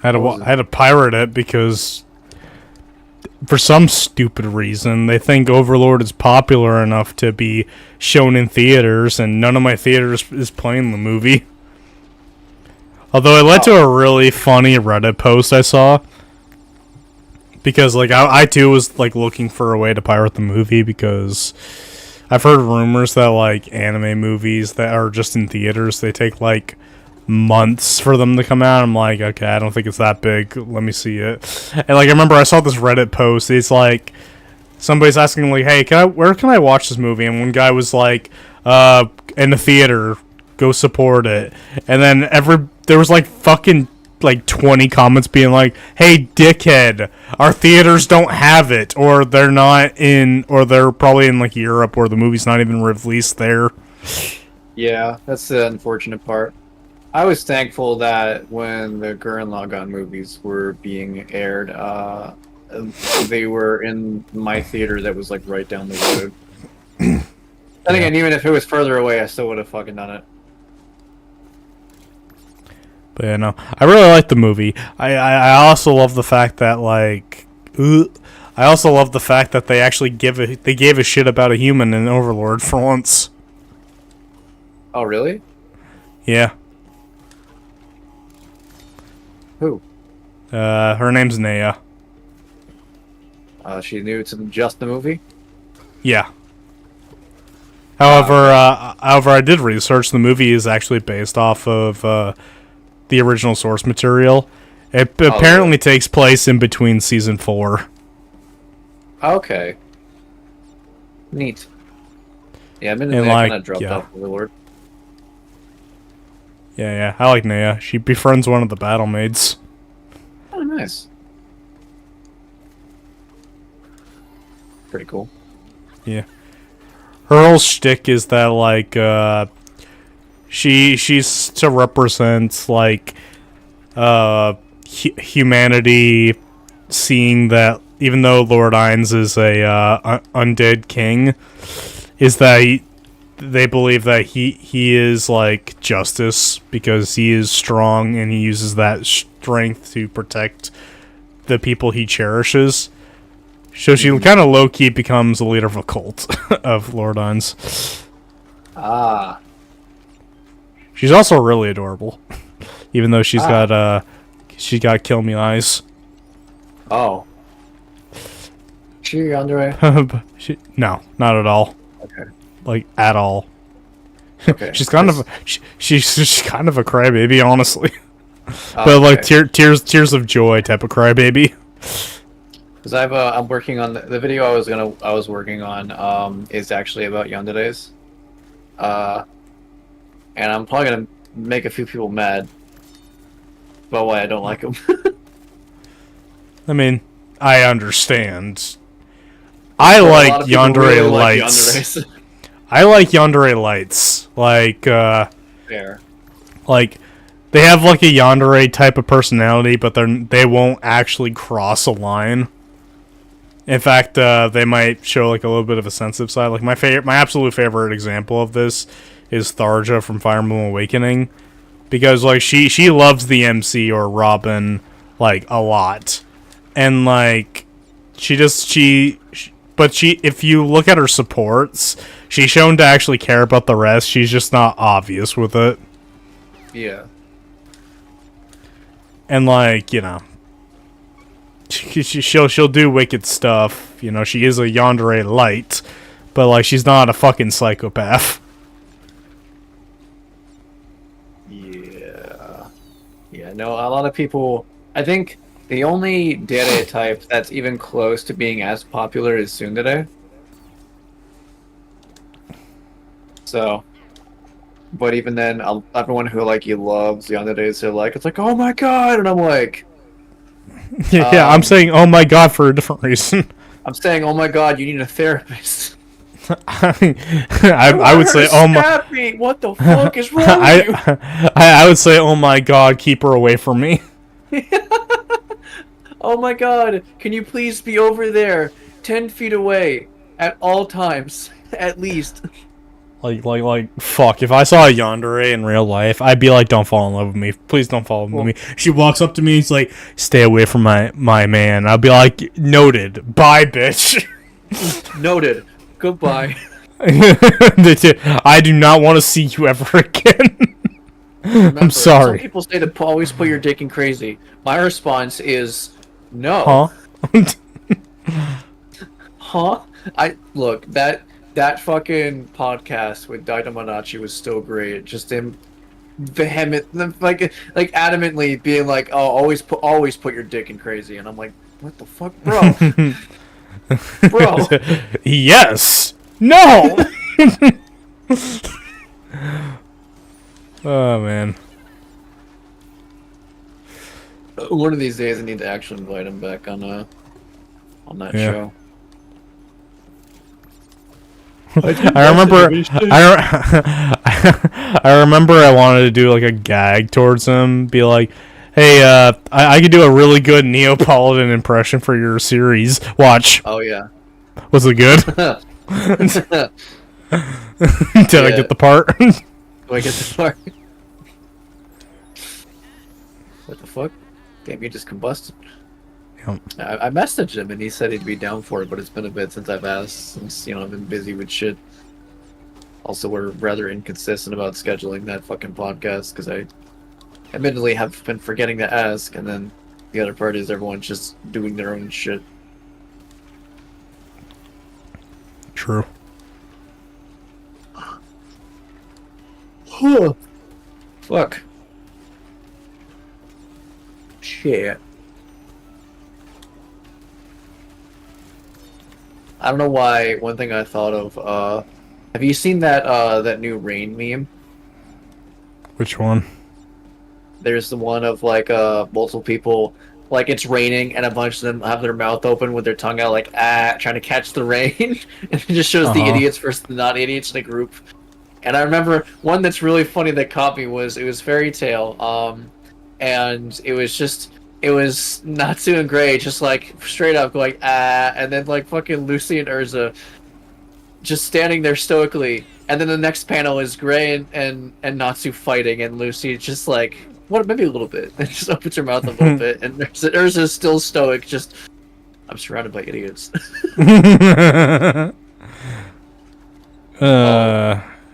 I What was it? had to pirate it because for some stupid reason they think Overlord is popular enough to be shown in theaters, and none of my theaters is playing the movie. Although it led to a really funny Reddit post I saw. Because, like, I too was, like, looking for a way to pirate the movie because I've heard rumors that, like, anime movies that are just in theaters, they take, like, months for them to come out. I'm like, okay, I don't think it's that big. Let me see it. And, like, I remember I saw this Reddit post. It's, like, somebody's asking, like, hey, where can I watch this movie? And one guy was like, in the theater, go support it. And then there was, like, fucking, like, 20 comments being like, hey, dickhead, our theaters don't have it, or they're not in, or they're probably in, like, Europe, where the movie's not even released there. Yeah, that's the unfortunate part. I was thankful that when the Gurren Lagann movies were being aired, they were in my theater that was, like, right down the road. Then again, even if it was further away, I still would have fucking done it. But yeah, no, I really like the movie. I also love the fact that, like, I also love the fact that they actually gave a shit about a human in Overlord for once. Oh, really? Yeah. Who? Her name's Naya. She knew it's just the movie? Yeah. However, I did research. The movie is actually based off of the original source material. It apparently takes place in between season 4. Okay. Neat. Yeah, I'm in the like, kind of dropped off Overlord. Yeah, I like Naya. She befriends one of the battle maids. Oh, nice. Pretty cool. Yeah. Her whole shtick is that, like, she's to represent, like, humanity seeing that even though Lord Ainz is a undead king, is that they believe that he is, like, justice because he is strong and he uses that strength to protect the people he cherishes. So she kind of low-key becomes the leader of a cult of Lord Ainz. Ah. She's also really adorable, even though she's got kill me eyes. Oh. She Andre? No, not at all. Okay. Like at all. Okay. She's kind of she's kind of a crybaby, honestly. Okay. But like tears of joy type of crybaby. Because I'm working on the video I was working on is actually about yanderes. And I'm probably gonna make a few people mad about why I don't like them. I mean, I understand. I like yandere lights. I like yandere lights. Like, Fair. Like, they have like a yandere type of personality, but they won't actually cross a line. In fact, they might show like a little bit of a sensitive side. Like my absolute favorite example of this is Tharja from Fire Emblem Awakening, because like she loves the MC or Robin like a lot, and like but if you look at her supports, she's shown to actually care about the rest. She's just not obvious with it. Yeah. And like, you know, she'll do wicked stuff. You know, she is a yandere light, but like she's not a fucking psychopath. Yeah, no, a lot of people, I think the only dere type that's even close to being as popular is tsundere. So, but even then, everyone who like you loves yanderes, they're like, it's like, oh my god, and I'm like, Yeah, I'm saying oh my god for a different reason. I'm saying, oh my god, you need a therapist. I would say oh my. Me. What the fuck is wrong with you? I would say oh my god, keep her away from me. Oh my god, can you please be over there, 10 feet away, at all times, at least. Like, fuck, if I saw a yandere in real life, I'd be like, don't fall in love with me. Please don't fall in love with me. She walks up to me, he's like, stay away from my man. I'll be like, noted. Bye, bitch. Noted. Goodbye. I do not want to see you ever again. Remember, Some sorry. people say to always put your dick in crazy. My response is no. Huh? Huh? I look that fucking podcast with Daitamannachi was still great. Just him vehement, like adamantly being like, "Oh, always put your dick in crazy," and I'm like, "What the fuck, bro? Bro." Yes. No. Oh man. One of these days, I need to actually invite him back on that Yeah. show. I remember. I remember. I wanted to do like a gag towards him. Be like, "Hey, I could do a really good Neapolitan impression for your series. Watch. Oh yeah. Was it good? Did I get the part?" Do I get the part? What the fuck? Damn, you just combusted. Yep. I messaged him and he said he'd be down for it, but it's been a bit since I've asked, since I've been busy with shit. Also, we're rather inconsistent about scheduling that fucking podcast because I admittedly have been forgetting to ask, and then the other part is everyone's just doing their own shit. True. Fuck. Shit. I don't know why. One thing I thought of. Have you seen that new rain meme? Which one? There's the one of like multiple people, like it's raining and a bunch of them have their mouth open with their tongue out, like trying to catch the rain, and it just shows the idiots versus the not idiots in a group. And I remember one that's really funny that caught me was it was Fairy Tale, and it was Natsu and Gray just like straight up going and then like fucking Lucy and Urza just standing there stoically, and then the next panel is Gray and Natsu fighting, and Lucy just like what, maybe a little bit, and just opens her mouth a little bit, and Urza's still stoic, just I'm surrounded by idiots.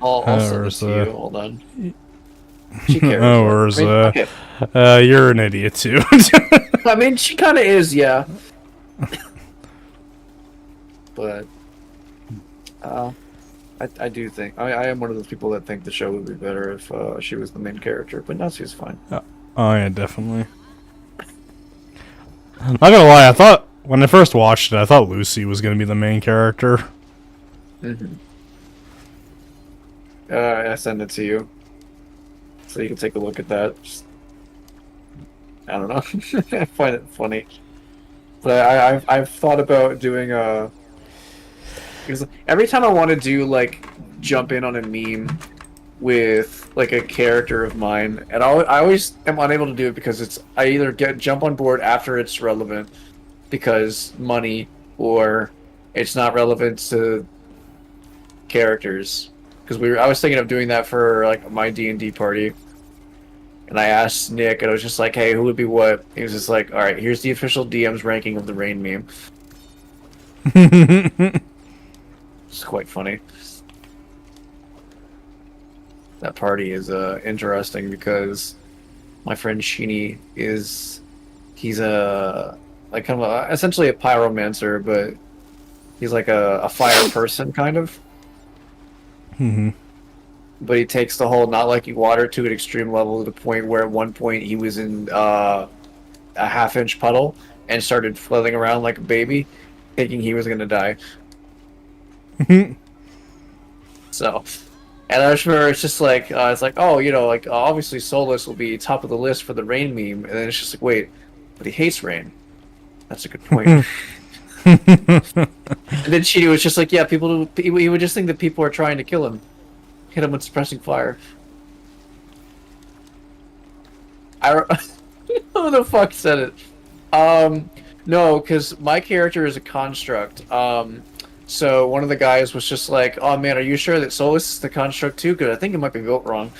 I'll send it to you. Hold on. She cares. Oh, Urza. Okay. You're an idiot too. I mean, she kind of is, yeah. But I do think I am one of those people that think the show would be better if she was the main character. But Natsu's fine. Oh yeah, definitely. Not gonna lie, I thought when I first watched it, I thought Lucy was gonna be the main character. Mm-hmm. I send it to you, so you can take a look at that. Just, I don't know. I find it funny, but I've thought about doing because every time I want to do like jump in on a meme with like a character of mine, and I always am unable to do it because I either jump on board after it's relevant because money, or it's not relevant to characters. Because I was thinking of doing that for like my D&D party, and I asked Nick, and I was just like, "Hey, who would be what?" He was just like, "All right, here's the official DM's ranking of the rain meme." It's quite funny. That party is interesting because my friend Sheeny he's a like kind of essentially a pyromancer, but he's like a fire person kind of. Mm-hmm. But he takes the whole not liking water to an extreme level, to the point where at one point he was in a half-inch puddle and started flailing around like a baby, thinking he was gonna die. So, and I just remember it's just like it's like, oh, like obviously Solus will be top of the list for the rain meme, and then it's just like, wait, but he hates rain. That's a good point. And then Cheetah was just like, yeah, he would just think that people are trying to kill him, hit him with suppressing fire. Who the fuck said it? No, because my character is a construct. So one of the guys was just like, oh man, are you sure that Solus is the construct too? Because I think it might be built wrong.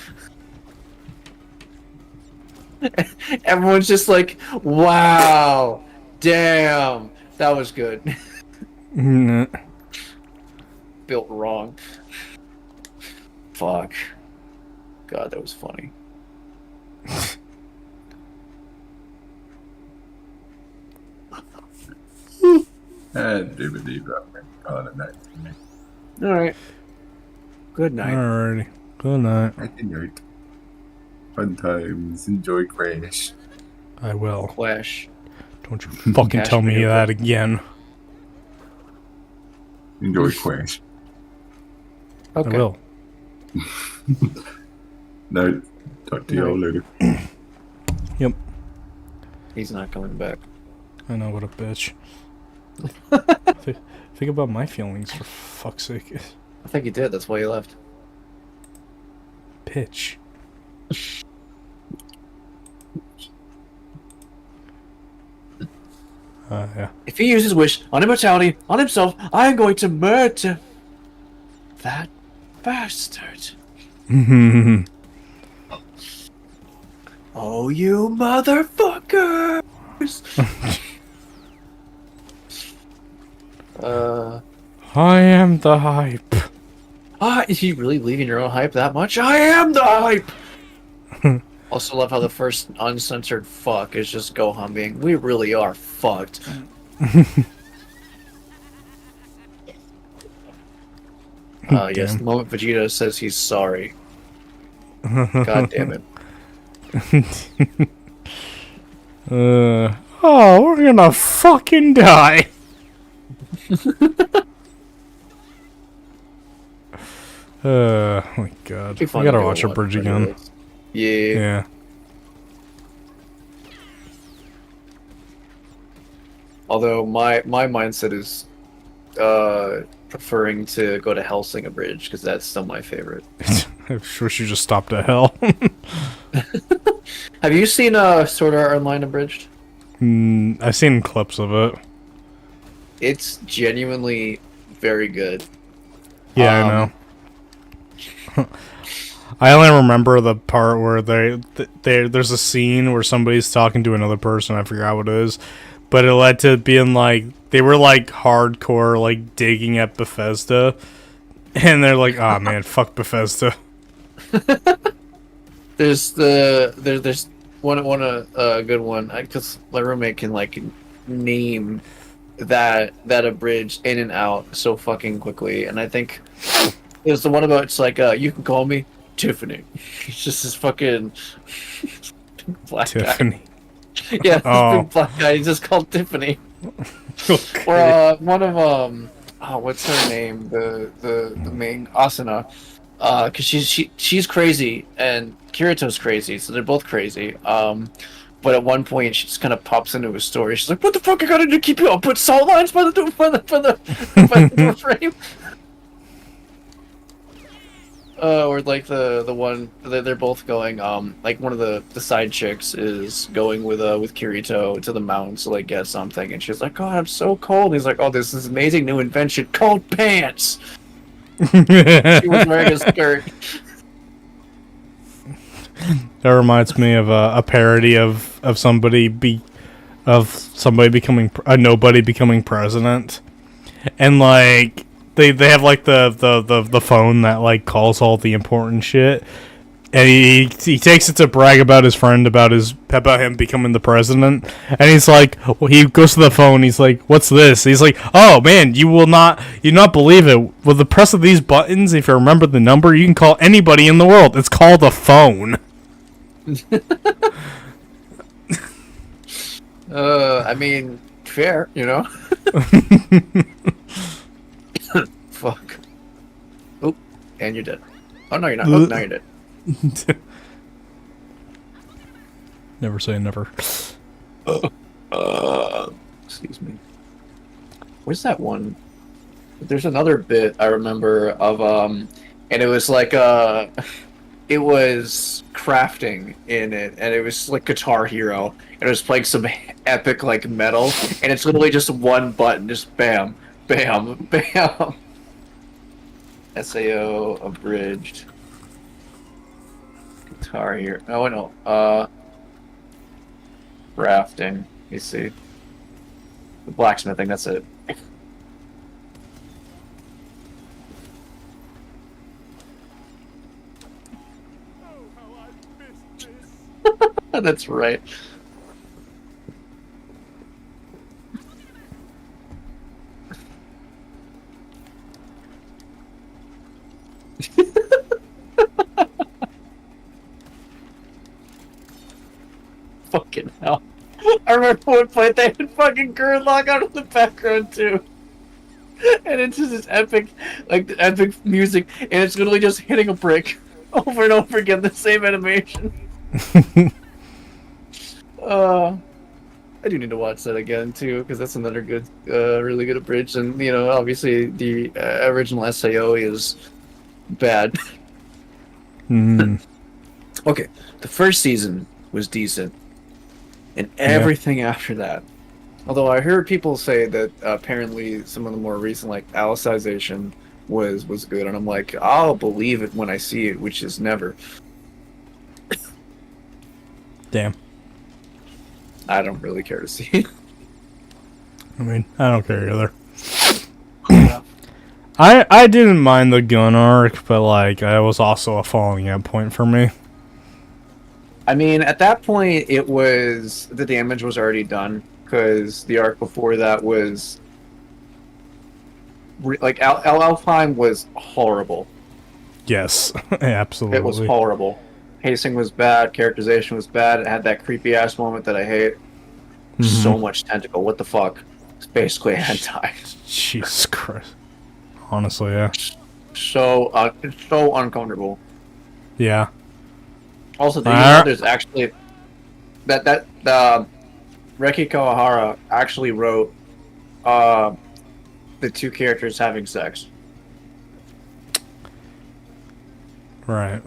Everyone's just like, wow, damn, that was good. Built wrong. Fuck. God, that was funny. I do believe that we're calling it night. All right. Good night. Alrighty. Good night. Night and night. Fun times. Enjoy Crash. I will. Clash. Don't you fucking tell me Cashmere. that again. Enjoy Crash. Okay. I will. Night. Talk to y'all later. Yep. He's not coming back. I know, what a bitch. Think about my feelings, for fuck's sake. I think he did. That's why he left. Bitch. Yeah. If he uses wish on immortality on himself, I am going to murder that bastard. Oh, you motherfuckers! I am the hype. Is he really believing your own hype that much? I am the hype! Also love how the first uncensored fuck is just Gohan being, we really are fucked. Yes, Damn. the moment Vegeta says he's sorry. God damn it. Oh, we're gonna fucking die. Oh my god. Be I fun gotta to go watch a bridge again. anyways. Yeah. Yeah. Although my mindset is preferring to go to Hellsinger Bridge because that's still my favorite. I wish you just stopped at hell. Have you seen Sword Art Online Abridged? I've seen clips of it. It's genuinely very good. Yeah, I know. I only remember the part where there's a scene where somebody's talking to another person. I forgot what it is, but it led to being like they were like hardcore like digging at Bethesda, and they're like, "Ah, man, fuck Bethesda." There's one good one because my roommate can like name that abridged in and out so fucking quickly, and I think there's the one about it's like you can call me Tiffany. It's just this fucking black Tiffany. guy. Yeah, this Oh. big black guy. He's just called Tiffany. Okay. Or one of what's her name? The main Asuna. Cause she's crazy and Kirito's crazy, so they're both crazy. But at one point she just kind of pops into a story. She's like, "What the fuck I gotta do? Keep you up? Put salt lines by the door frame." Or like the one they're both going. Like one of the side chicks is going with Kirito to the mountains to like get something, and she's like, "God, I'm so cold." And he's like, "Oh, this is amazing new invention, cold pants." She was wearing a skirt. That reminds me of a parody of somebody becoming a nobody becoming president, and like they have like the phone that like calls all the important shit, and he takes it to brag about his friend about him becoming the president, and he's like, well, he goes to the phone, he's like, "What's this?" He's like, "Oh man, you not believe it. With the press of these buttons, if you remember the number, you can call anybody in the world. It's called a phone." I mean, fair, you know. Fuck. Oh, and you're dead. Oh no, you're not. Oh, now you're dead. Never say never. Excuse me. Where's that one? There's another bit I remember of and it was like it was crafting in it, and it was like Guitar Hero, and it was playing some epic like metal, and it's literally just one button, just bam, bam, bam. SAO abridged. Guitar Hero. Oh no. Crafting. You see. The blacksmithing. That's it. That's right. Fucking hell. I remember one fight they had fucking Gurlock out of the background too. And it's just this epic, like the epic music, and it's literally just hitting a brick over and over again, the same animation. I do need to watch that again too, because that's another good, really good abridged. And you know, obviously the original SAO is bad. Okay, the first season was decent, and everything after that. Although I heard people say that apparently some of the more recent, like Alicization, was good, and I'm like, I'll believe it when I see it, which is never. Damn. I don't really care to see it. I mean, I don't care either. Yeah. I didn't mind the gun arc, but like, it was also a falling out point for me. I mean, at that point, it was the damage was already done because the arc before that was like Alfheim was horrible. Yes, absolutely. It was horrible. Pacing was bad. Characterization was bad. It had that creepy ass moment that I hate. So much tentacle. What the fuck? It's basically hentai. Jesus Christ. Honestly, yeah. So it's so uncomfortable. Yeah. Also, do you know there's actually that Reki Kawahara actually wrote the two characters having sex. Right.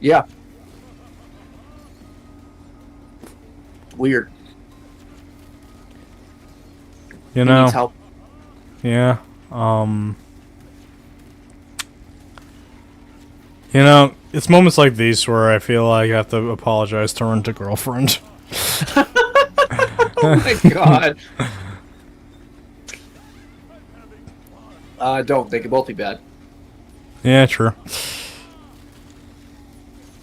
Yeah. Weird. You He know. needs help. Yeah. You know, it's moments like these where I feel like I have to apologize to Rent a Girlfriend. Oh my god. Don't. They could both be bad. Yeah, true.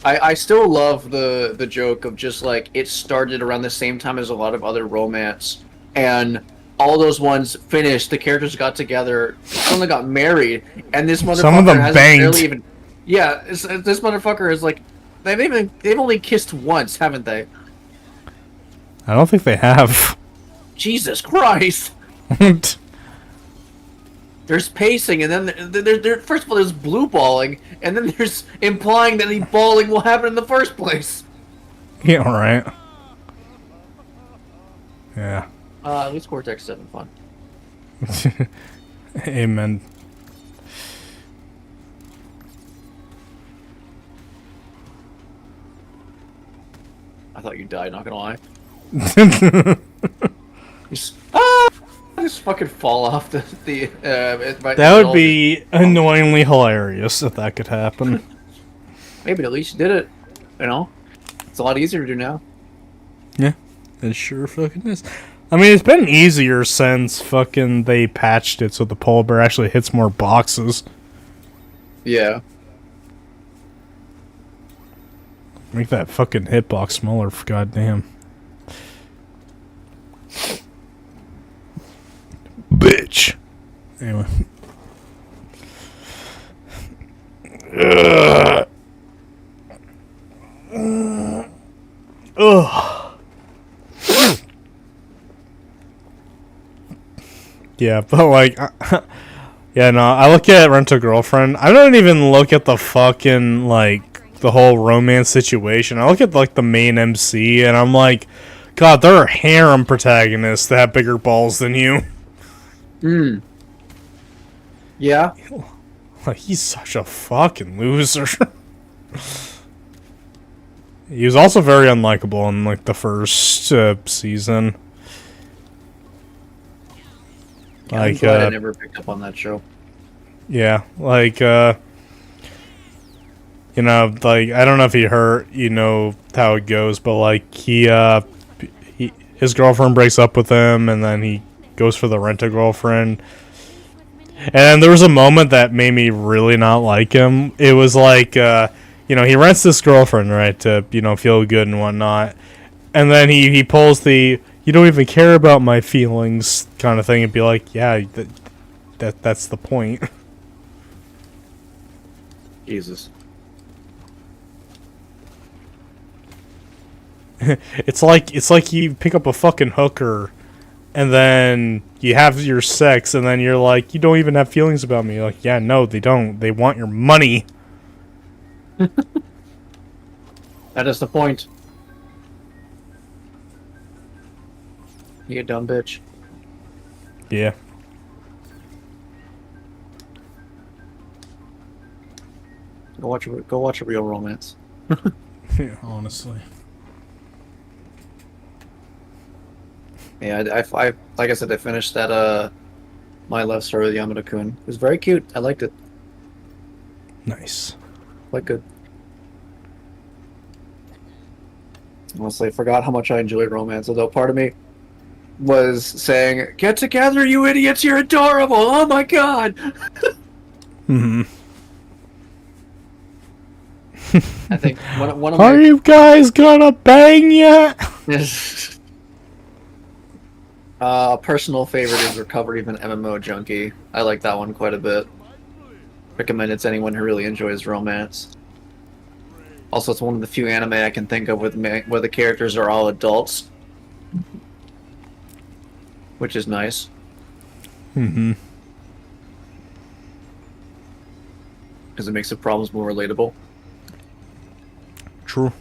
I still love the joke of just like it started around the same time as a lot of other romance, and all those ones finished. The characters got together. Some of them got married, and this motherfucker Some of them hasn't banged. barely even. Yeah, this motherfucker is like they've only kissed once, haven't they? I don't think they have. Jesus Christ! There's pacing, and then there first of all there's blue balling, and then there's implying that the balling will happen in the first place. Yeah, right. Yeah. At least Cortex is having fun. Amen. I thought you died, not gonna lie. Just fucking fall off the That would be annoyingly hilarious if that could happen. Maybe at least you did it. You know? It's a lot easier to do now. Yeah, it sure fucking is. I mean, it's been easier since fucking they patched it so the polar bear actually hits more boxes. Yeah. Make that fucking hitbox smaller, for goddamn. Bitch. Anyway. Ugh. Yeah, but like, yeah, no, I look at Rent a Girlfriend. I don't even look at the fucking, like, the whole romance situation. I look at, like, the main MC, and I'm like, God, there are harem protagonists that have bigger balls than you. Yeah. Like, he's such a fucking loser. He was also very unlikable in, like, the first season. I'm glad I never picked up on that show. Yeah, like, you know, like, I don't know if you know how it goes, but, like, his girlfriend breaks up with him, and then he goes for the Rent-A-Girlfriend. And there was a moment that made me really not like him. It was like, you know, he rents this girlfriend, right, to, you know, feel good and whatnot. And then he pulls the, you don't even care about my feelings kind of thing, and be like, yeah, that's the point. Jesus. It's like you pick up a fucking hooker, and then you have your sex, and then you're like, you don't even have feelings about me. You're like, yeah, no, they don't. They want your money. That is the point. You dumb bitch. Yeah. Go watch a real romance. Yeah, honestly. Yeah, I like I said, I finished that My Love Story with Yamada-kun. It was very cute. I liked it. Nice. Quite good. Honestly, I forgot how much I enjoyed romance, although part of me was saying, "Get together, you idiots! You're adorable! Oh my god!" Hmm. I think one of Are my you guys gonna bang yet? personal favorite is Recovery of an MMO Junkie. I like that one quite a bit. Recommend it to anyone who really enjoys romance. Also, it's one of the few anime I can think of where the characters are all adults, which is nice. Mm-hmm. Because it makes the problems more relatable. True.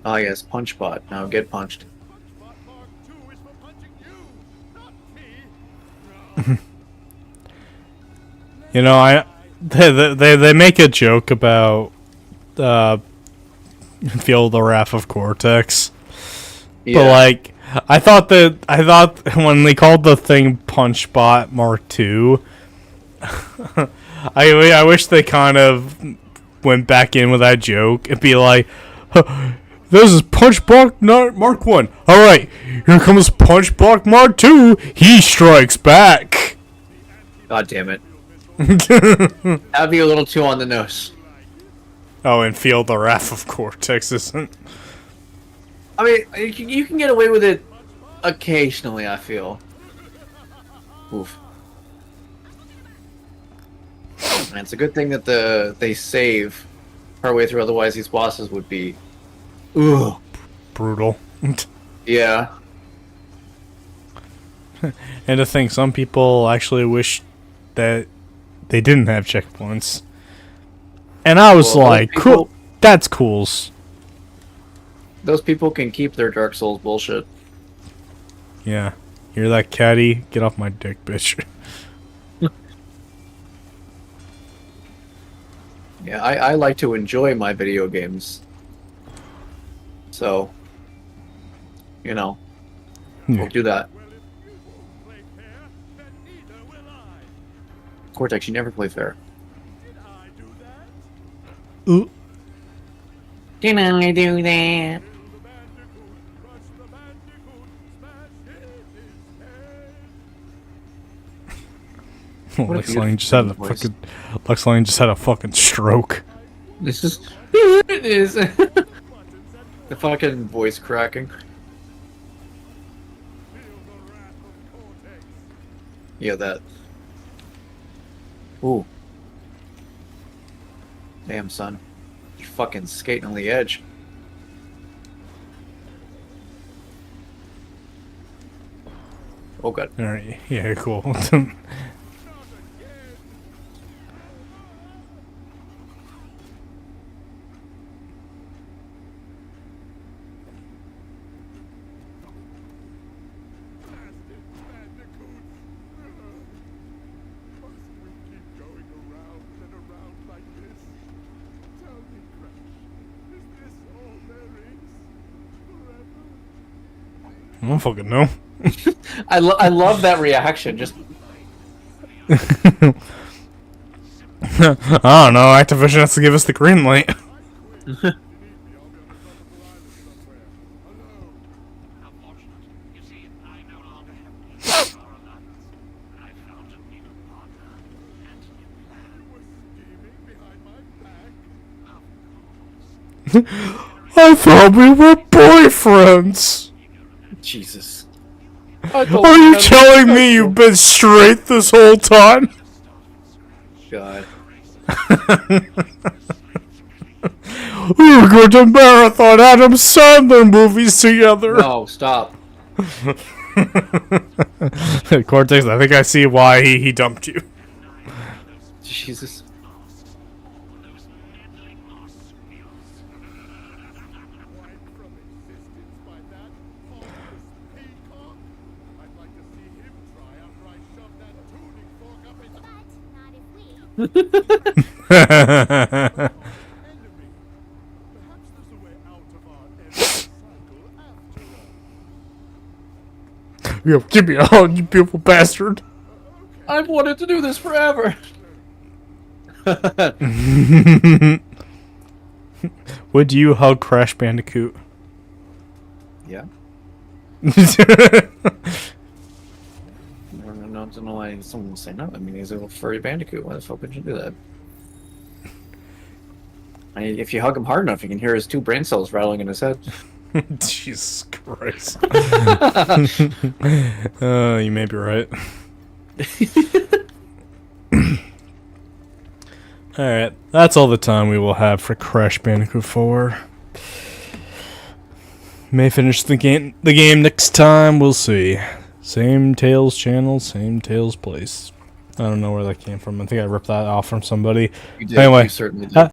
Ah yes, Punchbot. Now get punched. You know, they make a joke about Feel the Wrath of Cortex. Yeah. But like I thought when they called the thing Punchbot Mark II, I wish they kind of went back in with that joke and be like, this is Punchbot Mark 1. Alright, here comes Punchbot Mark 2. He strikes back. God damn it. That'd be a little too on the nose. Oh, and Feel the Wrath of Cortex isn't. I mean, you can get away with it occasionally, I feel. Oof. And it's a good thing that they save partway through, otherwise these bosses would be... Ugh. Brutal. Yeah. And to think some people actually wish that they didn't have checkpoints. And I was Well, like, people- cool. That's cools. Those people can keep their Dark Souls bullshit. Yeah. Hear that, catty? Get off my dick, bitch. Yeah, I like to enjoy my video games. So, you know, we'll do that. Cortex, you never play fair. Ooh. Did I do that? Lex Lang just had a fucking. Lex Lang just had a fucking stroke. This is it is the fucking voice cracking. Yeah, that. Ooh. Damn, son. You're fucking skating on the edge. Oh god. Alright, yeah, cool. I don't fucking know. I love that reaction. Just I don't know. Activision has to give us the green light. I thought we were boyfriends. Jesus. Are you telling me you've been straight this whole time? God. We're going to marathon Adam Sandler movies together. No, stop. Cortex, I think I see why he dumped you. Jesus. Yo, give me a hug, you beautiful bastard. I've wanted to do this forever. Would you hug Crash Bandicoot? Yeah. I don't know why someone would say no. I mean, he's a little furry bandicoot. Why the fuck would you do that? I mean, if you hug him hard enough, you can hear his 2 brain cells rattling in his head. Jesus Christ. You may be right. Alright, that's all the time we will have for Crash Bandicoot 4. May finish the game next time, we'll see. Same Tails channel, same Tails place. I don't know where that came from. I think I ripped that off from somebody. You did. Anyway, You certainly did.